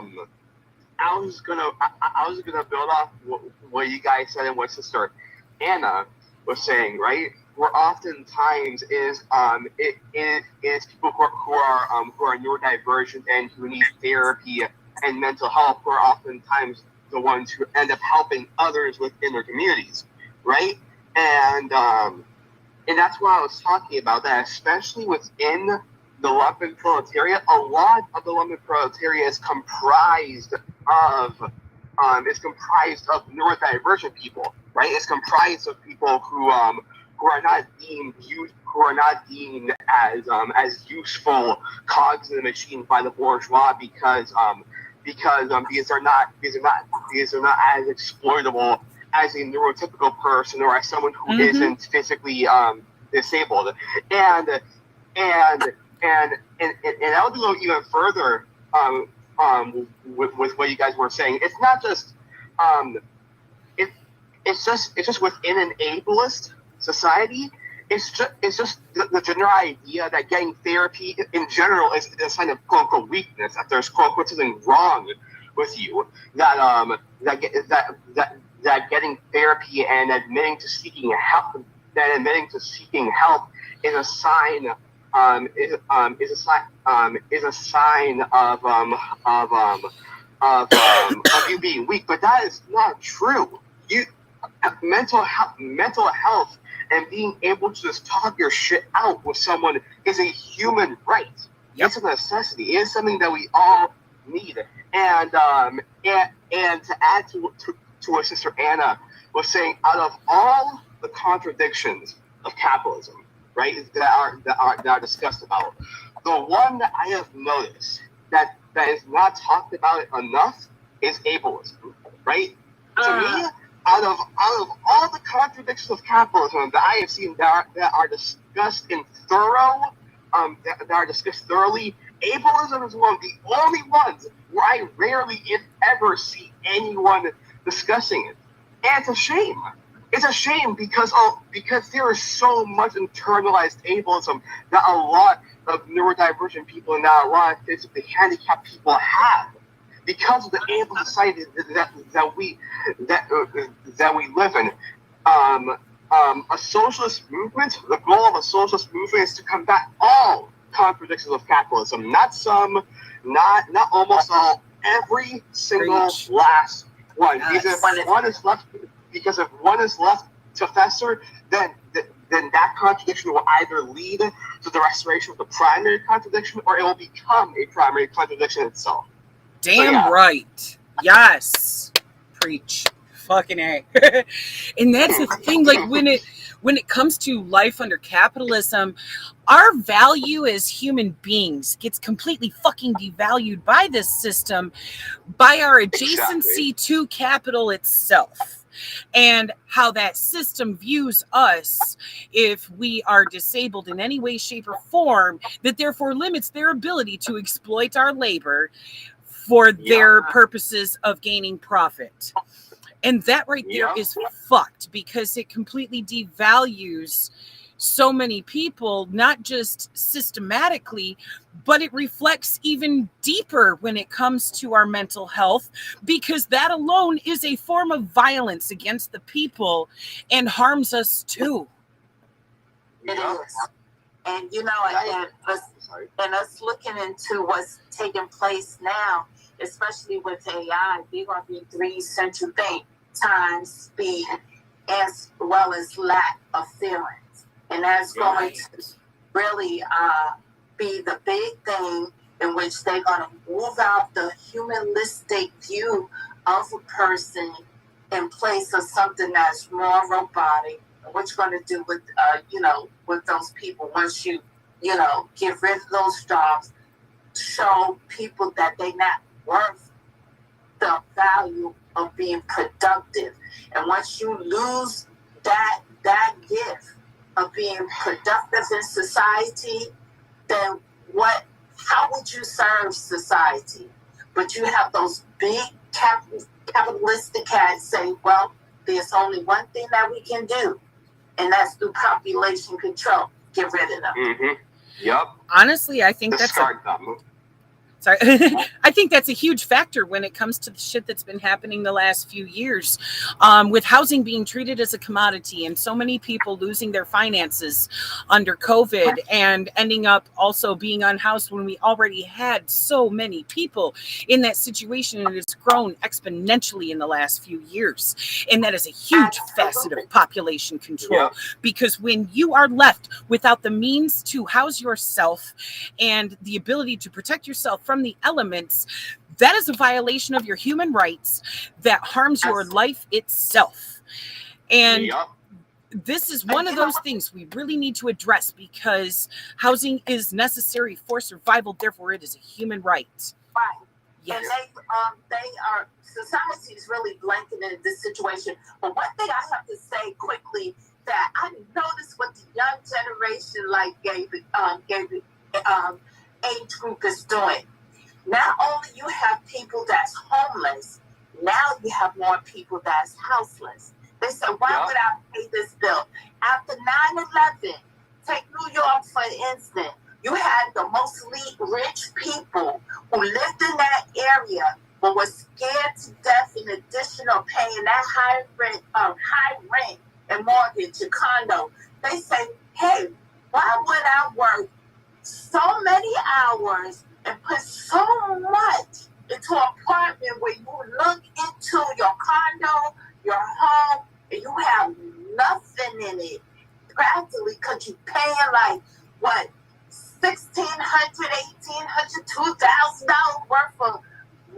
was gonna build off what you guys said and what Sister Anna was saying, right? Where oftentimes is people who are neurodivergent and who need therapy and mental health, who are oftentimes the ones who end up helping others within their communities, right? And that's what I was talking about, that especially within the lumpen proletariat, a lot of the lumpen proletariat is comprised of neurodivergent people, right? It's comprised of people who are not deemed as useful cogs in the machine by the bourgeois because they're not as exploitable as a neurotypical person or as someone who isn't physically disabled. And I'll go even further with what you guys were saying. It's not just it's just within an ableist society. It's just the general idea that getting therapy in general is a sign of quote unquote weakness, that there's quote unquote something wrong with you, that getting therapy and admitting to seeking help is a sign of you being weak. But that is not true. Mental health and being able to just talk your shit out with someone is a human right. Yep. It's a necessity. It is something that we all need. And to add to what Sister Anna was saying, out of all the contradictions of capitalism, right, that are discussed about, the one that I have noticed that is not talked about enough is ableism, right? To me, out of all the contradictions of capitalism that I have seen that are discussed thoroughly, ableism is one of the only ones where I rarely, if ever, see anyone discussing it. And it's a shame. It's a shame because there is so much internalized ableism that a lot of neurodivergent people and that a lot of physically handicapped people have. Because of the able society that we live in, a socialist movement. The goal of a socialist movement is to combat all contradictions of capitalism. Not some, not almost all. Every single last one. Yes. Because if one is left to fester, then that contradiction will either lead to the restoration of the primary contradiction, or it will become a primary contradiction itself.
Damn right. Yes. Preach. Fucking A. And that's the thing, like when it comes to life under capitalism, our value as human beings gets completely fucking devalued by this system, by our adjacency to capital itself. and how that system views us if we are disabled in any way, shape, or form, that therefore limits their ability to exploit our labor for their purposes of gaining profit. And that right there is fucked, because it completely devalues so many people, not just systematically, but it reflects even deeper when it comes to our mental health, because that alone is a form of violence against the people and harms us too.
It is. And you know, and us looking into what's taking place now, especially with AI, they're going to be three essential things: time, speed, as well as lack of feelings. And that's going to really be the big thing in which they're going to move out the humanistic view of a person in place of something that's more robotic. What you're going to do with, with those people once you get rid of those jobs, show people that they're not worth the value of being productive. And once you lose that gift of being productive in society, then how would you serve society? But you have those big capitalistic cats say, well, there's only one thing that we can do, and that's through population control. Get rid of them.
Mm-hmm. Yep.
Honestly, I think that's Sorry. I think that's a huge factor when it comes to the shit that's been happening the last few years, with housing being treated as a commodity and so many people losing their finances under COVID and ending up also being unhoused when we already had so many people in that situation. And it's grown exponentially in the last few years. And that is a huge facet of population control, because when you are left without the means to house yourself and the ability to protect yourself from the elements, that is a violation of your human rights that harms your life itself. And this is one of those things we really need to address, because housing is necessary for survival, therefore it is a human right.
Right.
Yes.
And they are, society is really blanking in this situation. But one thing I have to say quickly, that I noticed what the young generation age group is doing. Not only you have people that's homeless, now you have more people that's houseless. They say, why would I pay this bill? After 9/11, take New York for instance, you had the mostly rich people who lived in that area but were scared to death in addition of paying that high rent and mortgage and condo. They say, hey, why would I work so many hours and put so much into an apartment where you look into your condo, your home, and you have nothing in it, practically, because you're paying like, what, $1,600, $1,800, $2,000 worth of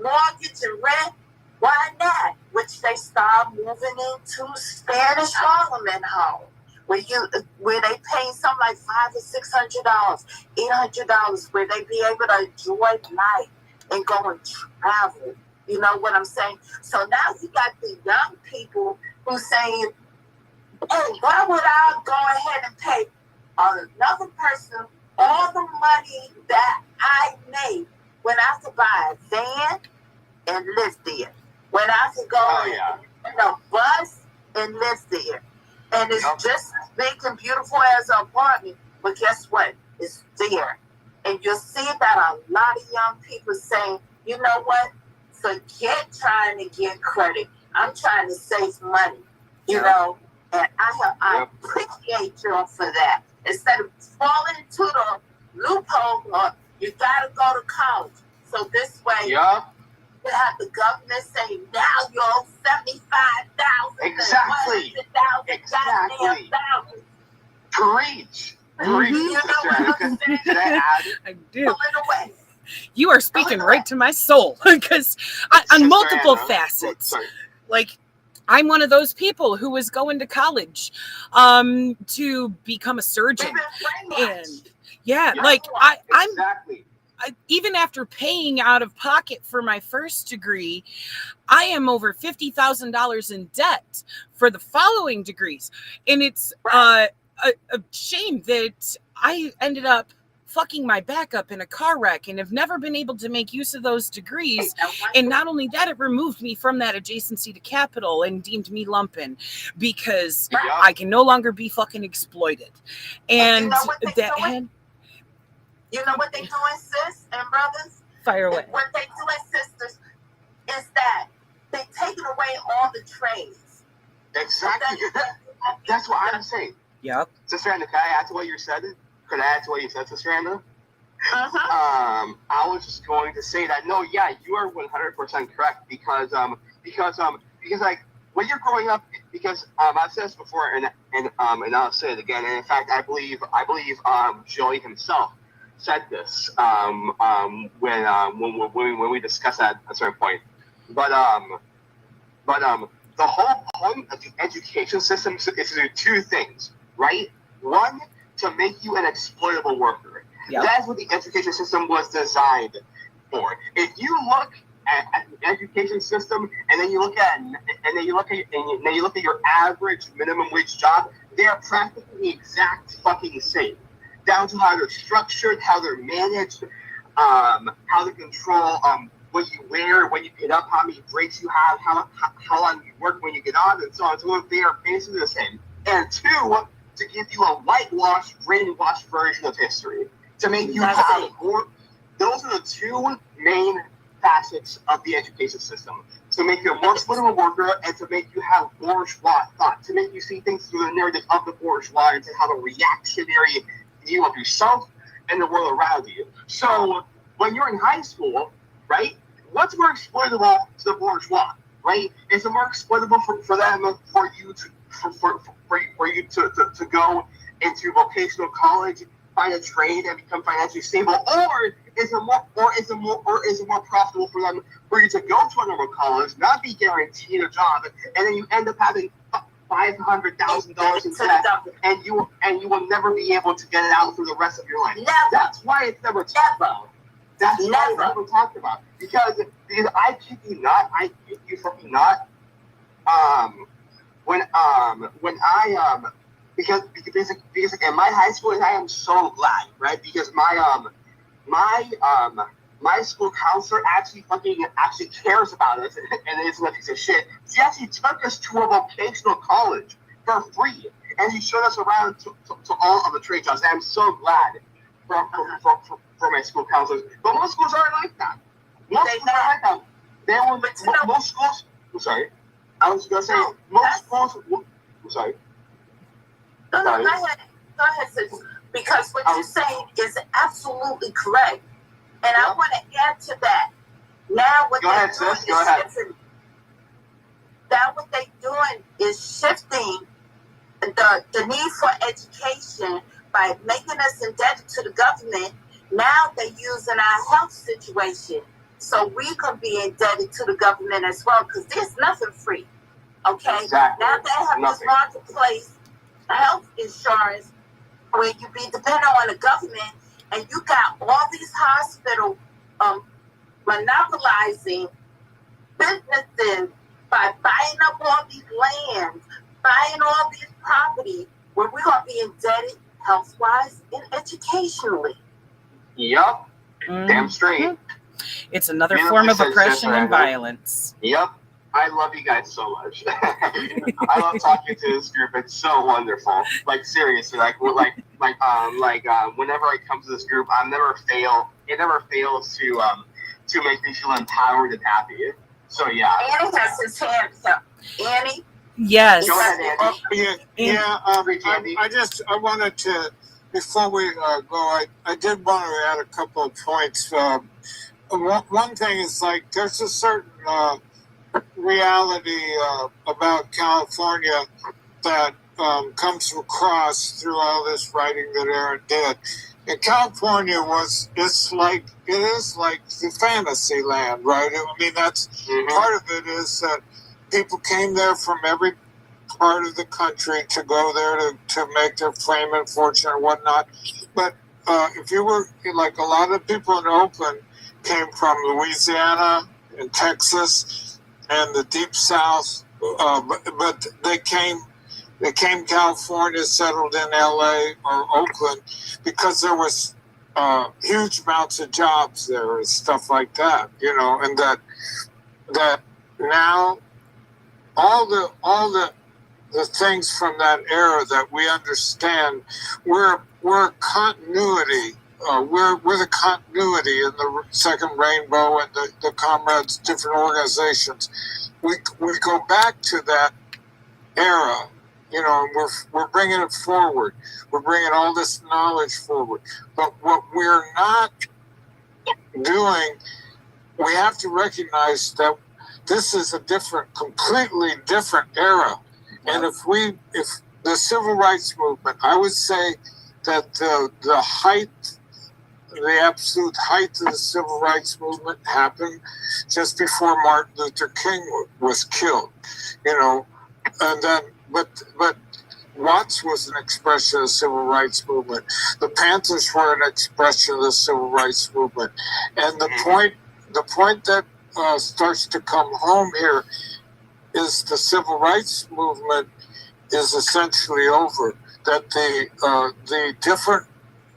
mortgage and rent? Why not? Which they start moving into Spanish Harlem and home, where they pay something like $500 or $600, $800, where they be able to enjoy life and go and travel. You know what I'm saying? So now you got the young people who saying, hey, why would I go ahead and pay another person all the money that I made when I could buy a van and live there? When I could go in a bus and live there. And it's just as big and beautiful as an apartment, but guess what? It's there. And you'll see that a lot of young people saying, you know what? Forget trying to get credit. I'm trying to save money, you know? And I appreciate you for that. Instead of falling into the loophole, you got to go to college. So this way, you have the government saying, now you owe $75,000.
Exactly. Preach.
You know what I'm saying?
I do.
Pull it away.
You are speaking right to my soul, because on multiple facets, like, I'm one of those people who was going to college to become a surgeon. And like I'm even after paying out of pocket for my first degree, I am over $50,000 in debt for the following degrees. And it's a shame that I ended up fucking my back up in a car wreck and have never been able to make use of those degrees. And not only that, it removed me from that adjacency to capital and deemed me lumpen because I can no longer be fucking exploited. And
you know what they doing, sis and brothers?
Fire away.
What they doing, sisters, is that they taking away all the trades.
Exactly. That's what I'm saying.
Yep.
Sister Anna, can I add to what you said? Could I add to what you said, Sister Anna?
Uh-huh.
I was just going to say that no, yeah, you are 100% correct because like when you're growing up, because I've said this before and I'll say it again, and in fact I believe Joey himself said this when we discussed that at a certain point, but the whole point of the education system is to do two things, right? One, to make you an exploitable worker. Yep. That's what the education system was designed for. If you look at the education system and then you look at your average minimum wage job, they are practically the exact fucking same, down to how they're structured, how they're managed, how they control what you wear, when you get up, how many breaks you have, how long you work when you get on, and so on. So they are basically the same. And two, to give you a whitewashed, brainwashed version of history, to make you have more. Those are the two main facets of the education system. To make you a more exploitable worker and to make you have bourgeois thought, to make you see things through the narrative of the bourgeois and to have a reactionary view of yourself and the world around you. So when you're in high school, right, what's more exploitable to the bourgeois, right? Is it more exploitable for them for you to go into vocational college, find a trade, and become financially stable, or is it more profitable for them for you to go to a normal college, not be guaranteed a job, and then you end up having $500,000 in debt, and you will never be able to get it out for the rest of your life.
Never.
That's why it's never talked about. That's why it's never talked about. Because I kid you not, because in my high school, I am so glad, right? Because my school counselor actually cares about us and isn't a piece of shit. She actually took us to a vocational college for free, and she showed us around to all of the trade jobs. And I'm so glad for my school counselors. But most schools aren't like that. Most schools. I'm sorry. I was gonna say most schools. I'm sorry.
No, go ahead, sis. Because what you're saying is absolutely correct. And I want to add to that. Now what they're doing is shifting the need for education by making us indebted to the government. Now they're using our health situation so we can be indebted to the government as well, because there's nothing free. Okay?
Exactly.
Now they have this marketplace health insurance where you be dependent on the government, and you got all these hospitals monopolizing businesses by buying up all these lands, buying all these property, where we're going to be indebted health-wise and educationally.
Yup. Damn straight.
It's another form of oppression and violence.
Yep. I love you guys so much. I love talking to this group. It's so wonderful. Like seriously, whenever I come to this group, It never fails to make me feel empowered and happy. So yeah.
Annie has his hand up. Annie.
Yes.
Go ahead, Andy.
I wanted to, before we go, I did want to add a couple of points. One thing is there's a certain reality about California that comes across through all this writing that Aaron did. And California is like the fantasy land, right? I mean, that's part of it is that people came there from every part of the country to go there to make their fame and fortune or whatnot. But if you were like a lot of people in Oakland came from Louisiana and Texas and the Deep South, but they came California, settled in LA or Oakland because there was huge amounts of jobs there and stuff like that, and that now all the things from that era that we understand, we're continuity. We're the continuity in the Second Rainbow and the comrades, different organizations. We go back to that era, and we're bringing it forward. We're bringing all this knowledge forward. But what we're not doing, we have to recognize that this is a completely different era. And if the civil rights movement, I would say that the absolute height of the civil rights movement happened just before Martin Luther King was killed, and then, but Watts was an expression of the civil rights movement. The Panthers were an expression of the civil rights movement. And the point that starts to come home here is the civil rights movement is essentially over. That the different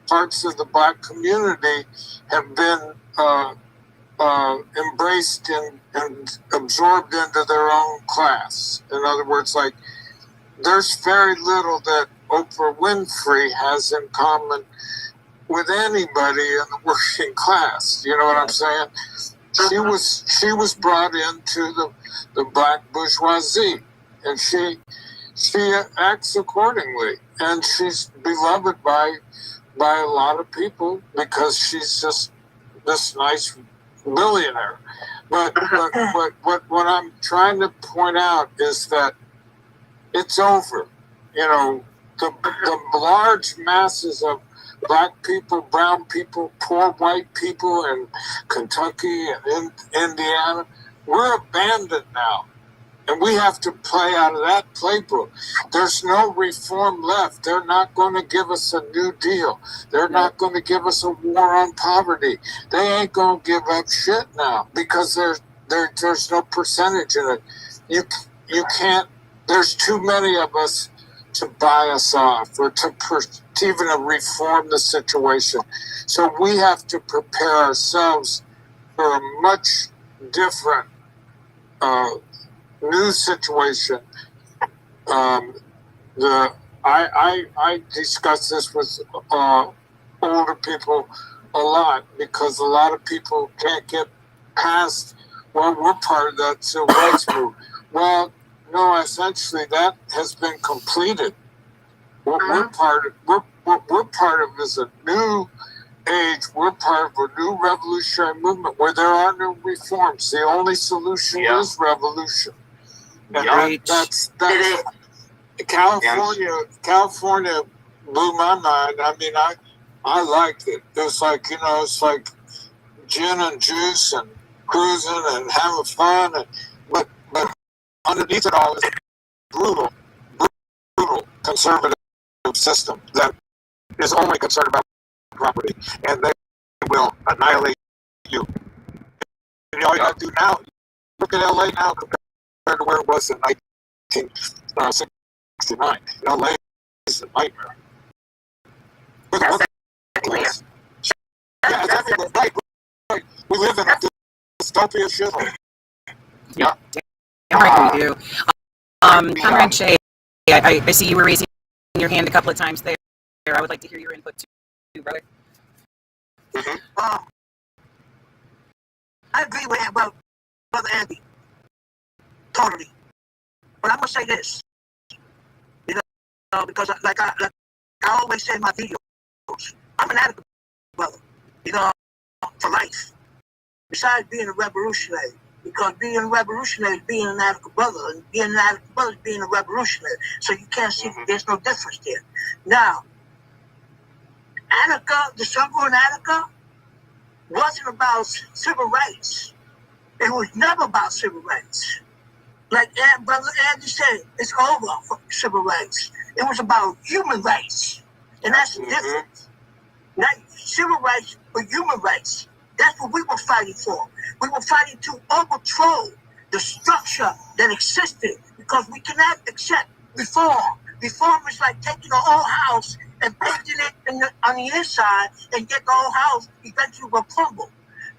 parts of the Black community have been embraced and absorbed into their own class. In other words, like, there's very little that Oprah Winfrey has in common with anybody in the working class. You know what I'm saying? She was brought into the Black bourgeoisie, and she acts accordingly, and she's beloved by a lot of people because she's just this nice billionaire. But what I'm trying to point out is that it's over. The large masses of Black people, brown people, poor white people in Kentucky and in Indiana, we're abandoned now. And we have to play out of that playbook. There's no reform left. They're not going to give us a New Deal. They're not going to give us a war on poverty. They ain't going to give up shit now because there's no percentage in it. You can't. There's too many of us to buy us off or to even reform the situation. So we have to prepare ourselves for a much different new situation. I discuss this with older people a lot because a lot of people can't get past, well, we're part of that civil rights movement. Well, no, essentially that has been completed. What we're part of is a new age. We're part of a new revolutionary movement where there are no reforms. The only solution is revolution. And that's California blew my mind. I mean, I liked it. It was like, it's like gin and juice and cruising and having fun. But underneath it all is a brutal conservative system that is only concerned about property, and they will annihilate you. And all you have to do now, look at LA now compared to where it was in 1969. LA is a nightmare. Right. We live in a dystopia shithole.
Yeah. Damn right we do. Comrade Shay, I see you were raising your hand a couple of times there. I would like to hear your input too, brother.
I agree with Brother Andy. Totally. But I'm going to say this. Because like I always say in my videos, I'm an adequate brother, for life. Besides being a revolutionary. Because being a revolutionary is being an adequate brother, and being an adequate brother is being a revolutionary. So you can't see there's no difference there. Now, Attica, the struggle in Attica wasn't about civil rights. It was never about civil rights. Like Brother Andy said, it's over for civil rights. It was about human rights. And that's the difference. not civil rights, but human rights. That's what we were fighting for. We were fighting to overthrow the structure that existed because we cannot accept reform. Reform is like taking an old house and painting it on the inside, and get the whole house eventually will crumble.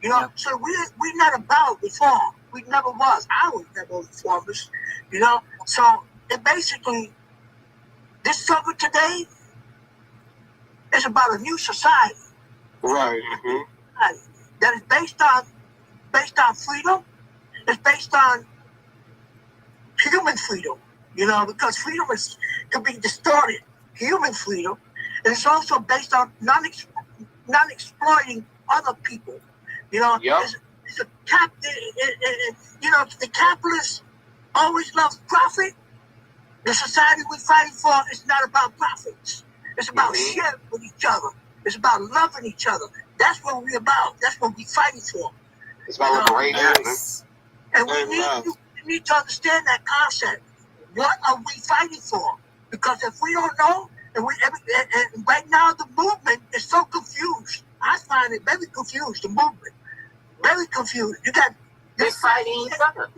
You know, so we're not about reform. We never was. I was never reformist. You know, so it basically, this struggle today is about a new society.
Right.
That is based on freedom. It's based on human freedom. You know, because freedom can be distorted. Human freedom, and it's also based on non-exploiting other people. You know, it's a you know, the capitalists always love profit. The society we're fighting for is not about profits. It's about sharing with each other. It's about loving each other. That's what we're about. That's what we're fighting for.
It's about liberation.
And we need to understand that concept. What are we fighting for? Because if we don't know, and right now the movement is so confused. I find it very confused, the movement. Very confused. You got this fighting each other.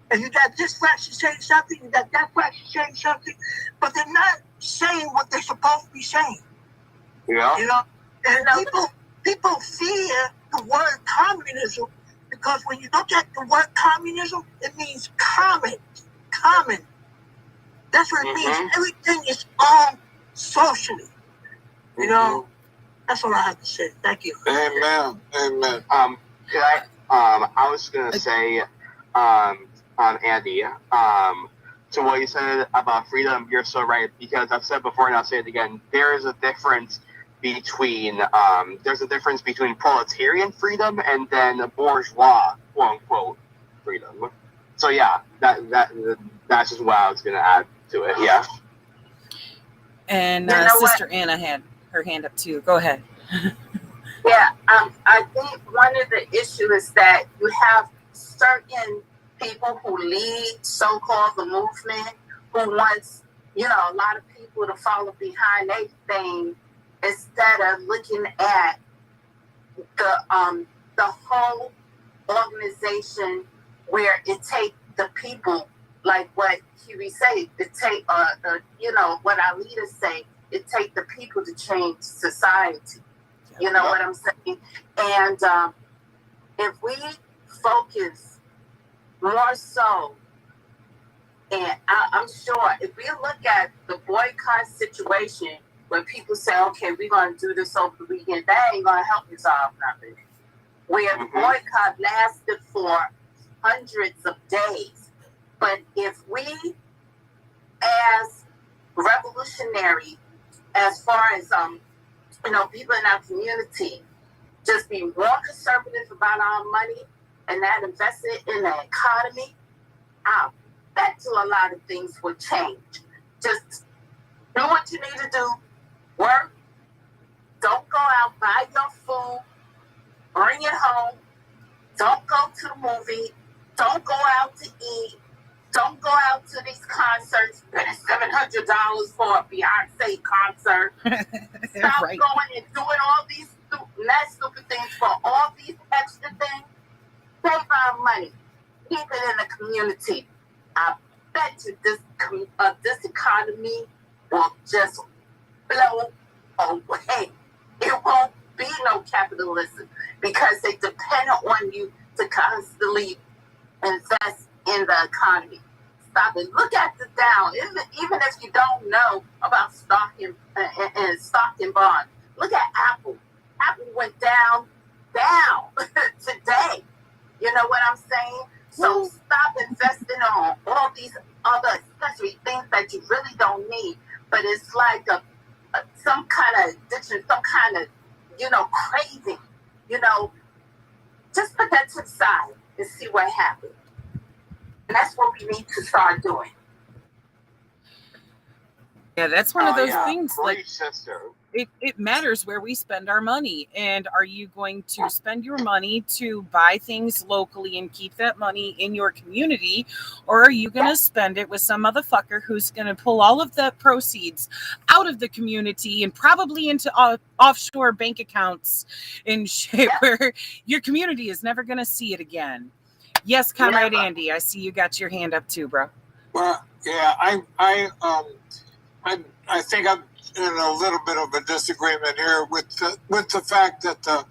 And you got this faction saying something, you got that faction saying something, but they're not saying what they're supposed to be saying.
Yeah.
You know? And people fear the word communism because when you look at the word communism, it means common. Common. That's what it means. Everything is all socially. You know? That's all I have to say. Thank you.
Amen. Amen.
I was gonna say, Andy, to what you said about freedom, you're so right, because I've said before and I'll say it again, there is a difference between proletarian freedom and then bourgeois, quote unquote, freedom. So yeah, that's just what I was gonna add to it. Yeah.
And Sister Anna had her hand up too. Go ahead.
Yeah, I think one of the issues is that you have certain people who lead so-called the movement who wants, you know, a lot of people to follow behind their thing instead of looking at the whole organization where it takes the people, like what Huey say, it take you know, what our leaders say, it take the people to change society. You know what I'm saying? And if we focus more so, and I'm sure if we look at the boycott situation, when people say, okay, we're going to do this over the weekend, that ain't going to help resolve nothing. Where the boycott lasted for hundreds of days. But if we, as revolutionary, as far as you know, people in our community, just be more conservative about our money and not invest it in the economy, I bet you a lot of things will change. Just do what you need to do. Work. Don't go out, buy your food, bring it home. Don't go to the movie. Don't go out to eat. Don't go out to these concerts, spending $700 for a Beyonce concert. Stop going and doing all these stupid things for all these extra things. Save our money. Keep it in the community. I bet you this economy will just blow away. It won't be no capitalism because they depend on you to constantly invest in the economy. Stop it. Look at the down. Even if you don't know about stock and bond, look at Apple. Apple went down today. You know what I'm saying? So stop investing on all these other accessory things that you really don't need. But it's like some kind of addiction, some kind of, you know, craving. You know, just put that to the side and see what happens. And that's what we need to start doing.
Yeah, that's one of those things.
Great
like
sister.
it matters where we spend our money. And are you going to spend your money to buy things locally and keep that money in your community? Or are you going to spend it with some motherfucker who's going to pull all of the proceeds out of the community and probably into offshore bank accounts and shit where your community is never going to see it again? Yes, Comrade Andy, I see you got your hand up too, bro.
Well, yeah, I think I'm in a little bit of a disagreement here with the fact that the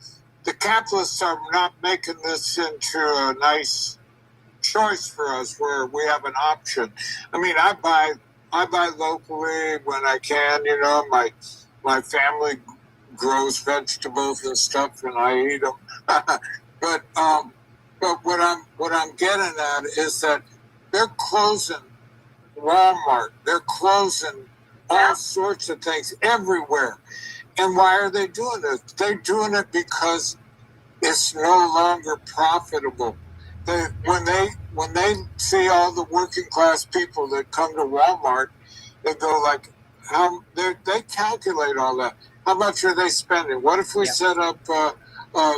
capitalists are not making this into a nice choice for us where we have an option. I mean, I buy locally when I can. You know, my family grows vegetables and stuff, and I eat them. But what I'm getting at is that they're closing Walmart. They're closing all sorts of things everywhere. And why are they doing it? They're doing it because it's no longer profitable. When they see all the working class people that come to Walmart, they go like, they calculate all that. How much are they spending? What if we set up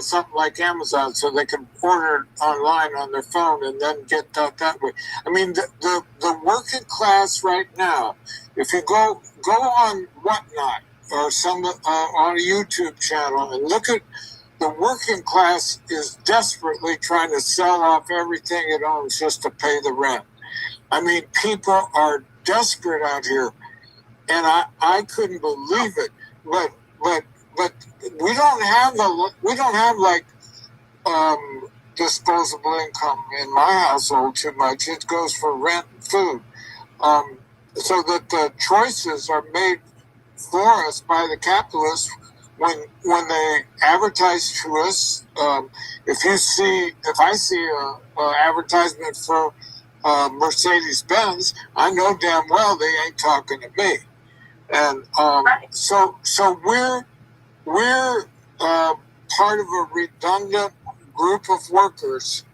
something like Amazon so they can order it online on their phone and then get that way? I mean, the working class right now, if you go on Whatnot or some on a YouTube channel and look at the working class is desperately trying to sell off everything it owns just to pay the rent. I mean, people are desperate out here, and I couldn't believe it. But we don't have like disposable income in my household too much. It goes for rent and food. So that the choices are made for us by the capitalists when they advertise to us. If I see a advertisement for Mercedes-Benz, I know damn well they ain't talking to me. And so we're part of a redundant group of workers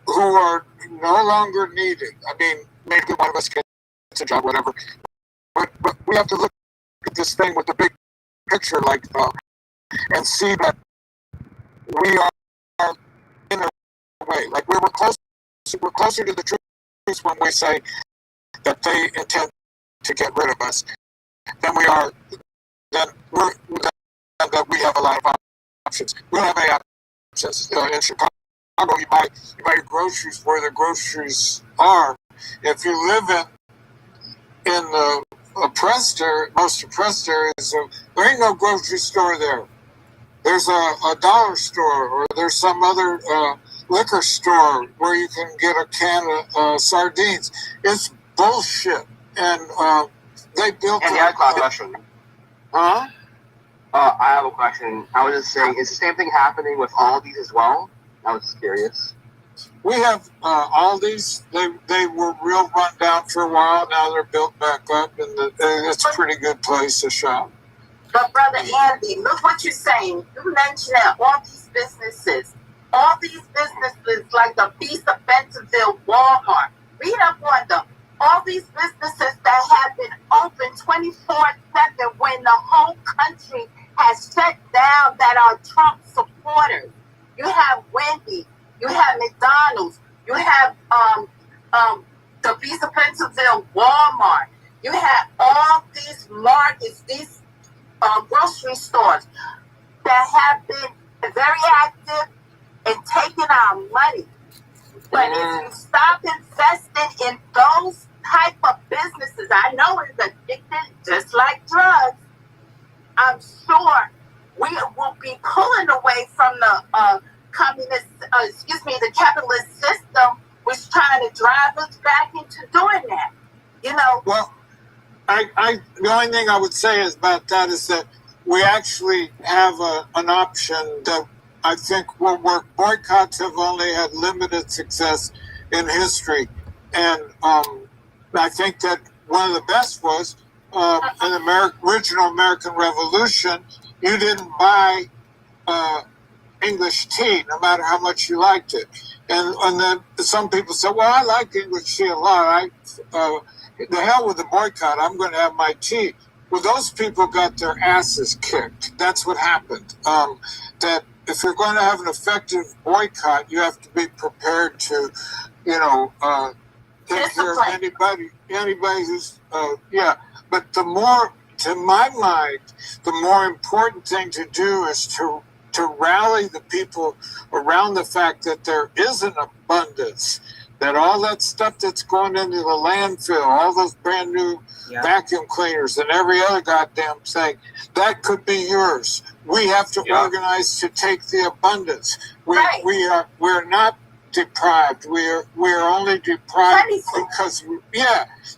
who are no longer needed. I mean, maybe one of us gets a job, whatever. But we have to look at this thing with the big picture, like, and see that we are in a way, like we're closer to the truth when we say that they intend to get rid of us than we are that we have a lot of options. We don't have any options in Chicago. You buy your groceries where the groceries are. If you live in the most oppressed areas, there ain't no grocery store there. There's a dollar store, or there's some other liquor store where you can get a can of sardines. It's bullshit. And they built
And I have a question.
Huh?
I have a question. I was just saying, is the same thing happening with all these as well? I was just curious.
We have all these. They were real run down for a while. Now they're built back up, and it's a pretty good place to shop.
But Brother Andy, look what you're saying. You mentioned that all these businesses like the Beast of Bentonville, Walmart, read up on them. All these businesses that have been open 24/7 when the whole country has shut down that are Trump supporters. You have Wendy's, you have McDonald's, you have the Beast of Bentonville, Walmart. You have all these markets, these grocery stores that have been very active in taking our money. But if you stop investing in those type of businesses, I know it's addictive, just like drugs. I'm sure we will be pulling away from the the capitalist system, which trying to drive us back into doing that. You know.
Well, the only thing I would say is about that is that we actually have an option that I think will work. Boycotts have only had limited success in history, and I think that one of the best was in the original American Revolution. You didn't buy English tea, no matter how much you liked it. And then some people say, well, I like English tea a lot. The hell with the boycott. I'm going to have my tea. Well, those people got their asses kicked. That's what happened. That if you're going to have an effective boycott, you have to be prepared to, take care of anybody who's, But the more, to my mind, the more important thing to do is to rally the people around the fact that there is an abundance, that all that stuff that's going into the landfill, all those brand new vacuum cleaners and every other goddamn thing, that could be yours. We have to organize to take the abundance. We're not deprived. We're only deprived because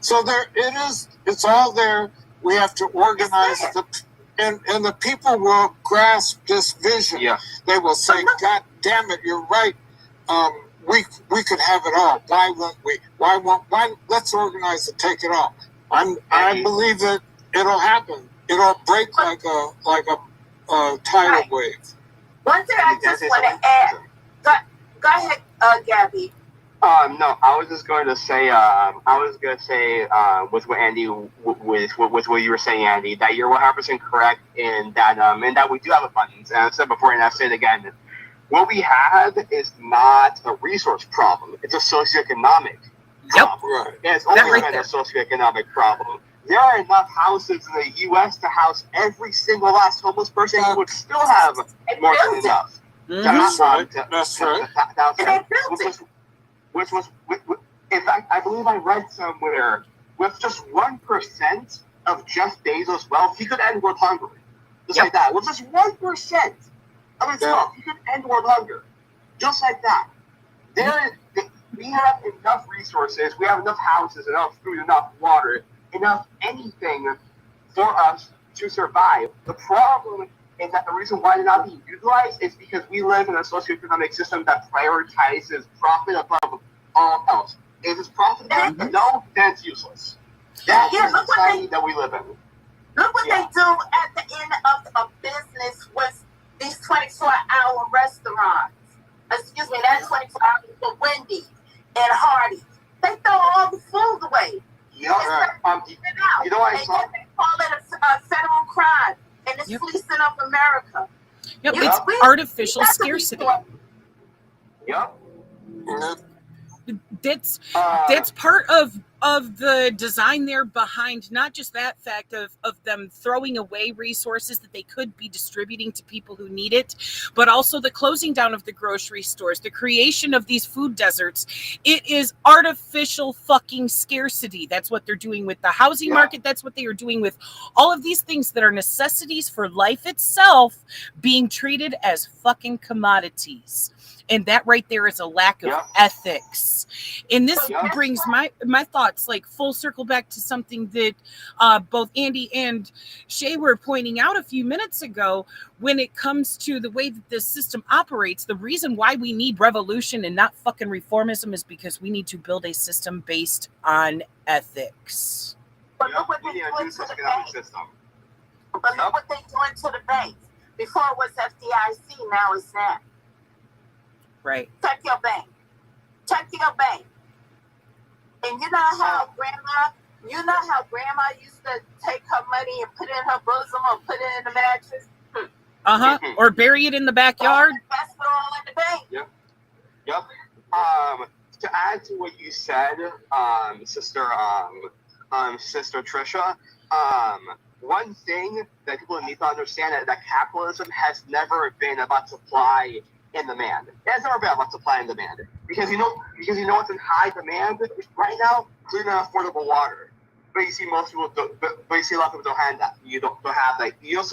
So there it is. It's all there. We have to organize and the people will grasp this vision. Yeah. They will say, "God damn it, you're right. We could have it all. Why won't we? Why? Let's organize to take it all." I believe that it'll happen. It'll break like a tidal wave.
One thing I just want to add. Go ahead, Gabby.
No, I was just going to say, with what Andy, with what you were saying, Andy, that you're 100% correct in that we do have abundance. And I said before, and I'll say it again, what we have is not a resource problem. It's a socioeconomic problem. Right. It's only a socioeconomic problem. There are enough houses in the U.S. to house every single last homeless person who would still have more than enough.
That's right.
Which was, in fact, I believe I read somewhere, with just 1% of Jeff Bezos' wealth, he could end world hunger. Just like that. With just 1% of his wealth, he could end world hunger. Just like that. We have enough resources, we have enough houses, enough food, enough water, enough anything for us to survive. The problem is that the reason why they're not being utilized is because we live in a socioeconomic system that prioritizes profit above all else. If it's profitable, no, then it's useless. That's the society that we live in.
Look what they do at the end of a business with these 24-hour restaurants. Excuse me, that's 24 hours for Wendy's and Hardee's. They throw all the food away.
Yeah, you know what I saw?
They call it a federal crime. And it's fleecing of America.
It's artificial scarcity.
Yep.
That's part of the design there behind not just that fact of them throwing away resources that they could be distributing to people who need it, but also the closing down of the grocery stores, the creation of these food deserts. It is artificial fucking scarcity. That's what they're doing with the housing market. That's what they are doing with all of these things that are necessities for life itself being treated as fucking commodities. And that right there is a lack of ethics. And this brings my thoughts like full circle back to something that both Andy and Shay were pointing out a few minutes ago. When it comes to the way that this system operates, the reason why we need revolution and not fucking reformism is because we need to build a system based on ethics.
But look what they're doing to the banks. But look what they're doing to the banks. Before it was FDIC, now it's that.
Right.
Check your bank. And you know how grandma used to take her money and put it in her bosom or put it in the mattress?
Or bury it in the backyard?
Invest it all in the bank.
Yep. To add to what you said, sister Trisha, one thing that people need to understand is that capitalism has never been about supply and demand. It has never been about supply and demand. Because you know what's in high demand right now? Clean and affordable water. But you see most people don't, but you see a lot of people don't have that. You don't have that. And you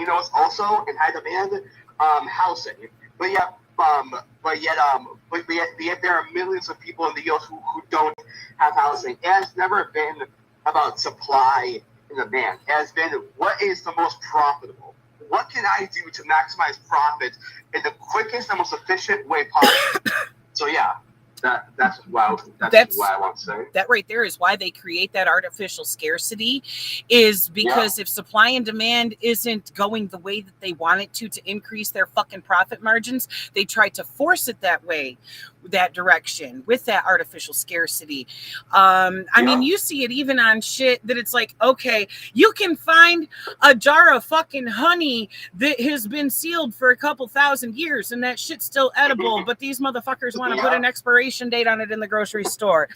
know what's also in high demand? Housing. But yet there are millions of people in the US who don't have housing. It has never been about supply and demand. It has been what is the most profitable. What can I do to maximize profit in the quickest and most efficient way possible? So yeah. That's what I want to say.
That right there is why they create that artificial scarcity, is because if supply and demand isn't going the way that they want it to increase their fucking profit margins, they try to force it that way, that direction with that artificial scarcity. I mean, you see it even on shit that it's like, okay, you can find a jar of fucking honey that has been sealed for a couple thousand years and that shit's still edible, but these motherfuckers want to put an expiration date on it in the grocery store.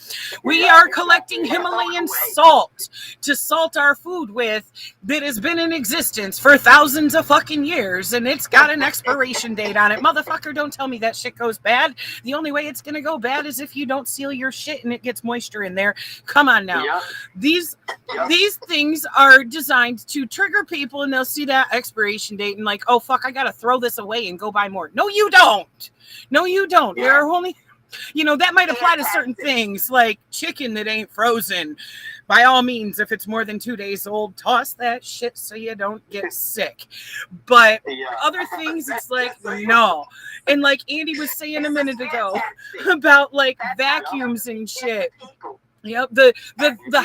We are collecting Himalayan salt to salt our food with that has been in existence for thousands of fucking years, and it's got an expiration date on it. Motherfucker, don't tell me that shit goes bad. The only way it's gonna go bad is if you don't seal your shit and it gets moisture in there. Come on now. These things are designed to trigger people, and they'll see that expiration date and like, oh fuck, I gotta throw this away and go buy more. No, you don't. There are only, that might apply to certain things like chicken that ain't frozen. By all means, if it's more than 2 days old, toss that shit so you don't get sick. But other things, it's like, no. And like Andy was saying a minute ago about like vacuums and shit. Yep, the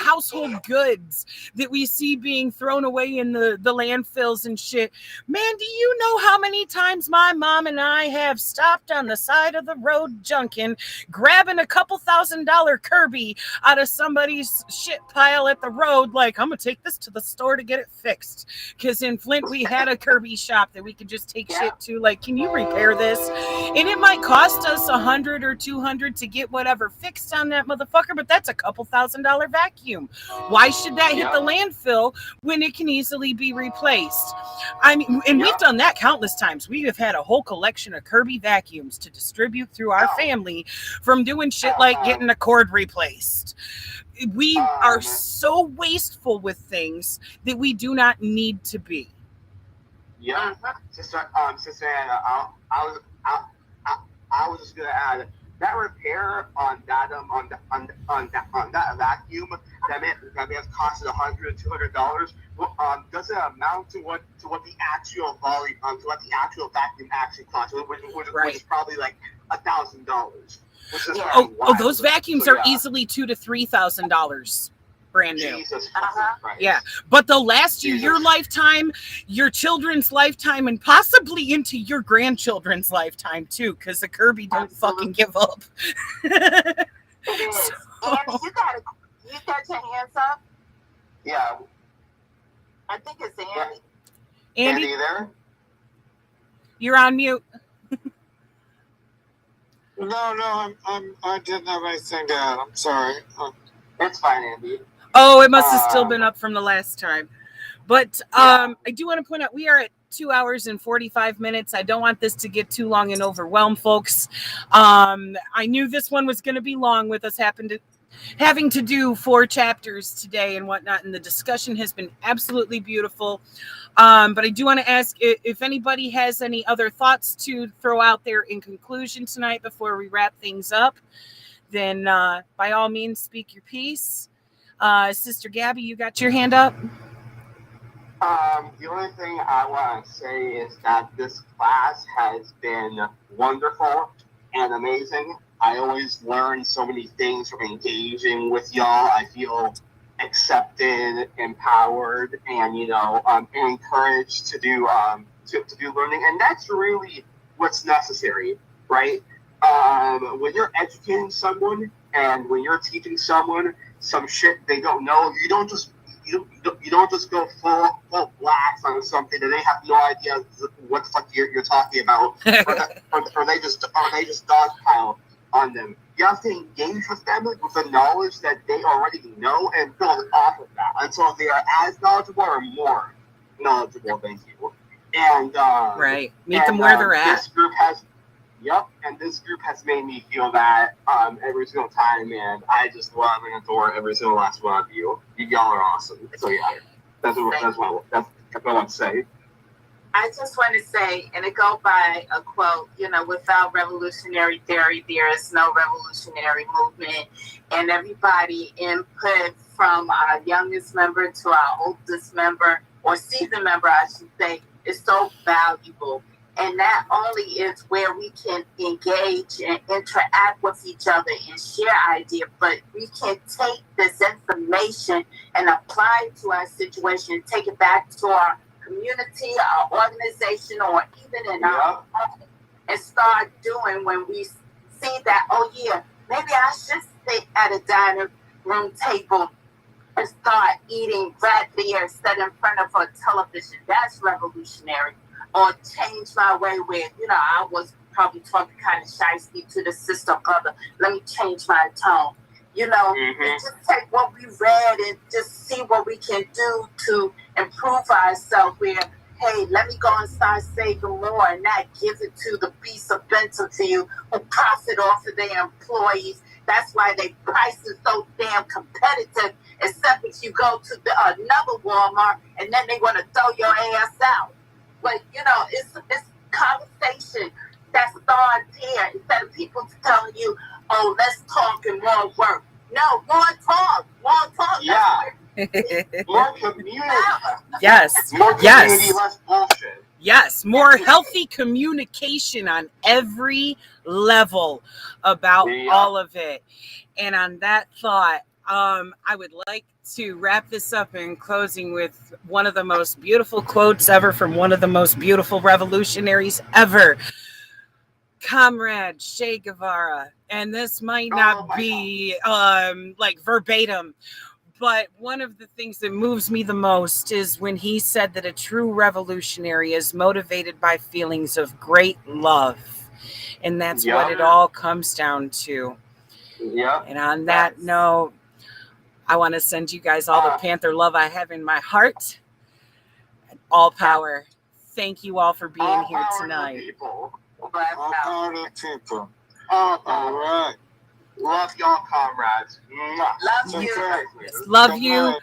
household goods that we see being thrown away in the landfills and shit. Man, do you know how many times my mom and I have stopped on the side of the road junkin', grabbing a couple $1,000 Kirby out of somebody's shit pile at the road, like, I'm gonna take this to the store to get it fixed. Because in Flint, we had a Kirby shop that we could just take shit to, like, can you repair this? And it might cost us $100 or $200 to get whatever fixed on that motherfucker, but that's a couple $1,000 vacuum. Why should that hit the landfill when it can easily be replaced? I mean, and we've done that countless times. We have had a whole collection of Kirby vacuums to distribute through our family from doing shit like getting a cord replaced. We are so wasteful with things that we do not need to be.
Sister Anna, I was just gonna add that repair on that vacuum that may have costed $100-$200. Does it amount to what the actual volume to what the actual vacuum actually costs, which is probably like $1,000.
Those vacuums are easily $2,000 to $3,000. Brand new.
Jesus Christ.
Yeah, but they'll last you your lifetime, your children's lifetime, and possibly into your grandchildren's lifetime too, because the Kirby don't fucking give up.
It is. Andy, you got your hands up?
Yeah.
I think it's Andy.
Andy,
there?
You're on mute.
No, I didn't have anything to add. I'm sorry.
It's fine, Andy.
Oh, it must have still been up from the last time. But I do want to point out we are at 2 hours and 45 minutes. I don't want this to get too long and overwhelm folks. I knew this one was going to be long with us having to do 4 chapters today and whatnot, and the discussion has been absolutely beautiful. But I do want to ask if anybody has any other thoughts to throw out there in conclusion tonight before we wrap things up, then by all means, speak your piece. Sister Gabby, you got your hand up?
The only thing I want to say is that this class has been wonderful and amazing. I always learn so many things from engaging with y'all. I feel accepted, empowered, and encouraged to do learning, and that's really what's necessary, right? When you're educating someone and when you're teaching someone some shit they don't know, you don't just go full blast on something that they have no idea what the fuck you're talking about, or they just dogpile on them. You have to engage with them with the knowledge that they already know and build off of that until they are as knowledgeable or more knowledgeable than you. And
meet them where they're at.
This group has made me feel that every single time, and I just love and adore every single last one of you. Y'all are awesome. So that's what I want to say.
I just want to say, and it go by a quote, without revolutionary theory, there is no revolutionary movement. And everybody input from our youngest member to our oldest member, or seasoned member, I should say, is so valuable. And that only is where we can engage and interact with each other and share ideas, but we can take this information and apply it to our situation, take it back to our community, our organization, or even in our home, and start doing when we see that, oh yeah, maybe I should sit at a dining room table and start eating right there instead in front of a television. That's revolutionary. Or change my way where, I was probably talking kind of shysty to the sister brother. Let me change my tone. And just take what we read and just see what we can do to improve ourselves where, hey, let me go and start saving more and not give it to the beast of Bentonville who profit off of their employees. That's why their price is so damn competitive, except if you go to another Walmart and then they want to throw your ass out. But, it's conversation that starts here instead of people telling you, oh, let's talk and more work. No, more talk.
Yeah. More community.
Yes.
More community, less bullshit.
Yes, more healthy communication on every level about all of it. And on that thought, I would like to wrap this up in closing with one of the most beautiful quotes ever from one of the most beautiful revolutionaries ever, Comrade Che Guevara. And this might not be like verbatim, but one of the things that moves me the most is when he said that a true revolutionary is motivated by feelings of great love. And that's what it all comes down to.
Yeah.
And on that note, I want to send you guys all the Panther love I have in my heart. All power. Thank you all for being here tonight.
All
power to people.
All right. Love y'all, comrades.
Love you.
Yes, love you.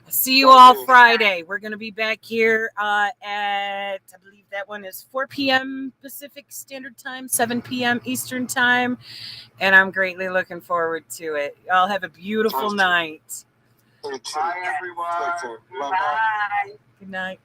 See you all Friday. We're going to be back here at, I believe that one is 4 p.m. Pacific Standard Time, 7 p.m. Eastern Time. And I'm greatly looking forward to it. Y'all have a beautiful night.
Bye, everyone.
Bye.
Good night.